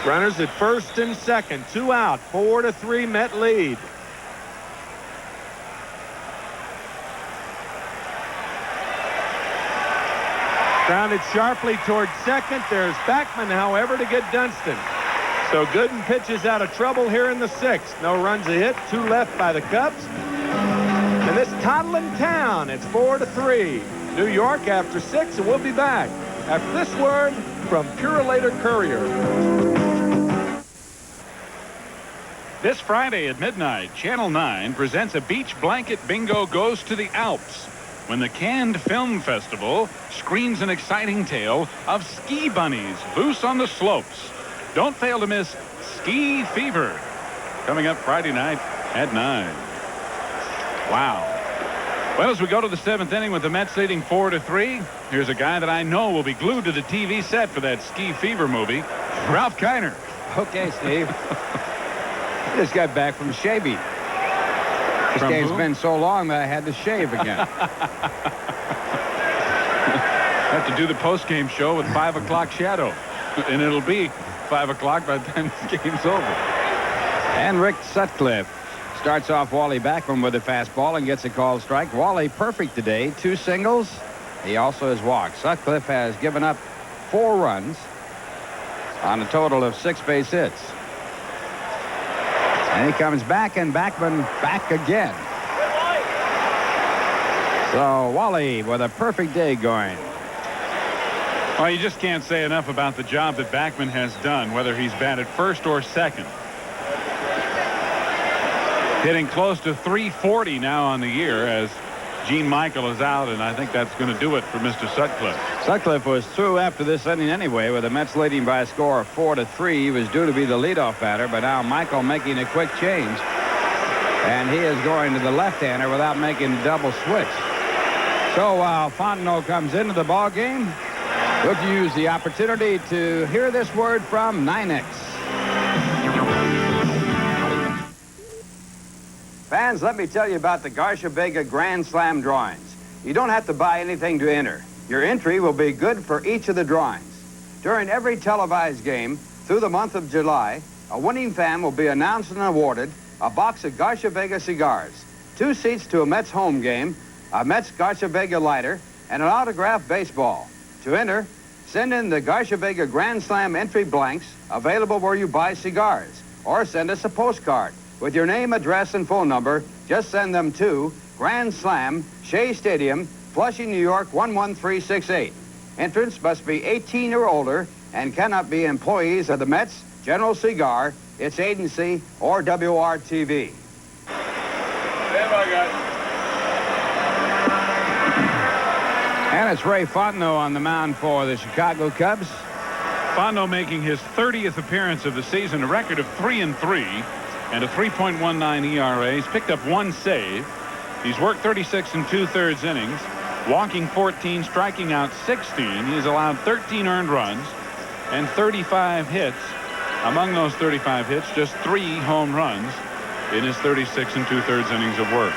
Runners at first and second, 2 out, 4-3 Met lead. Grounded sharply toward second. There's Backman, however, to get Dunston. So Gooden pitches out of trouble here in the 6th. No runs a hit, 2 left by the Cubs. And this toddling town, it's 4-3. New York after 6, and we'll be back after this word from Purolator Courier. This Friday at midnight, Channel 9 presents a beach blanket bingo goes to the Alps when the Cannes Film Festival screens an exciting tale of ski bunnies loose on the slopes. Don't fail to miss Ski Fever, coming up Friday night at 9. Wow. Well, as we go to the 7th inning with the Mets leading 4-3, here's a guy that I know will be glued to the TV set for that Ski Fever movie, Ralph Kiner. Okay, Steve. I just got back from shaving. This From game's who? been so long that I had to shave again. Have to do the post-game show with 5 o'clock shadow, and it'll be 5 o'clock by the time this game's over. And Rick Sutcliffe starts off Wally Backman with a fastball and gets a called strike. Wally perfect today, 2 singles. He also has walked. Sutcliffe has given up 4 runs on a total of 6 base hits. And he comes back, and Backman back again. So Wally with a perfect day going. Well, you just can't say enough about the job that Backman has done, whether he's batted first or second. Hitting close to 340 now on the year as Gene Michael is out, and I think that's going to do it for Mr. Sutcliffe. Sutcliffe was through after this inning anyway, with the Mets leading by a score of 4-3. He was due to be the leadoff batter, but now Michael making a quick change, and he is going to the left-hander without making a double switch. So while Fontenot comes into the ball game, look to use the opportunity to hear this word from 9X. Fans, let me tell you about the Garcia Vega Grand Slam drawings. You don't have to buy anything to enter. Your entry will be good for each of the drawings. During every televised game through the month of July, a winning fan will be announced and awarded a box of Garcia Vega cigars, 2 seats to a Mets home game, a Mets Garcia Vega lighter, and an autographed baseball. To enter, send in the Garcia Vega Grand Slam entry blanks available where you buy cigars, or send us a postcard with your name, address, and phone number. Just send them to Grand Slam, Shea Stadium, Flushing, New York, 11368. Entrants must be 18 or older and cannot be employees of the Mets, General Cigar, its agency, or WOR-TV. And it's Ray Fontenot on the mound for the Chicago Cubs. Fontenot making his 30th appearance of the season, a record of 3-3 and a 3.19 ERA. He's picked up 1 save. He's worked 36 2/3 innings, walking 14, striking out 16. He's allowed 13 earned runs and 35 hits. Among those 35 hits, just 3 home runs in his 36 2/3 innings of work.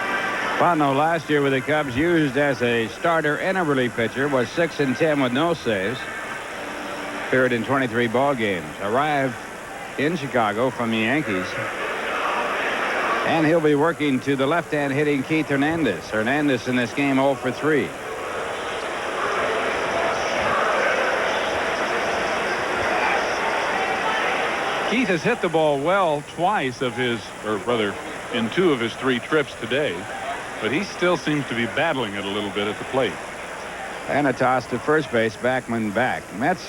Fontenot last year with the Cubs, used as a starter and a relief pitcher, was 6-10 with no saves. Appeared in 23 ball games. Arrived in Chicago from the Yankees. And he'll be working to the left-hand hitting Keith Hernandez. Hernandez in this game 0 for 3. Keith has hit the ball well twice of his, or rather, in 2 of his 3 trips today, but he still seems to be battling it a little bit at the plate. And a toss to first base, Backman back. Mets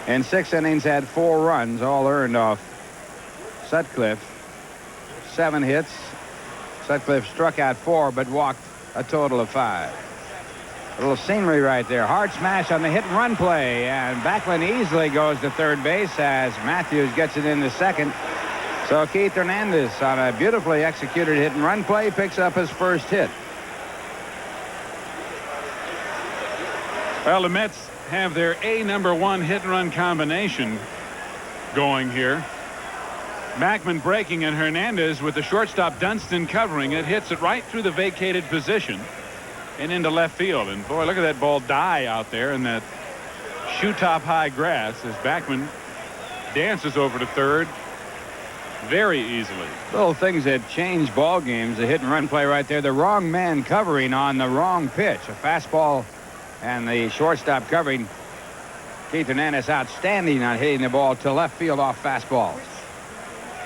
in 6 innings had 4 runs, all earned off Sutcliffe. 7 hits. Sutcliffe struck out 4, but walked a total of 5. A little scenery right there. Hard smash on the hit and run play. And Backman easily goes to third base as Matthews gets it into second. So Keith Hernandez on a beautifully executed hit and run play picks up his first hit. Well, the Mets have their #1 hit and run combination going here. Backman breaking and Hernandez with the shortstop Dunston covering it, hits it right through the vacated position and into left field. And boy, look at that ball die out there in that shoe top high grass as Backman dances over to third very easily. Little things that change ball games. The hit and run play right there. The wrong man covering on the wrong pitch. A fastball and the shortstop covering. Keith Hernandez outstanding on hitting the ball to left field off fastballs.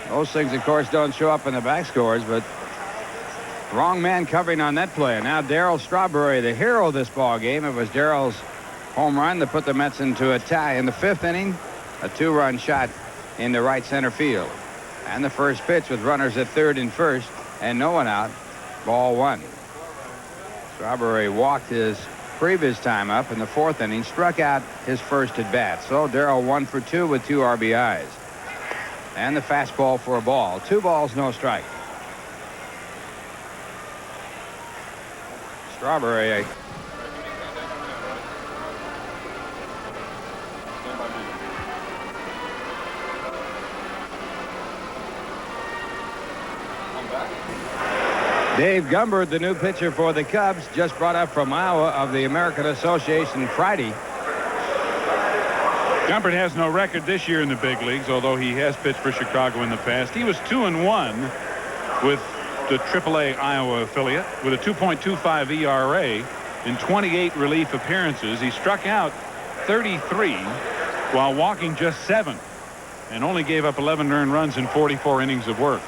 Those things, of course, don't show up in the back scores, but wrong man covering on that play. Now Darryl Strawberry, the hero of this ball game. It was Darryl's home run that put the Mets into a tie in the 5th inning. A 2-run shot into right center field. And the first pitch with runners at third and first and no one out. Ball 1. Strawberry walked his previous time up in the 4th inning, struck out his first at bat. So Darryl 1 for 2 with 2 RBIs. And the fastball for a ball. 2 balls, no strike. Strawberry. Dave Gumbert, the new pitcher for the Cubs, just brought up from Iowa of the American Association Friday. Gumbert has no record this year in the big leagues, although he has pitched for Chicago in the past. He was 2-1 with the AAA Iowa affiliate with a 2.25 ERA in 28 relief appearances. He struck out 33 while walking just 7 and only gave up 11 earned runs in 44 innings of work.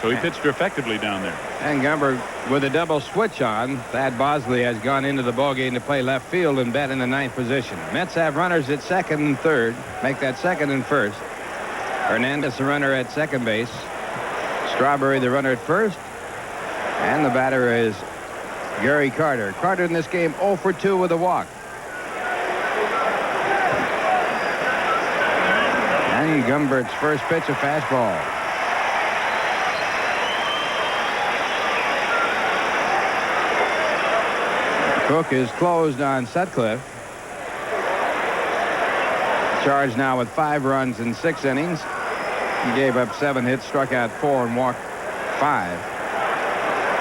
So he pitched effectively down there. And Gumbert with a double switch on. Thad Bosley has gone into the ballgame to play left field and bat in the 9th position. Mets have runners at second and third. Make that second and first. Hernandez the runner at second base. Strawberry the runner at first. And the batter is Gary Carter. Carter in this game 0 for 2 with a walk. And Gumbert's first pitch, a fastball. Cook is closed on Sutcliffe. Charged now with 5 runs in 6 innings. He gave up 7 hits, struck out 4, and walked 5.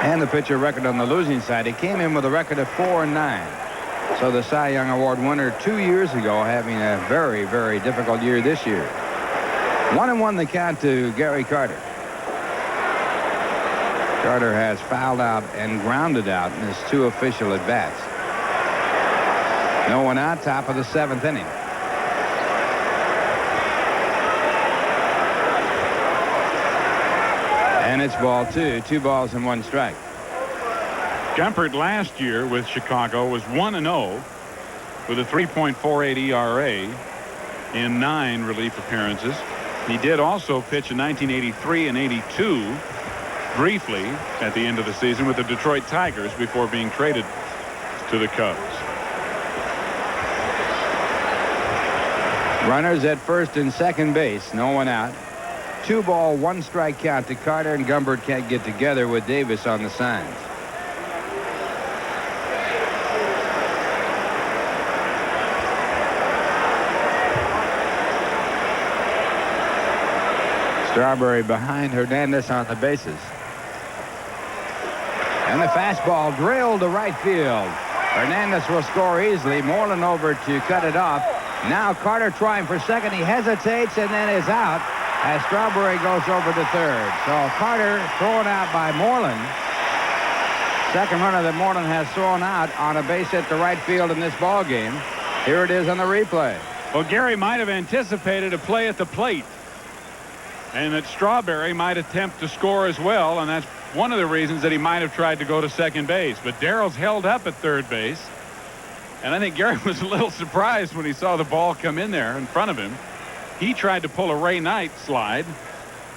And the pitcher record on the losing side. He came in with a record of 4-9. So the Cy Young Award winner 2 years ago, having a very, very difficult year this year. 1-1 the count to Gary Carter. Carter has fouled out and grounded out in his 2 official at bats. No one out, top of the 7th inning. And it's ball 2. 2 balls and 1 strike. Gumbert last year with Chicago was 1-0 with a 3.48 ERA in 9 relief appearances. He did also pitch in 1983 and 82 briefly at the end of the season with the Detroit Tigers before being traded to the Cubs. Runners at first and second base. No one out. 2 ball, 1 strike count to Carter, and Gumbert can't get together with Davis on the signs. Strawberry behind Hernandez on the bases. And the fastball drilled to right field. Hernandez will score easily. Moreland over to cut it off. Now Carter trying for second. He hesitates and then is out as Strawberry goes over to third. So Carter thrown out by Moreland. Second runner that Moreland has thrown out on a base hit to right field in this ball game. Here it is on the replay. Well, Gary might have anticipated a play at the plate, and that Strawberry might attempt to score as well, and that's one of the reasons that he might have tried to go to second base. But Darryl's held up at third base, and I think Gary was a little surprised when he saw the ball come in there in front of him. He tried to pull a Ray Knight slide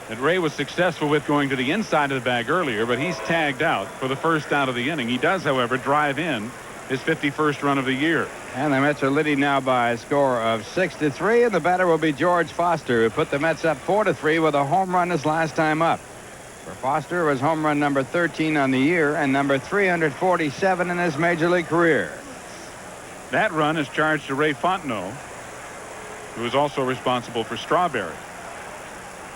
that Ray was successful with going to the inside of the bag earlier, but he's tagged out for the first out of the inning. He does, however, drive in his 51st run of the year. And the Mets are leading now by a score of 6-3, and the batter will be George Foster, who put the Mets up 4-3 with a home run his last time up. For Foster, it was home run number 13 on the year and number 347 in his major league career. That run is charged to Ray Fontenot, who is also responsible for Strawberry.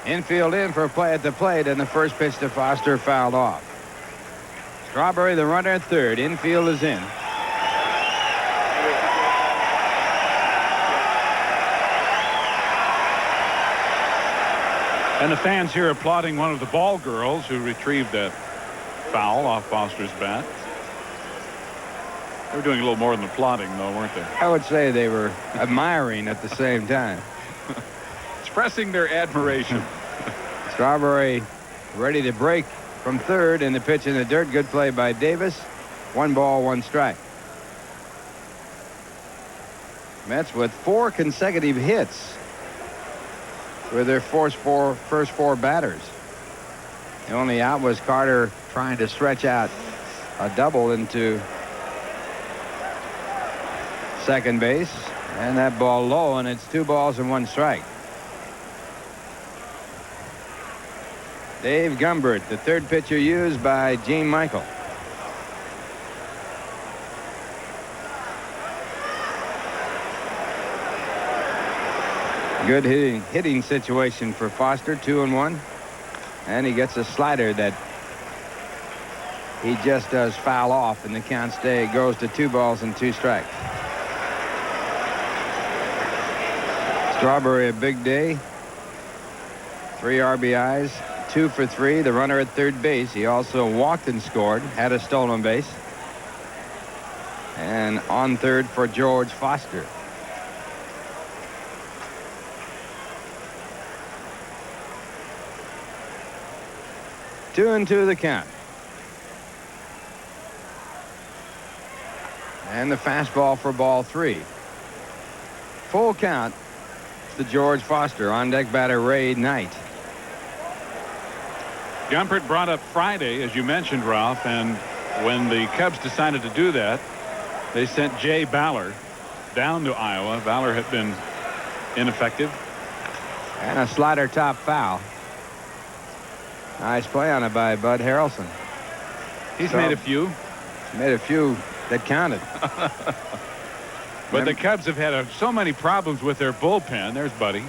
Infield in for a play at the plate, and the first pitch to Foster fouled off. Strawberry, the runner at third. Infield is in. And the fans here applauding one of the ball girls who retrieved that foul off Foster's bat. They were doing a little more than applauding, though, weren't they? I would say they were admiring at the same time. Expressing their admiration. Strawberry ready to break from third, and the pitch in the dirt. Good play by Davis. 1 ball, 1 strike. Mets with 4 consecutive hits with their first four batters. The only out was Carter trying to stretch out a double into second base, and that ball low, and it's 2 balls and 1 strike. Dave Gumbert, the third pitcher used by Gene Michael. Good hitting situation for Foster. 2-1, and he gets a slider that he just does foul off, and the count goes to 2 balls and 2 strikes. Strawberry, a big day. 3 RBIs, 2 for 3. The runner at third base. He also walked and scored, had a stolen base. And on third for George Foster. Two and 2 the count. And the fastball for ball 3. Full count to George Foster. On deck batter Ray Knight. Gumpert brought up Friday, as you mentioned, Ralph, and when the Cubs decided to do that, they sent Jay Baller down to Iowa. Baller had been ineffective. And a slider top foul. Nice play on it by Bud Harrelson. He's made a few. Made a few that counted. But the Cubs have had so many problems with their bullpen. There's Buddy.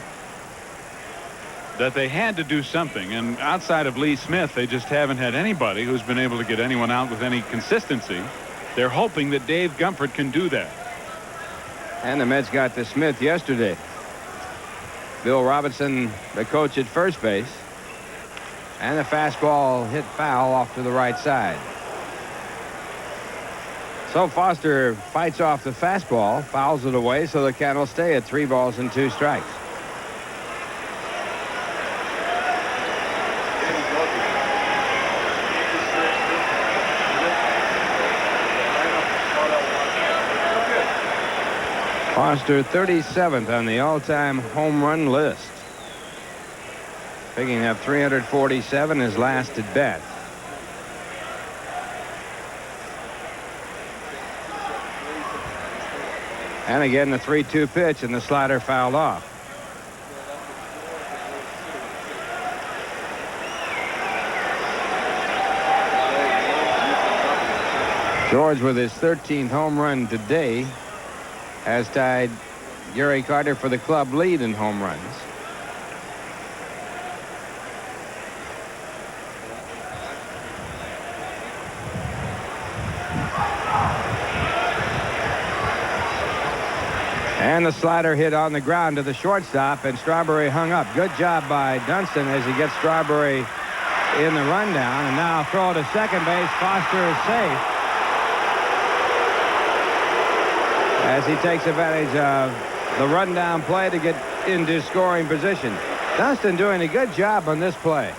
That they had to do something. And outside of Lee Smith, they just haven't had anybody who's been able to get anyone out with any consistency. They're hoping that Dave Gumpert can do that. And the Mets got to Smith yesterday. Bill Robinson, the coach at first base. And the fastball hit foul off to the right side. So Foster fights off the fastball, fouls it away, so the count will stay at 3 balls and 2 strikes. Foster 37th on the all-time home run list. Picking up 347 his last at bat. And again the 3-2 pitch, and the slider fouled off. George, with his 13th home run today, has tied Gary Carter for the club lead in home runs. And the slider hit on the ground to the shortstop, and Strawberry hung up. Good job by Dunston as he gets Strawberry in the rundown, and now throw to second base. Foster is safe as he takes advantage of the rundown play to get into scoring position. Dunston doing a good job on this play.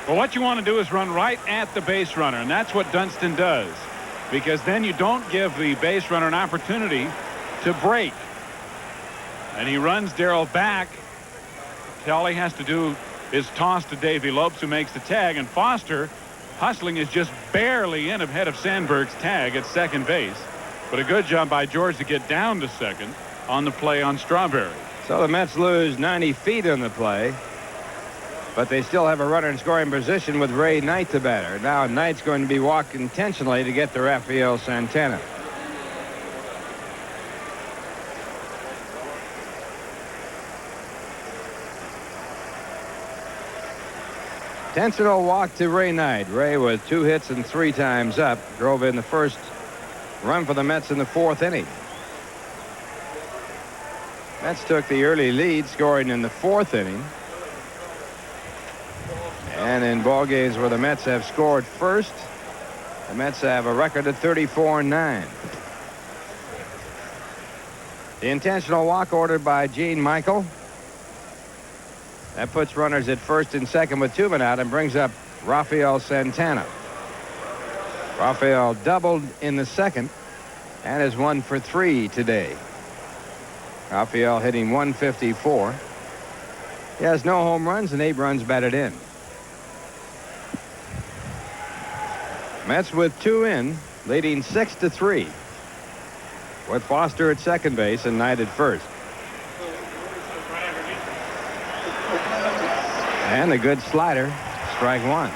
Well, what you want to do is run right at the base runner, and that's what Dunston does, because then you don't give the base runner an opportunity to break. And he runs Darryl back. All he has to do is toss to Davey Lopes, who makes the tag, and Foster, hustling, is just barely in ahead of Sandberg's tag at second base. But a good job by George to get down to second on the play on Strawberry. So the Mets lose 90 feet on the play. But they still have a runner in scoring position with Ray Knight the batter. Now Knight's going to be walked intentionally to get to Rafael Santana. Intentional walk to Ray Knight. Ray with 2 hits and 3 times up drove in the first run for the Mets in the 4th inning. Mets took the early lead, scoring in the 4th inning. And in ball games where the Mets have scored first, the Mets have a record of 34-9. The intentional walk ordered by Gene Michael. That puts runners at first and second with 2 men out and brings up Rafael Santana. Rafael doubled in the second and is 1 for 3 today. Rafael hitting .154. He has no home runs and 8 runs batted in. Mets with 2 in, leading 6-3, with Foster at second base and Knight at first. And a good slider, strike 1.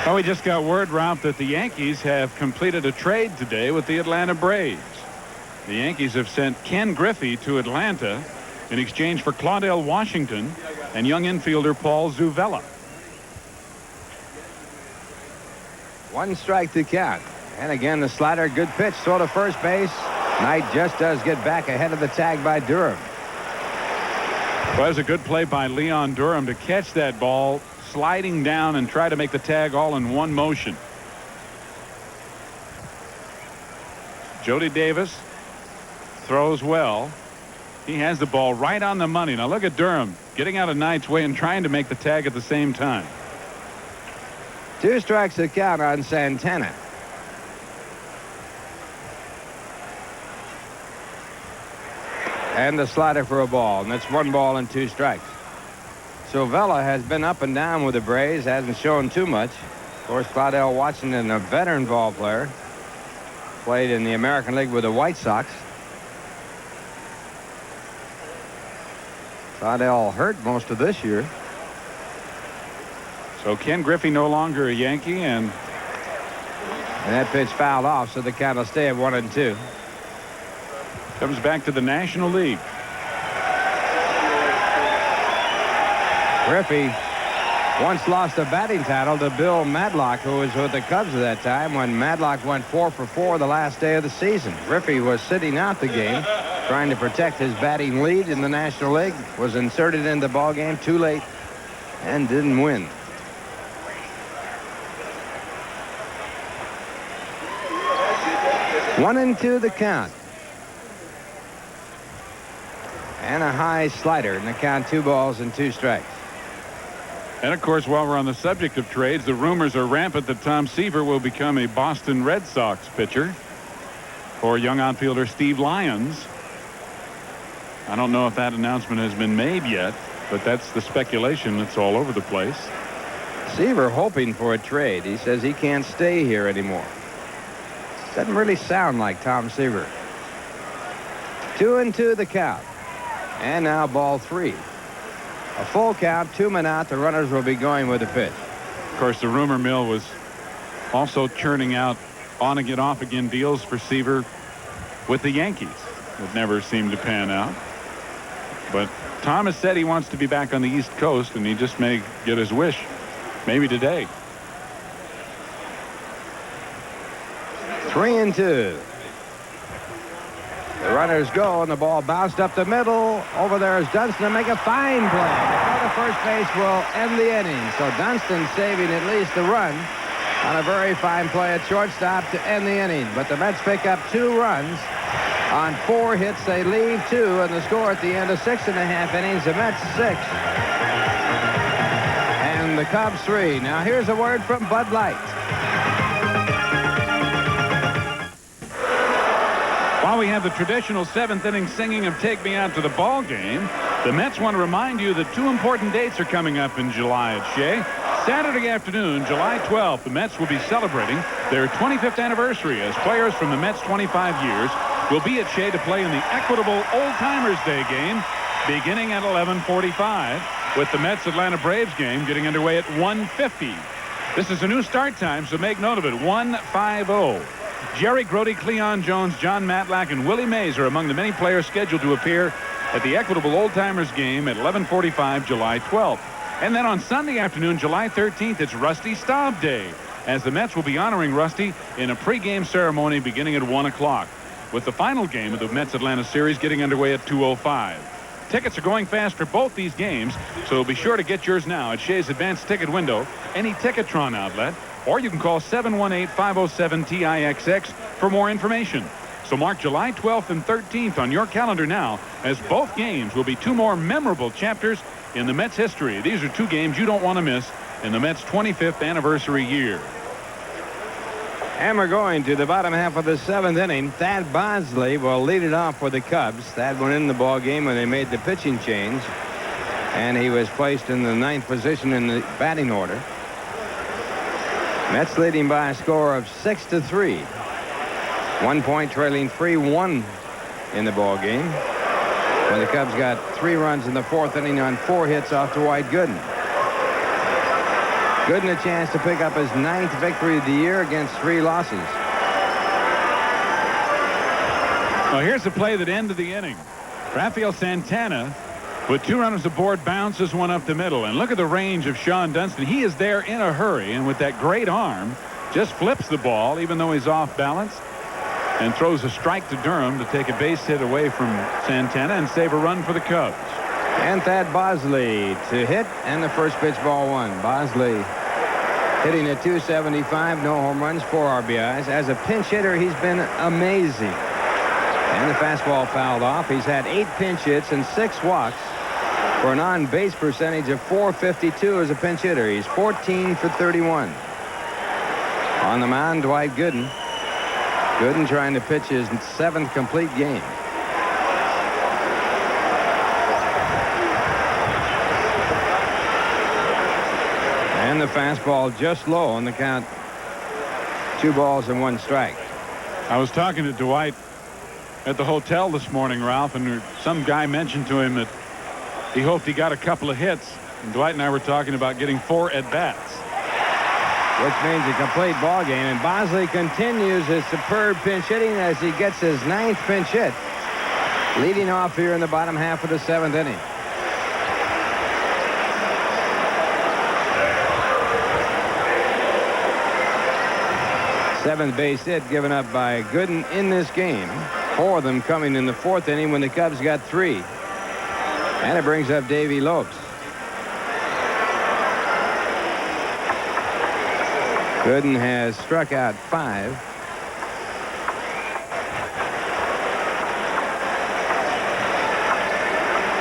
Well, we just got word, Ralph, that the Yankees have completed a trade today with the Atlanta Braves. The Yankees have sent Ken Griffey to Atlanta in exchange for Claudell Washington and young infielder Paul Zuvella. 1 strike to count. And again, the slider, good pitch, throw to first base. Knight just does get back ahead of the tag by Durham. Well, it was a good play by Leon Durham to catch that ball sliding down and try to make the tag all in one motion. Jody Davis throws well. He has the ball right on the money. Now look at Durham getting out of Knight's way and trying to make the tag at the same time. 2 strikes to count on Santana. And the slider for a ball, and that's 1 ball and 2 strikes. Zuvella has been up and down with the Braves, hasn't shown too much. Of course, Claudell Washington, a veteran ball player, played in the American League with the White Sox. Claudell hurt most of this year. So Ken Griffey no longer a Yankee, and that pitch fouled off, so the count will stay at 1-2. Comes back to the National League. Griffey once lost a batting title to Bill Madlock, who was with the Cubs at that time when Madlock went 4 for 4 the last day of the season. Griffey was sitting out the game, trying to protect his batting lead in the National League, was inserted in the ball game too late and didn't win. One and 2 the count. And a high slider, and the count 2 balls and 2 strikes. And of course, while we're on the subject of trades, the rumors are rampant that Tom Seaver will become a Boston Red Sox pitcher for young outfielder Steve Lyons. I don't know if that announcement has been made yet, but that's the speculation that's all over the place. Seaver hoping for a trade. He says he can't stay here anymore. Doesn't really sound like Tom Seaver. 2 and 2 the count. And now ball 3. A full count, 2 men out. The runners will be going with the pitch. Of course, the rumor mill was also churning out on again, off again deals for Seaver with the Yankees. It never seemed to pan out. But Tom has said he wants to be back on the East Coast, and he just may get his wish maybe today. 3 and 2. The runners go, and the ball bounced up the middle. Over there is Dunston to make a fine play. The first base will end the inning. So Dunston saving at least a run on a very fine play at shortstop to end the inning. But the Mets pick up 2 runs on 4 hits. They leave 2, and the score at the end of 6.5 innings, the Mets 6 and the Cubs 3. Now here's a word from Bud Light. While we have the traditional 7th inning singing of Take Me Out to the Ball Game, the Mets want to remind you that 2 important dates are coming up in July at Shea. Saturday afternoon, July 12th, the Mets will be celebrating their 25th anniversary as players from the Mets' 25 years will be at Shea to play in the Equitable Old Timers Day game beginning at 11:45, with the Mets-Atlanta Braves game getting underway at 1:50. This is a new start time, so make note of it, 1:50. Jerry Grody, Cleon Jones, John Matlack, and Willie Mays are among the many players scheduled to appear at the Equitable Old Timers game at 11:45 July 12th. And then on Sunday afternoon, July 13th, it's Rusty Staub Day, as the Mets will be honoring Rusty in a pregame ceremony beginning at 1 o'clock, with the final game of the Mets-Atlanta series getting underway at 2:05. Tickets are going fast for both these games, so be sure to get yours now at Shea's advanced ticket window, any Ticketron outlet, or you can call 718-507-TIXX for more information. So mark July 12th and 13th on your calendar now, as both games will be two more memorable chapters in the Mets history. These are two games you don't want to miss in the Mets' 25th anniversary year. And we're going to the bottom half of the 7th inning. Thad Bosley will lead it off for the Cubs. Thad went in the ball game when they made the pitching change, and he was placed in the 9th position in the batting order. Mets leading by a score of 6-3. 1 point trailing 3-1 in the ball game, when the Cubs got 3 runs in the 4th inning on 4 hits off Dwight Gooden. Gooden a chance to pick up his 9th victory of the year against 3 losses. Well, here's the play that ended the inning. Rafael Santana, with 2 runners aboard, bounces one up the middle. And look at the range of Sean Dunston. He is there in a hurry, and with that great arm, just flips the ball, even though he's off balance, and throws a strike to Durham to take a base hit away from Santana and save a run for the Cubs. And Thad Bosley to hit, and the first pitch, ball 1. Bosley hitting at .275, no home runs, 4 RBIs. As a pinch hitter, he's been amazing. And the fastball fouled off. He's had 8 pinch hits and 6 walks for an on-base percentage of .452 as a pinch hitter. He's 14 for 31. On the mound, Dwight Gooden. Gooden trying to pitch his 7th complete game. And the fastball just low on the count. 2 balls and 1 strike. I was talking to Dwight at the hotel this morning, Ralph, and some guy mentioned to him that he hoped he got a couple of hits. And Dwight and I were talking about getting 4 at-bats. Which means a complete ball game. And Bosley continues his superb pinch hitting as he gets his 9th pinch hit, leading off here in the bottom half of the 7th inning. Seventh base hit given up by Gooden in this game. 4 of them coming in the 4th inning when the Cubs got 3. And it brings up Davey Lopes. Gooden has struck out 5.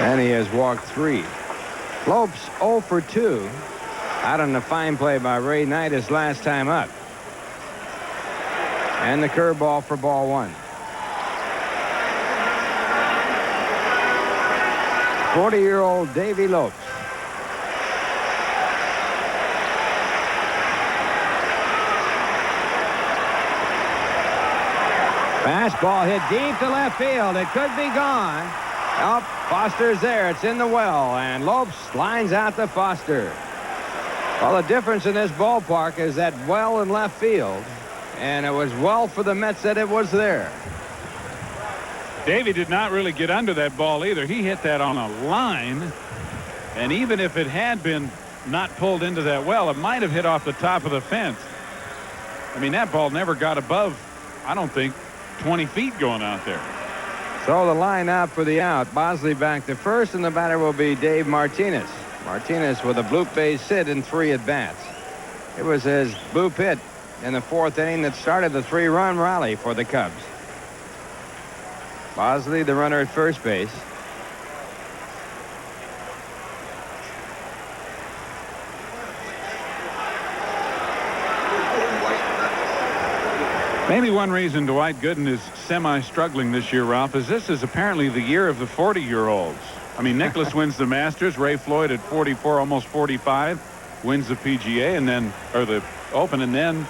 And he has walked 3. Lopes 0 for 2 out on the fine play by Ray Knight his last time up. And the curveball for ball 1. 40-year-old Davey Lopes. Fastball hit deep to left field. It could be gone. Oh, Foster's there. It's in the well, and Lopes lines out to Foster. Well, the difference in this ballpark is that well in left field, and it was well for the Mets that it was there. Davey did not really get under that ball either. He hit that on a line, and even if it had been not pulled into that well, it might have hit off the top of the fence. I mean, that ball never got above, I don't think, 20 feet going out there. So the line out for the out. Bosley back to first, and the batter will be Dave Martinez. Martinez with a bloop base hit in 3 at-bats. It was his bloop hit in the 4th inning that started the 3-run rally for the Cubs. Bosley, the runner at first base. Maybe one reason Dwight Gooden is semi-struggling this year, Ralph, is this is apparently the year of the 40-year-olds. I mean, Nicklaus wins the Masters. Ray Floyd at 44, almost 45, wins the PGA, and then, or the Open, and then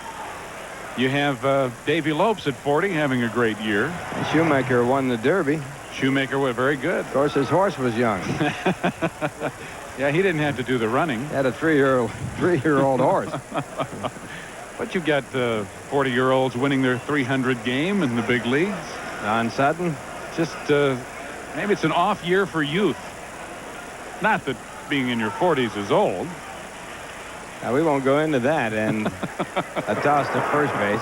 You have Davy Lopes at 40 having a great year. And Shoemaker won the Derby. Shoemaker was very good. Of course, his horse was young. Yeah, he didn't have to do the running. He had a three-year-old horse. But you got 40-year-olds winning their 300 game in the big leagues. Don Sutton. Just maybe it's an off year for youth. Not that being in your 40s is old. Now, we won't go into that. And a toss to first base.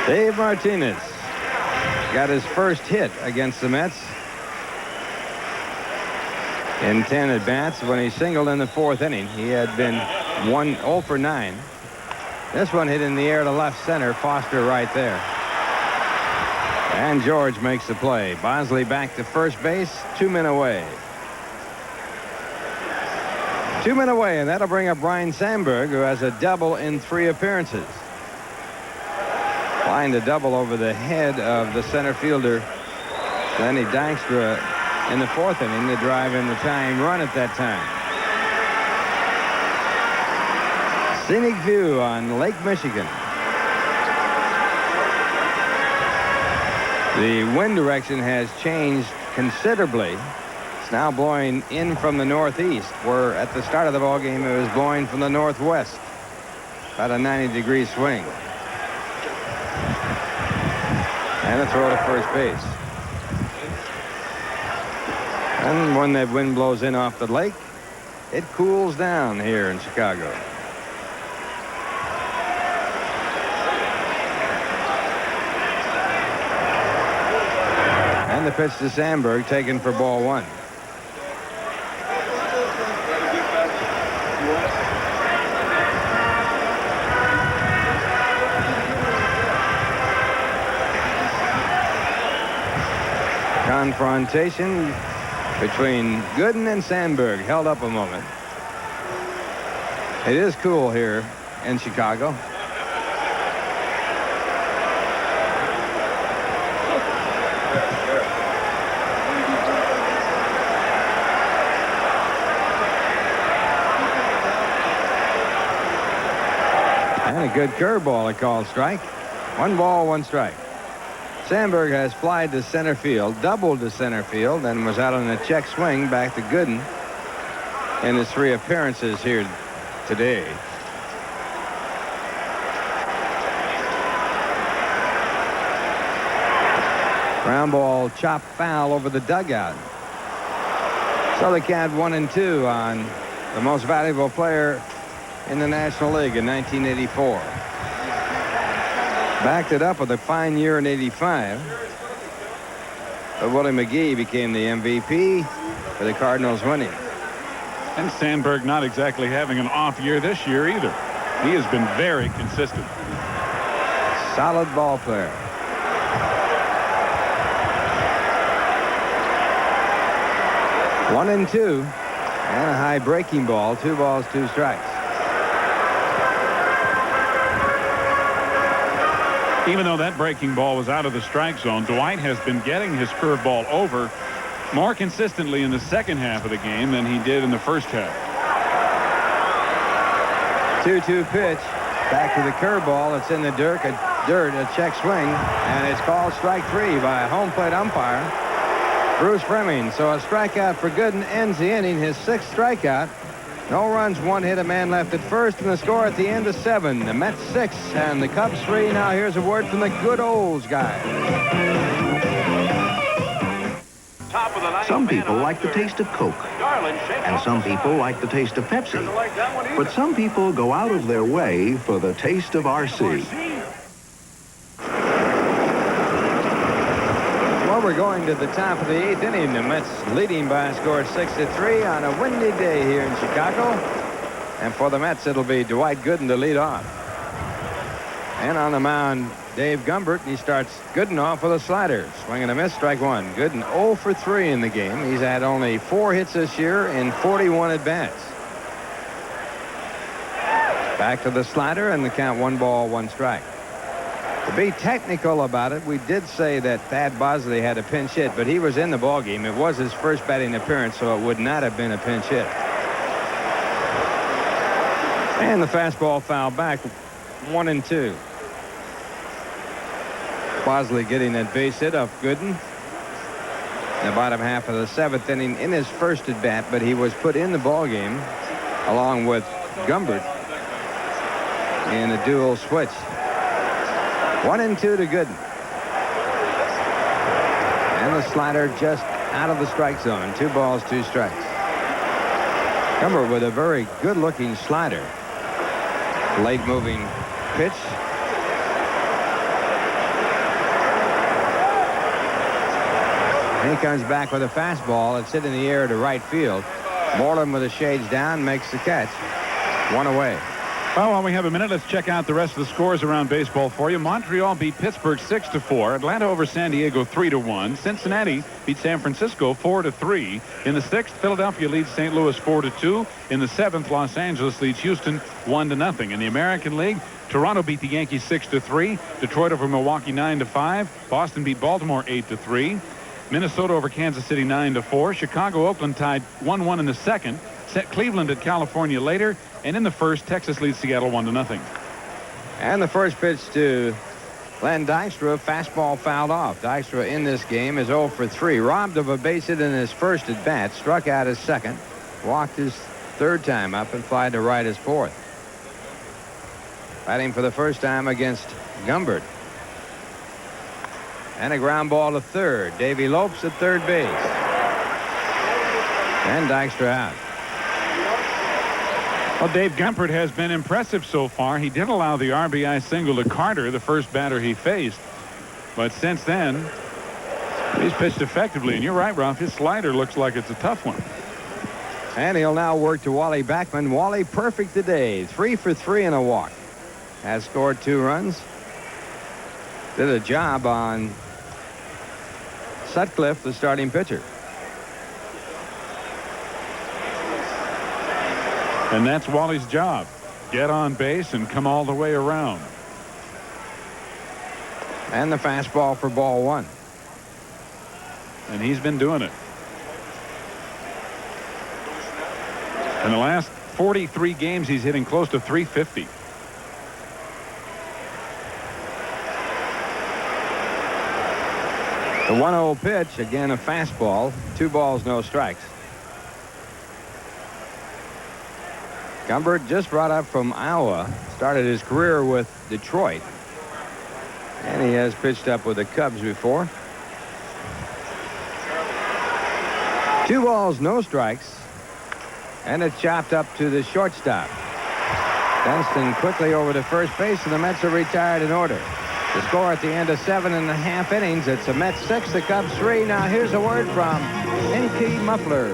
Dave Martinez got his first hit against the Mets in 10 at-bats when he singled in the 4th inning. He had been 0 for 9. This one hit in the air to left center. Foster right there. And George makes the play. Bosley back to first base. 2 men away. 2 men away, and that'll bring up Ryne Sandberg, who has a double in 3 appearances. Flying to double over the head of the center fielder Lenny Dykstra in the 4th inning to drive in the tying run at that time. Scenic view on Lake Michigan. The wind direction has changed considerably. It's now blowing in from the northeast, where at the start of the ball game it was blowing from the northwest. About a 90-degree swing. And a throw to first base. And when that wind blows in off the lake, it cools down here in Chicago. And the pitch to Sandberg, taken for ball 1. Confrontation between Gooden and Sandberg held up a moment. It is cool here in Chicago. And a good curveball, a called strike. 1 ball, 1 strike. Sandberg has flied to center field, doubled to center field, and was out on a check swing back to Gooden in his 3 appearances here today. Ground ball chopped foul over the dugout. So the Cat 1-2 on the most valuable player in the National League in 1984. Backed it up with a fine year in 85. But Willie McGee became the MVP for the Cardinals winning. And Sandberg not exactly having an off year this year either. He has been very consistent. Solid ball player. One and 2. And a high breaking ball. 2 balls, 2 strikes. Even though that breaking ball was out of the strike zone, Dwight has been getting his curveball over more consistently in the second half of the game than he did in the first half. 2-2 pitch. Back to the curveball. It's in the dirt, a check swing, and it's called strike 3 by a home plate umpire, Bruce Fleming. So a strikeout for Gooden ends the inning, his 6th strikeout. No runs, 1 hit, a man left at first, and the score at the end of 7. The Mets 6 and the Cubs 3. Now here's a word from the good olds guy. Some people like the taste of Coke, and some people like the taste of Pepsi, but some people go out of their way for the taste of RC. Well, we're going to the top of the 8th inning. The Mets leading by a score of 6-3 on a windy day here in Chicago. And for the Mets, it'll be Dwight Gooden to lead off. And on the mound, Dave Gumbert. He starts Gooden off with a slider. Swing and a miss, strike 1. Gooden 0 for 3 in the game. He's had only 4 hits this year in 41 at-bats. Back to the slider, and the count 1 ball, 1 strike. To be technical about it, we did say that Thad Bosley had a pinch hit, but he was in the ballgame. It was his first batting appearance, so it would not have been a pinch hit. And the fastball fouled back, 1-2. Bosley getting that base hit off Gooden in the bottom half of the 7th inning in his first at bat, but he was put in the ballgame along with Gumbert in a dual switch. 1-2 to Gooden. And the slider just out of the strike zone. 2 balls, 2 strikes. Gumbert with a very good-looking slider. Late moving pitch. And he comes back with a fastball. It's hit in the air to right field. Moreland with the shades down makes the catch. 1 away. Well, while we have a minute, let's check out the rest of the scores around baseball for you. Montreal beat Pittsburgh 6-4. Atlanta over San Diego 3-1. Cincinnati beat San Francisco 4-3. In the 6th, Philadelphia leads St. Louis 4-2. In the 7th, Los Angeles leads Houston 1-0. In the American League, Toronto beat the Yankees 6-3. Detroit over Milwaukee 9-5. Boston beat Baltimore 8-3. Minnesota over Kansas City 9-4. Chicago, Oakland tied 1-1 in the 2nd. Set Cleveland at California later. And in the 1st, Texas leads Seattle 1-0. And the first pitch to Len Dykstra, fastball fouled off. Dykstra in this game is 0 for 3. Robbed of a base hit in his first at bat. Struck out his second. Walked his 3rd time up and flied to right his 4th. Batting for the first time against Gumbert. And a ground ball to 3rd. Davey Lopes at 3rd base. And Dykstra out. Well, Dave Gumbert has been impressive so far. He did allow the RBI single to Carter, the first batter he faced. But since then, he's pitched effectively. And you're right, Ralph. His slider looks like it's a tough one. And he'll now work to Wally Backman. Wally perfect today. 3 for 3 and a walk. Has scored 2 runs. Did a job on Sutcliffe, the starting pitcher. And that's Wally's job. Get on base and come all the way around. And the fastball for ball 1. And he's been doing it. In the last 43 games, he's hitting close to 350. The 1-0 pitch, again a fastball. 2 balls, no strikes. Gumbert just brought up from Iowa, started his career with Detroit. And he has pitched up with the Cubs before. 2 balls, no strikes. And it's chopped up to the shortstop. Dunston quickly over to first base, and the Mets are retired in order. The score at the end of 7.5 innings. It's the Mets 6, the Cubs 3. Now here's a word from NK Muffler.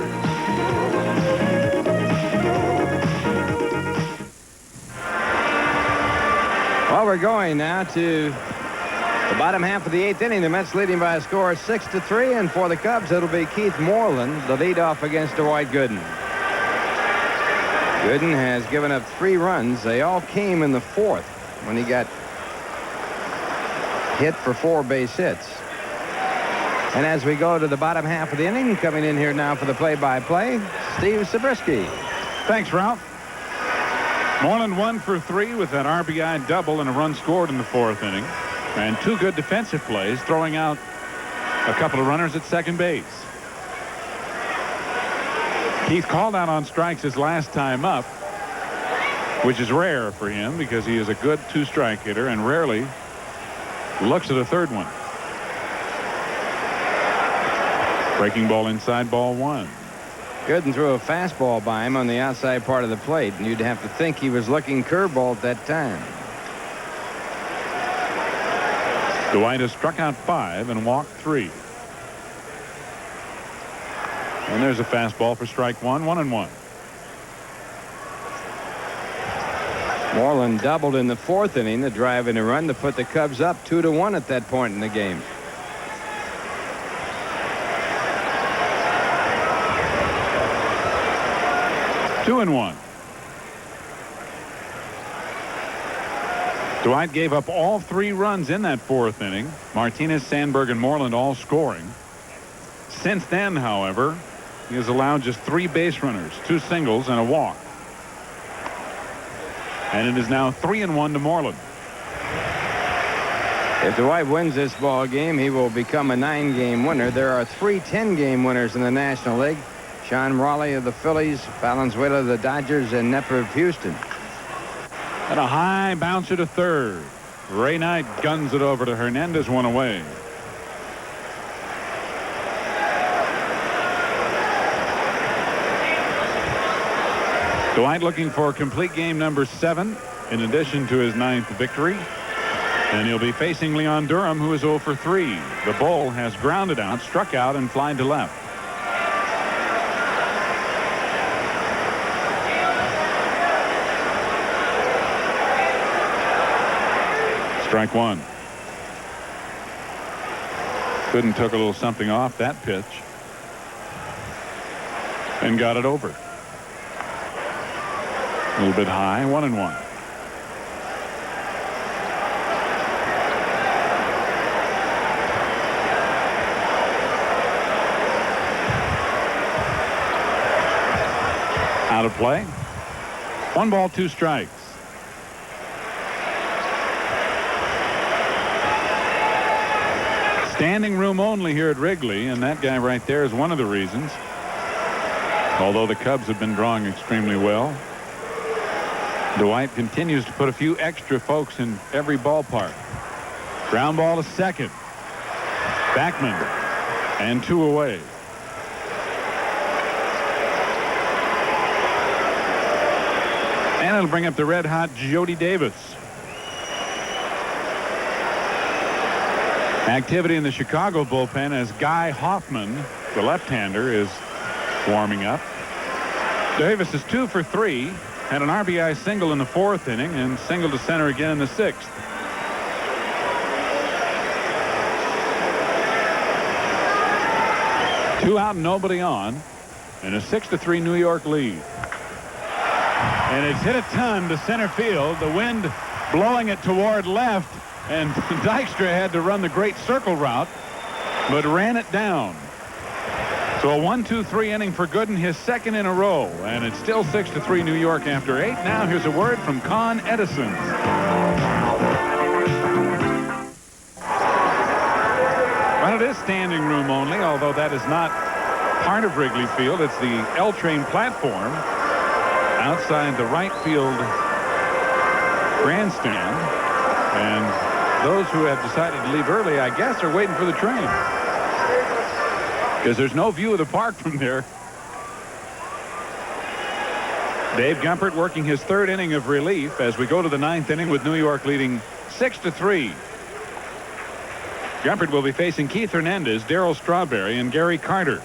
Well, we're going now to the bottom half of the 8th inning. The Mets leading by a score of 6-3, and for the Cubs, it'll be Keith Moreland, the leadoff against Dwight Gooden. Gooden has given up 3 runs. They all came in the 4th when he got hit for 4 base hits. And as we go to the bottom half of the inning, coming in here now for the play-by-play, Steve Zabriskie. Thanks, Ralph. Moreland 1 for 3 with that RBI double and a run scored in the 4th inning. And 2 good defensive plays, throwing out a couple of runners at second base. Keith called out on strikes his last time up, which is rare for him because he is a good 2-strike hitter and rarely looks at a 3rd one. Breaking ball inside, ball 1. Gooden threw a fastball by him on the outside part of the plate, and you'd have to think he was looking curveball at that time. Dwight has struck out 5 and walked 3. And there's a fastball for strike 1, 1-1. Moreland doubled in the 4th inning, the drive in a run to put the Cubs up 2-1 at that point in the game. Dwight gave up all 3 runs in that 4th inning. Martinez, Sandberg, and Moreland all scoring. Since then, however, he has allowed just 3 base runners, 2 singles, and a walk. And it is now 3-1 to Moreland. If Dwight wins this ball game, he will become a 9-game winner. There are 3 10-game winners in the National League. Sean Raleigh of the Phillies, Valenzuela of the Dodgers, and Knepper of Houston. And a high bouncer to third. Ray Knight guns it over to Hernandez, 1 away. Dwight looking for complete game number 7 in addition to his 9th victory. And he'll be facing Leon Durham, who is 0 for 3. The bull has grounded out, struck out, and flied to left. Strike 1. Gooden took a little something off that pitch and got it over. A little bit high, 1-1. Out of play. 1 ball, 2 strikes. Standing room only here at Wrigley, and that guy right there is one of the reasons. Although the Cubs have been drawing extremely well, Dwight continues to put a few extra folks in every ballpark. Ground ball to second. Backman, and 2 away. And it'll bring up the red-hot Jody Davis. Activity in the Chicago bullpen as Guy Hoffman, the left-hander, is warming up. Davis is 2 for 3, had an RBI single in the 4th inning and single to center again in the 6th. Two out and nobody on, and a 6-3 New York lead. And it's hit a ton to center field. The wind blowing it toward left, and Dykstra had to run the great circle route, but ran it down. So a 1-2-3 inning for Gooden, his 2nd in a row, and it's still 6-3 New York after 8. Now here's a word from Con Edison. Well, it is standing room only, although that is not part of Wrigley Field. It's the L-train platform outside the right field grandstand, and those who have decided to leave early, I guess, are waiting for the train, because there's no view of the park from there. Dave Gumpert working his 3rd inning of relief as we go to the 9th inning with New York leading 6-3. Gumpert will be facing Keith Hernandez, Darryl Strawberry, and Gary Carter.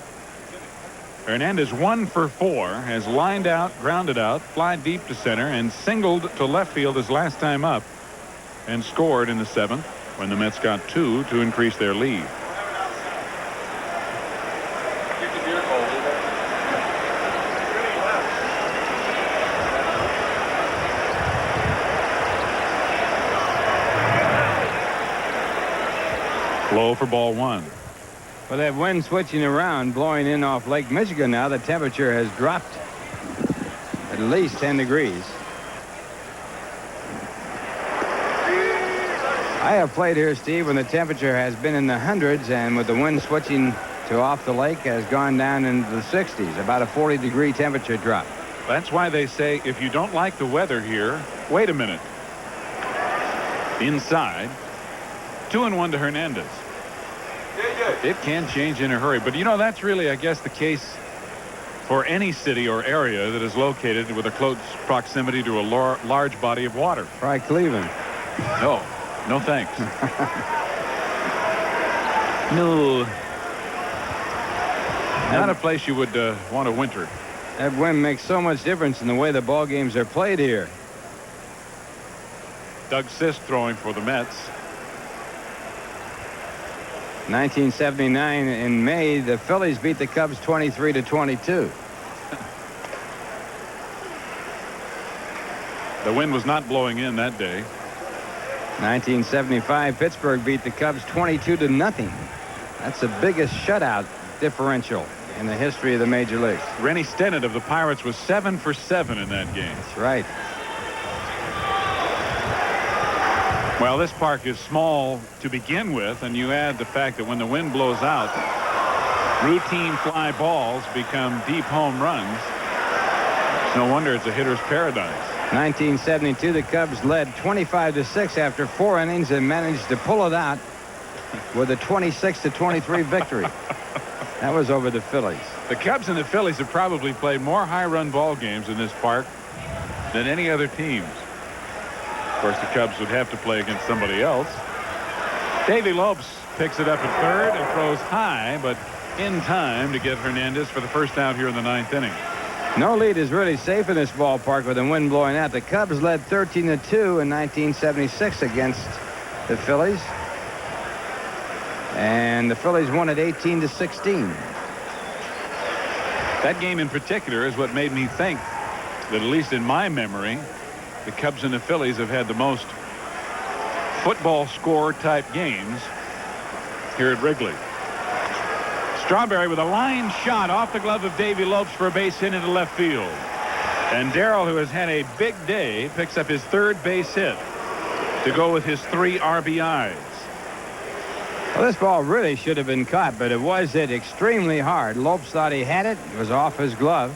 Hernandez 1 for 4, has lined out, grounded out, fly deep to center, and singled to left field his last time up, and scored in the 7th when the Mets got 2 to increase their lead. Low for ball 1. Well, that wind switching around, blowing in off Lake Michigan now, the temperature has dropped at least 10 degrees. I have played here, Steve, when the temperature has been in the hundreds, and with the wind switching to off the lake has gone down into the 60s, about a 40-degree temperature drop. That's why they say if you don't like the weather here, wait a minute. Inside, 2-1 to Hernandez. It can change in a hurry, but you know, that's really, I guess, the case for any city or area that is located with a close proximity to a large body of water. Right, Cleveland. No thanks. No. Not a place you would want to winter. That wind makes so much difference in the way the ball games are played here. Doug Sisk throwing for the Mets. 1979 in May, the Phillies beat the Cubs 23-22. The wind was not blowing in that day. 1975, Pittsburgh beat the Cubs 22-0. That's the biggest shutout differential in the history of the major leagues. Rennie Stennett of the Pirates was 7 for 7 in that game. That's right. Well, this park is small to begin with, and you add the fact that when the wind blows out, routine fly balls become deep home runs. It's no wonder it's a hitter's paradise. 1972, the Cubs led 25-6 after 4 innings and managed to pull it out with a 26-23 victory. That was over the Phillies. The Cubs and the Phillies have probably played more high-run ball games in this park than any other teams. Of course, the Cubs would have to play against somebody else. Davey Lopes picks it up at third and throws high, but in time to get Hernandez for the first out here in the 9th inning. No lead is really safe in this ballpark with the wind blowing out. The Cubs led 13-2 in 1976 against the Phillies. And the Phillies won it 18-16. That game in particular is what made me think that, at least in my memory, the Cubs and the Phillies have had the most football score type games here at Wrigley. Strawberry with a line shot off the glove of Davey Lopes for a base hit into left field. And Darryl, who has had a big day, picks up his 3rd base hit to go with his 3 RBIs. Well, this ball really should have been caught, but it was hit extremely hard. Lopes thought he had it. It was off his glove.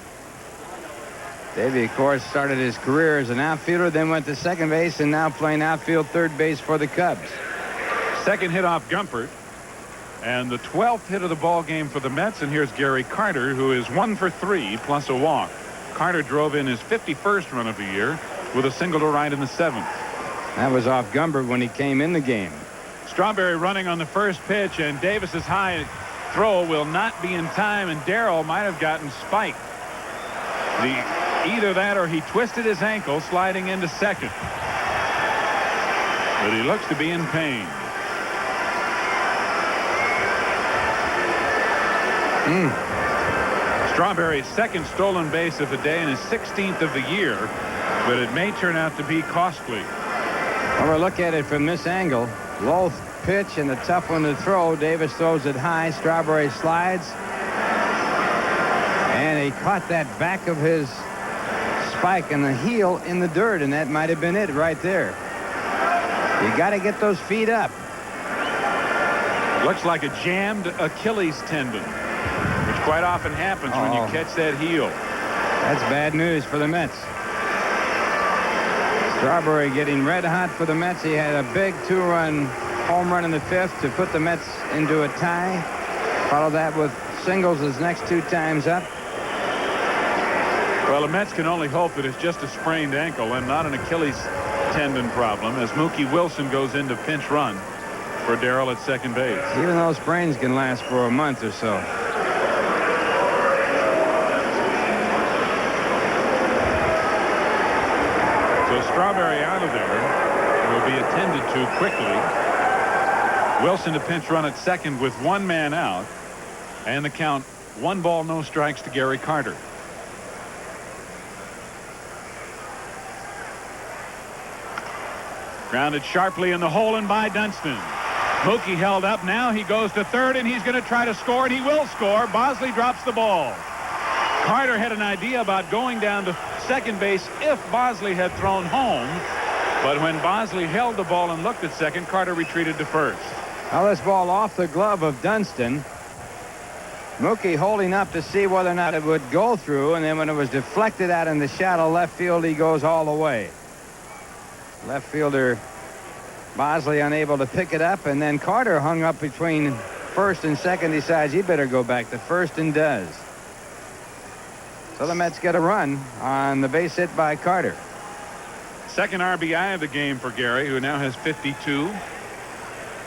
Davey, of course, started his career as an outfielder, then went to second base, and now playing outfield 3rd base for the Cubs. Second hit off Gumpert, and the 12th hit of the ball game for the Mets. And here's Gary Carter, who is 1 for 3 plus a walk. Carter drove in his 51st run of the year with a single to right in the 7th. That was off Gumpert when he came in the game. Strawberry running on the first pitch, and Davis's high throw will not be in time, and Darryl might have gotten spiked. Either that or he twisted his ankle sliding into second. But he looks to be in pain. Strawberry's 2nd stolen base of the day and his 16th of the year, but it may turn out to be costly. Well, we'll look at it from this angle. Low pitch and a tough one to throw. Davis throws it high. Strawberry slides. And he caught that back of his spike and the heel in the dirt, and that might have been it right there. You got to get those feet up. Looks like a jammed Achilles tendon, which quite often happens when you catch that heel. That's bad news for the Mets. Strawberry getting red hot for the Mets. He had a big 2-run home run in the 5th to put the Mets into a tie. Follow that with singles his next 2 times up. Well, the Mets can only hope that it's just a sprained ankle and not an Achilles tendon problem, as Mookie Wilson goes into pinch run for Darryl at second base. Even those sprains can last for a month or so. So Strawberry out of there will be attended to quickly. Wilson to pinch run at second with 1 man out, and the count 1 ball, no strikes to Gary Carter. Grounded sharply in the hole and by Dunston. Mookie held up. Now he goes to third, and he's going to try to score, and he will score. Bosley drops the ball. Carter had an idea about going down to second base if Bosley had thrown home, but when Bosley held the ball and looked at second, Carter retreated to first. Now this ball off the glove of Dunston. Mookie holding up to see whether or not it would go through, and then when it was deflected out in the shallow left field, he goes all the way. Left fielder Bosley unable to pick it up, and then Carter hung up between first and second, decides he better go back to first, and does. So the Mets get a run on the base hit by Carter. Second RBI of the game for Gary, who now has 52.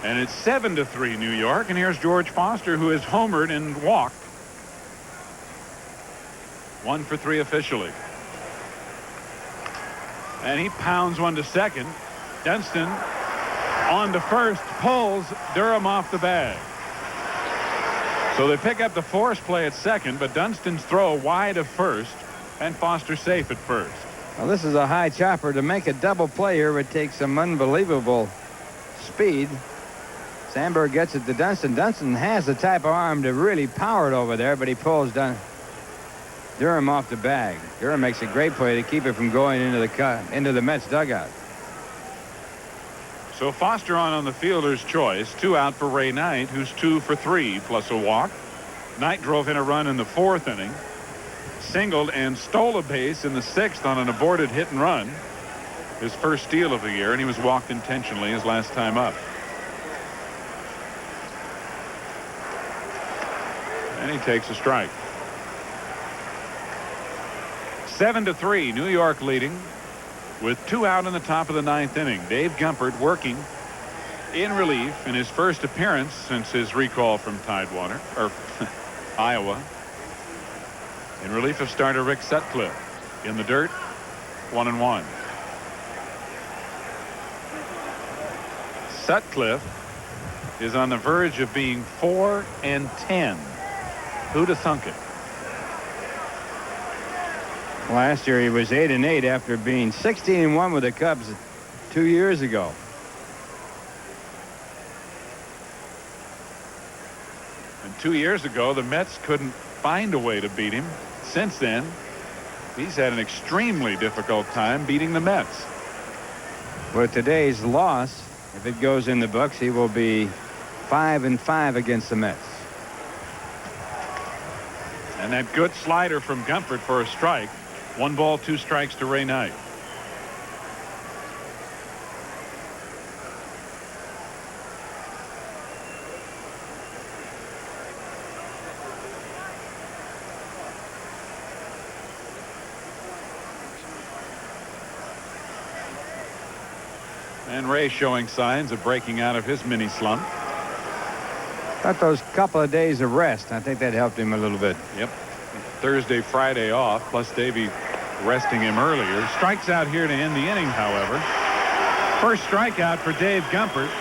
And it's 7-3 New York. And here's George Foster, who has homered and walked. 1 for 3 officially. And he pounds one to second. Dunston on to first, pulls Durham off the bag. So they pick up the force play at second, but Dunston's throw wide of first, and Foster safe at first. Well, this is a high chopper. To make a double play here would take some unbelievable speed. Sandberg gets it to Dunston. Dunston has the type of arm to really power it over there, but he pulls Durham off the bag. Durham makes a great play to keep it from going into the Mets dugout. So Foster on the fielder's choice. 2 out for Ray Knight, who's 2 for 3 plus a walk. Knight drove in a run in the 4th inning, singled and stole a base in the 6th on an aborted hit and run. His first steal of the year, and he was walked intentionally his last time up. And he takes a strike. 7-3, New York leading with 2 out in the top of the 9th inning. Dave Gumpert working in relief in his first appearance since his recall from Tidewater, or Iowa. In relief of starter Rick Sutcliffe. In the dirt, 1-1. Sutcliffe is on the verge of being 4-10. Who'd have thunk it? Last year he was 8-8 after being 16-1 with the Cubs 2 years ago. And 2 years ago, the Mets couldn't find a way to beat him. Since then, he's had an extremely difficult time beating the Mets. With today's loss, if it goes in the books, he will be 5-5 against the Mets. And that good slider from Gumpert for a strike. 1 ball, 2 strikes to Ray Knight. And Ray showing signs of breaking out of his mini slump. Got those couple of days of rest. I think that helped him a little bit. Yep. Thursday, Friday off, plus Davey resting him earlier. Strikes out here to end the inning, however. First strikeout for Dave Gumpert,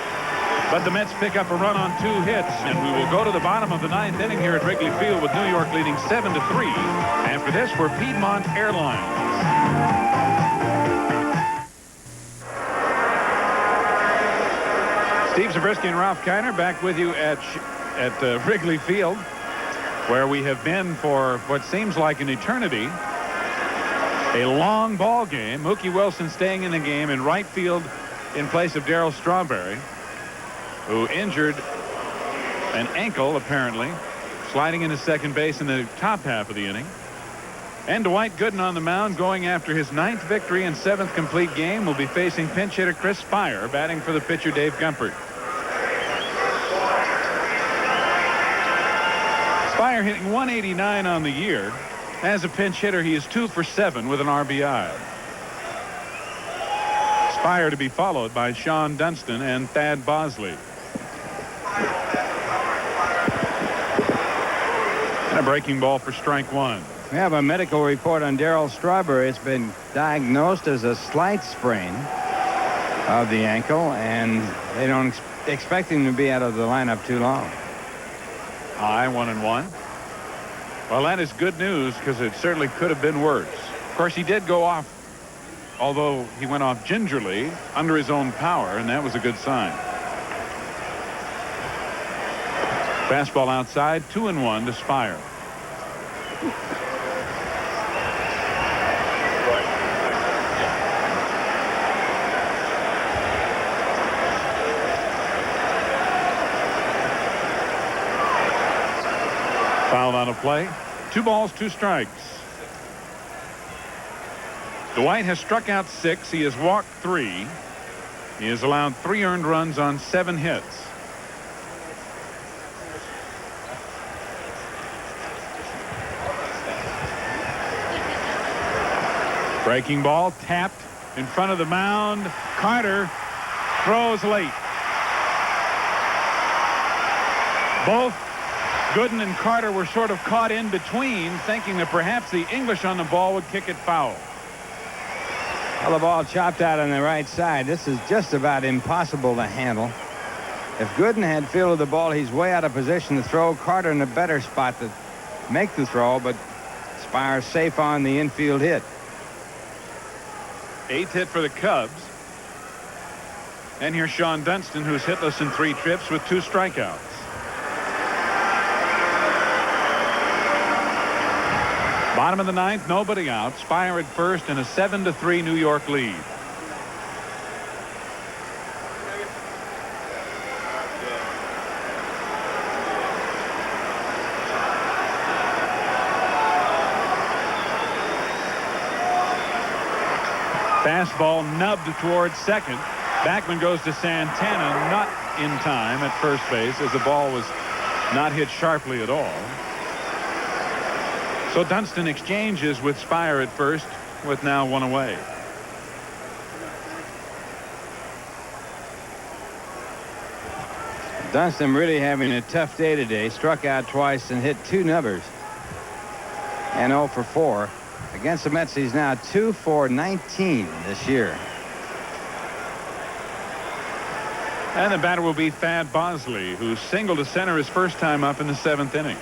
but the Mets pick up a run on 2 hits, and we will go to the bottom of the 9th inning here at Wrigley Field with New York leading 7-3. After this, we're Piedmont Airlines. Steve Zabriskie and Ralph Kiner back with you at Wrigley Field, where we have been for what seems like an eternity. A long ball game. Mookie Wilson staying in the game in right field in place of Darryl Strawberry, who injured an ankle, apparently, sliding into second base in the top half of the inning. And Dwight Gooden on the mound, going after his 9th victory and 7th complete game, will be facing pinch hitter Chris Spire, batting for the pitcher Dave Gumpert. Spire hitting 189 on the year. As a pinch hitter, he is 2 for 7 with an RBI. Spire to be followed by Sean Dunston and Thad Bosley. And a breaking ball for strike 1. We have a medical report on Darryl Strawberry. It's been diagnosed as a slight sprain of the ankle, and they don't expect him to be out of the lineup too long. High, 1-1. Well, that is good news, because it certainly could have been worse. Of course, he did go off, although he went off gingerly, under his own power, and that was a good sign. Fastball outside, 2-1 to Spire. Fouled on a play. 2 balls, 2 strikes. Dwight has struck out 6. He has walked 3. He has allowed 3 earned runs on 7 hits. Breaking ball tapped in front of the mound. Carter throws late. Both Gooden and Carter were sort of caught in between, thinking that perhaps the English on the ball would kick it foul. Well, the ball chopped out on the right side. This is just about impossible to handle. If Gooden had fielded the ball, he's way out of position to throw. Carter in a better spot to make the throw, but Spire's safe on the infield hit. 8th hit for the Cubs. And here's Sean Dunston, who's hitless in 3 trips with 2 strikeouts. Bottom of the 9th, nobody out. Spire at first and a 7-3 New York lead. Fastball nubbed towards second. Backman goes to Santana, not in time at first base, as the ball was not hit sharply at all. So Dunston exchanges with Spire at first, with now 1 away. Dunston really having a tough day today. Struck out twice and hit 2 numbers. And 0 for 4. Against the Mets, he's now 2 for 19 this year. And the batter will be Thad Bosley, who singled to center his first time up in the 7th inning.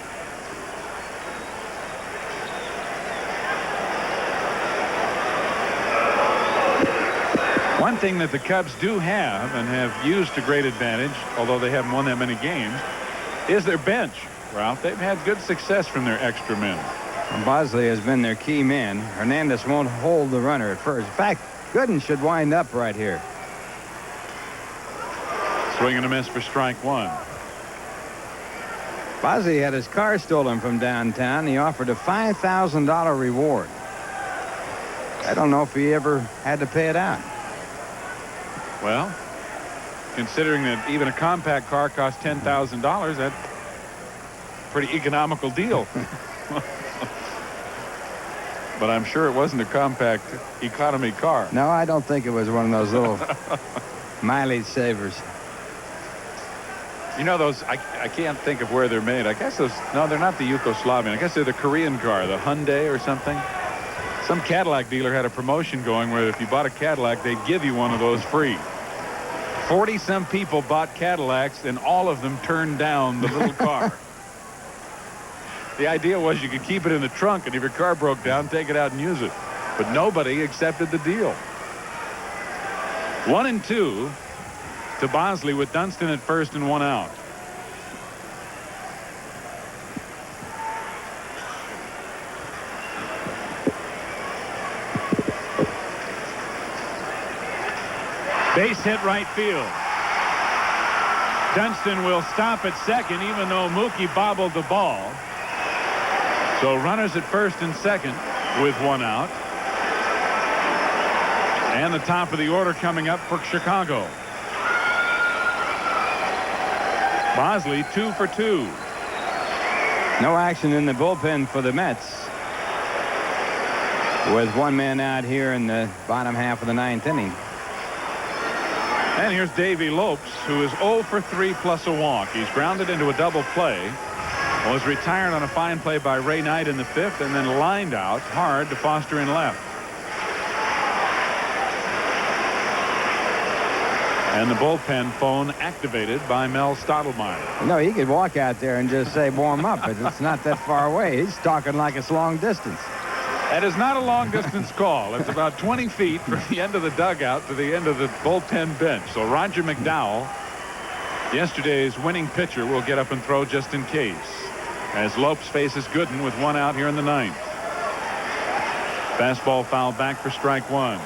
One thing that the Cubs do have and have used to great advantage, although they haven't won that many games, is their bench. Ralph, they've had good success from their extra men. And Bosley has been their key man. Hernandez won't hold the runner at first. In fact, Gooden should wind up right here. Swing and a miss for strike 1. Bosley had his car stolen from downtown. He offered a $5,000 reward. I don't know if he ever had to pay it out. Well, considering that even a compact car costs $10,000, that's a pretty economical deal. But I'm sure it wasn't a compact economy car. No, I don't think it was one of those little mileage savers. You know, those, I can't think of where they're made. I guess those, no, they're not the Yugoslavian. I guess they're the Korean car, the Hyundai or something. Some Cadillac dealer had a promotion going where if you bought a Cadillac, they'd give you one of those free. 40-some people bought Cadillacs, and all of them turned down the little car. The idea was you could keep it in the trunk, and if your car broke down, take it out and use it. But nobody accepted the deal. 1-2 to Bosley with Dunston at first and 1 out. Base hit right field. Dunston will stop at second, even though Mookie bobbled the ball. So runners at first and second with 1 out. And the top of the order coming up for Chicago. Bosley 2 for 2. No action in the bullpen for the Mets, with 1 man out here in the bottom half of the 9th inning. And here's Davey Lopes, who is 0 for 3 plus a walk. He's grounded into a double play. Was retired on a fine play by Ray Knight in the 5th, and then lined out hard to Foster in left. And the bullpen phone activated by Mel Stottlemyre. No, he could walk out there and just say warm up, but it's not that far away. He's talking like it's long distance. That is not a long distance call. It's about 20 feet from the end of the dugout to the end of the bullpen bench. So Roger McDowell, yesterday's winning pitcher, will get up and throw just in case, as Lopes faces Gooden with 1 out here in the 9th. Fastball foul back for strike 1.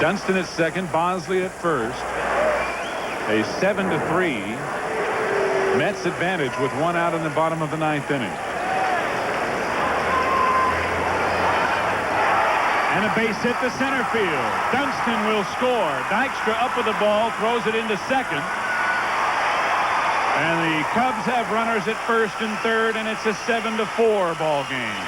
Dunston at second, Bosley at first. A 7-3 Mets advantage with 1 out in the bottom of the 9th inning. And a base hit to center field. Dunston will score. Dykstra up with the ball, throws it into second. And the Cubs have runners at first and third, and it's a 7-4 ball game.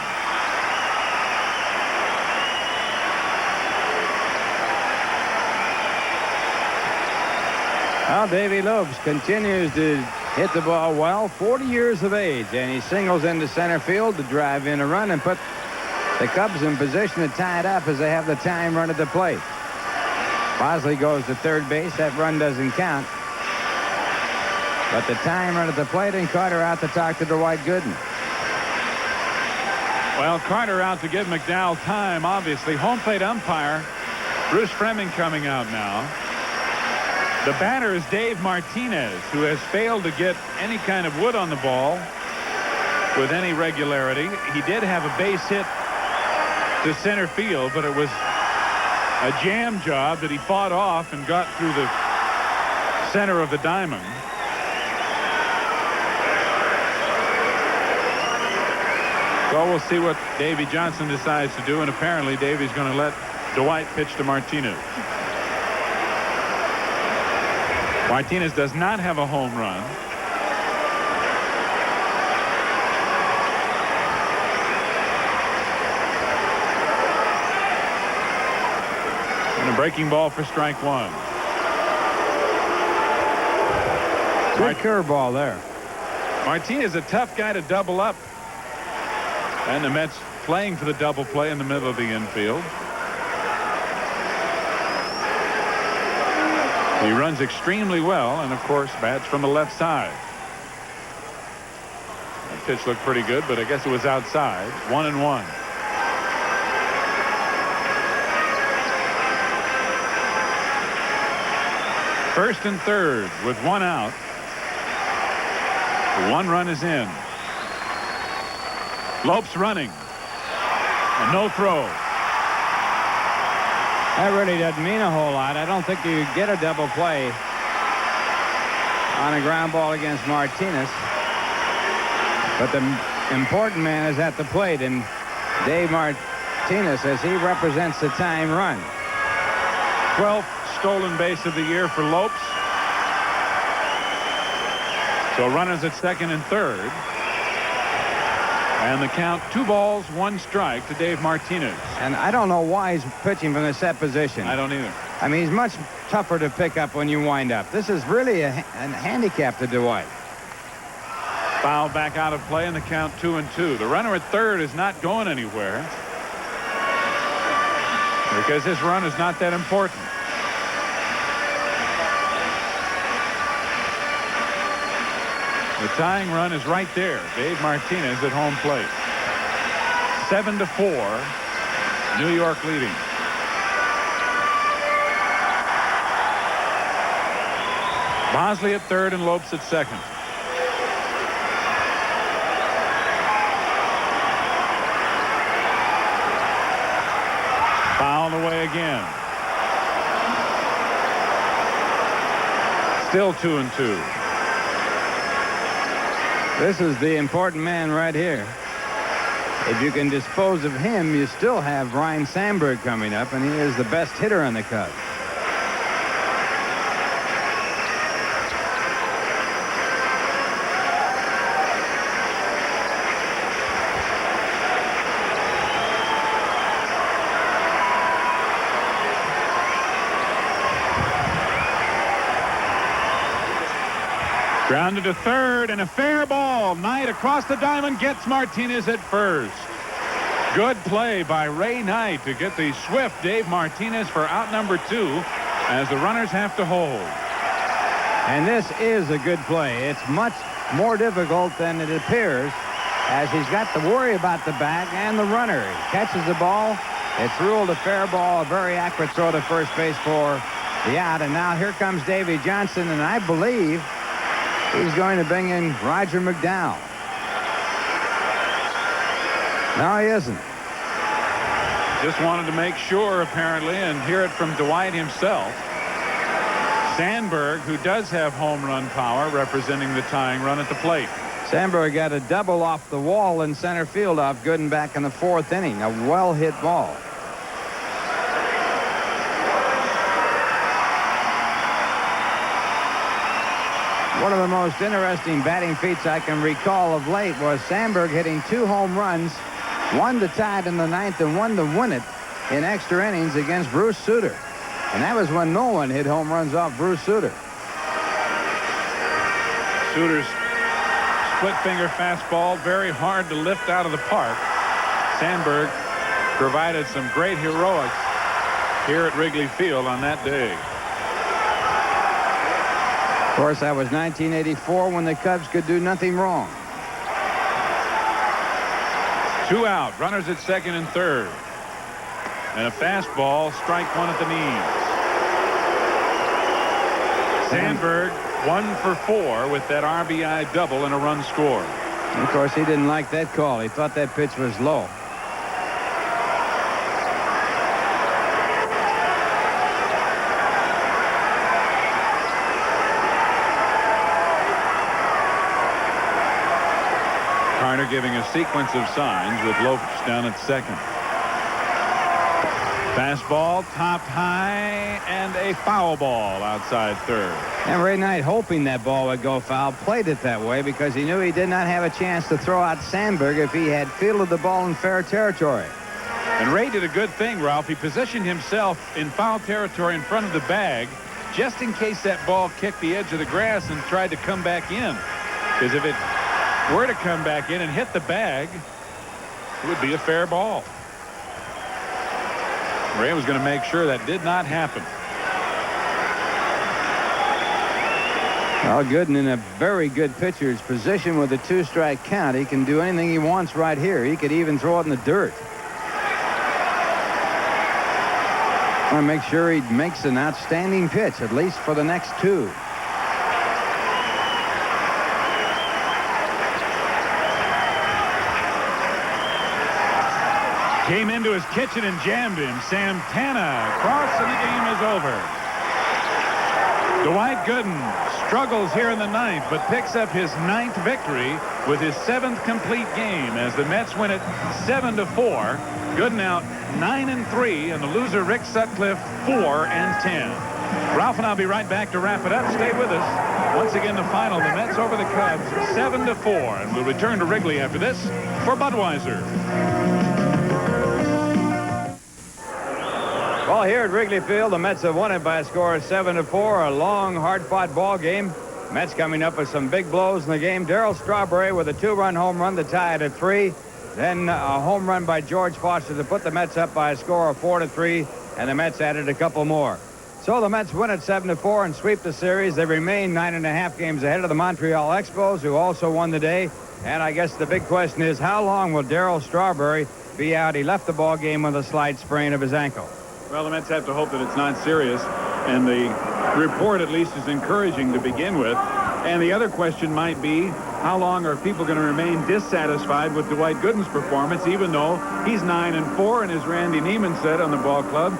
Well, Davey Lopes continues to hit the ball well, 40 years of age, and he singles into center field to drive in a run and put the Cubs in position to tie it up as they have the time run at the plate. Bosley goes to third base. That run doesn't count. But the time run at the plate, and Carter out to talk to Dwight Gooden. Well, Carter out to give McDowell time, obviously. Home plate umpire Bruce Fremming coming out now. The batter is Dave Martinez, who has failed to get any kind of wood on the ball with any regularity. He did have a base hit to center field, but it was a jam job that he fought off and got through the center of the diamond. So we'll see what Davy Johnson decides to do, and apparently Davy's going to let Dwight pitch to Martinez. Martinez does not have a home run. And a breaking ball for strike one. Good curveball there. Martinez, a tough guy to double up. And the Mets playing for the double play in the middle of the infield. He runs extremely well, and of course bats from the left side. That pitch looked pretty good, but I guess it was outside. 1-1. First and third with one out. The one run is in. Lopes running. And no throw. That really doesn't mean a whole lot. I don't think you get a double play on a ground ball against Martinez. But the important man is at the plate, and Dave Martinez, as he represents the tying run. 12th stolen base of the year for Lopes. So runners at second and third. And the count, 2 balls, 1 strike to Dave Martinez. And I don't know why he's pitching from the set position. I don't either. I mean, he's much tougher to pick up when you wind up. This is really a handicap to Dwight. Foul back out of play, and the count 2-2. The runner at third is not going anywhere because this run is not that important. The tying run is right there. Dave Martinez at home plate. 7-4. New York leading. Bosley at third and Lopes at second. Fouled away again. Still 2-2. This is the important man right here. If you can dispose of him, you still have Ryne Sandberg coming up, and he is the best hitter on the Cubs. Grounded to third, and a fair ball. Knight across the diamond gets Martinez at first. Good play by Ray Knight to get the swift Dave Martinez for out number 2 as the runners have to hold. And this is a good play. It's much more difficult than it appears, as he's got to worry about the bag and the runner. He catches the ball. It's ruled a fair ball, a very accurate throw to first base for the out. And now here comes Davy Johnson, and I believe he's going to bring in Roger McDowell. No, he isn't. Just wanted to make sure, apparently, and hear it from Dwight himself. Sandberg, who does have home run power, representing the tying run at the plate. Sandberg got a double off the wall in center field off Gooden back in the 4th inning. A well-hit ball. One of the most interesting batting feats I can recall of late was Sandberg hitting 2 home runs, one to tie it in the 9th and one to win it in extra innings against Bruce Sutter. And that was when no one hit home runs off Bruce Sutter. Sutter's split finger fastball, very hard to lift out of the park. Sandberg provided some great heroics here at Wrigley Field on that day. course, that was 1984 when the Cubs could do nothing wrong. 2 out, runners at second and third. And a fastball, strike one at the knees. Sandberg 1 for 4 with that RBI double and a run scored. Of course, he didn't like that call. He thought that pitch was low. Carter giving a sequence of signs with Lopes down at second. Fastball topped high and a foul ball outside third. And Ray Knight, hoping that ball would go foul, played it that way because he knew he did not have a chance to throw out Sandberg if he had fielded the ball in fair territory. And Ray did a good thing, Ralph. He positioned himself in foul territory in front of the bag just in case that ball kicked the edge of the grass and tried to come back in. Because if it were to come back in and hit the bag, it would be a fair ball. Ray was going to make sure that did not happen. Well, Gooden in a very good pitcher's position with a 2-strike count. He can do anything he wants right here. He could even throw it in the dirt. I want to make sure he makes an outstanding pitch, at least for the next 2. Came into his kitchen and jammed him. Santana across, and the game is over. Dwight Gooden struggles here in the 9th, but picks up his 9th victory with his 7th complete game as the Mets win it 7-4. Gooden out 9-3, and the loser Rick Sutcliffe 4-10. Ralph and I'll be right back to wrap it up. Stay with us. Once again, the final, the Mets over the Cubs 7-4, and we'll return to Wrigley after this for Budweiser. Well, here at Wrigley Field, the Mets have won it by a score of 7-4. A long, hard-fought ball game. Mets coming up with some big blows in the game. Darryl Strawberry with a 2-run home run to tie it at 3. Then a home run by George Foster to put the Mets up by a score of 4-3, and the Mets added a couple more. So the Mets win at 7-4 and sweep the series. They remain 9.5 games ahead of the Montreal Expos, who also won the day. And I guess the big question is, how long will Darryl Strawberry be out? He left the ball game with a slight sprain of his ankle. Well, the Mets have to hope that it's not serious, and the report at least is encouraging to begin with. And the other question might be, how long are people going to remain dissatisfied with Dwight Gooden's performance, even though he's 9-4, and as Randy Neiman said on the ball club,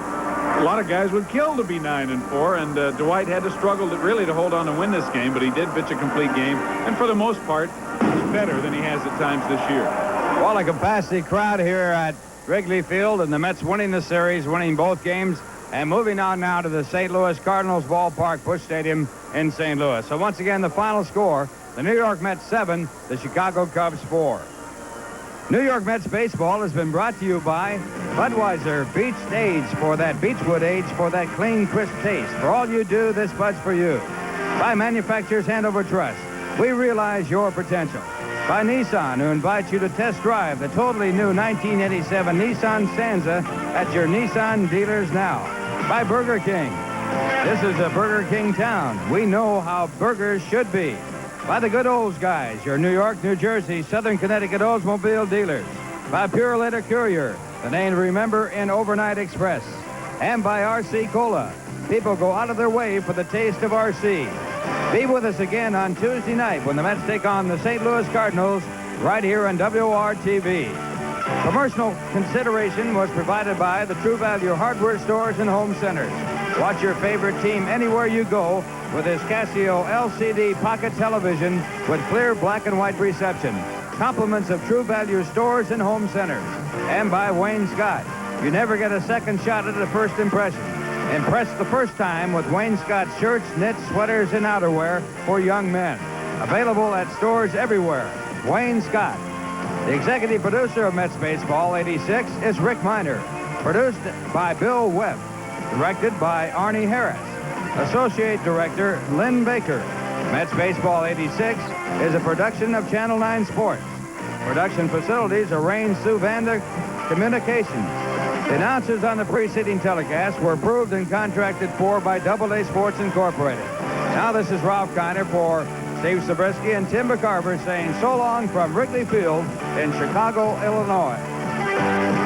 a lot of guys would kill to be 9-4, and Dwight had to struggle really to hold on to win this game, but he did pitch a complete game, and for the most part, he's better than he has at times this year. Well, a capacity crowd here at Wrigley Field, and the Mets winning the series, winning both games, and moving on now to the St. Louis Cardinals ballpark, Busch Stadium in St. Louis. So once again, the final score, the New York Mets 7, the Chicago Cubs 4. New York Mets baseball has been brought to you by Budweiser Beach Age, for that Beechwood age, for that clean, crisp taste. For all you do, this Bud's for you. By Manufacturers Hanover Trust, we realize your potential. By Nissan, who invites you to test drive the totally new 1987 Nissan Stanza at your Nissan dealers now. By Burger King. This is a Burger King town. We know how burgers should be. By the Good Olds Guys, your New York, New Jersey, Southern Connecticut Oldsmobile dealers. By Pure Letter Courier, the name to remember in Overnight Express. And by RC Cola. People go out of their way for the taste of RC. Be with us again on Tuesday night when the Mets take on the St. Louis Cardinals right here on WOR-TV. Commercial consideration was provided by the True Value Hardware Stores and Home Centers. Watch your favorite team anywhere you go with this Casio LCD pocket television with clear black and white reception. Compliments of True Value Stores and Home Centers. And by Wayne Scott. You never get a second shot at a first impression. Impress the first time with Wayne Scott shirts, knits, sweaters, and outerwear for young men. Available at stores everywhere. Wayne Scott. The executive producer of Mets Baseball 86 is Rick Miner. Produced by Bill Webb. Directed by Arnie Harris. Associate Director Lynn Baker. Mets Baseball 86 is a production of Channel 9 Sports. Production facilities are Rain Suvanda Communications. The announcers on the preceding telecast were approved and contracted for by AA Sports Incorporated. Now this is Ralph Kiner for Steve Zabriskie and Tim McCarver saying so long from Wrigley Field in Chicago, Illinois.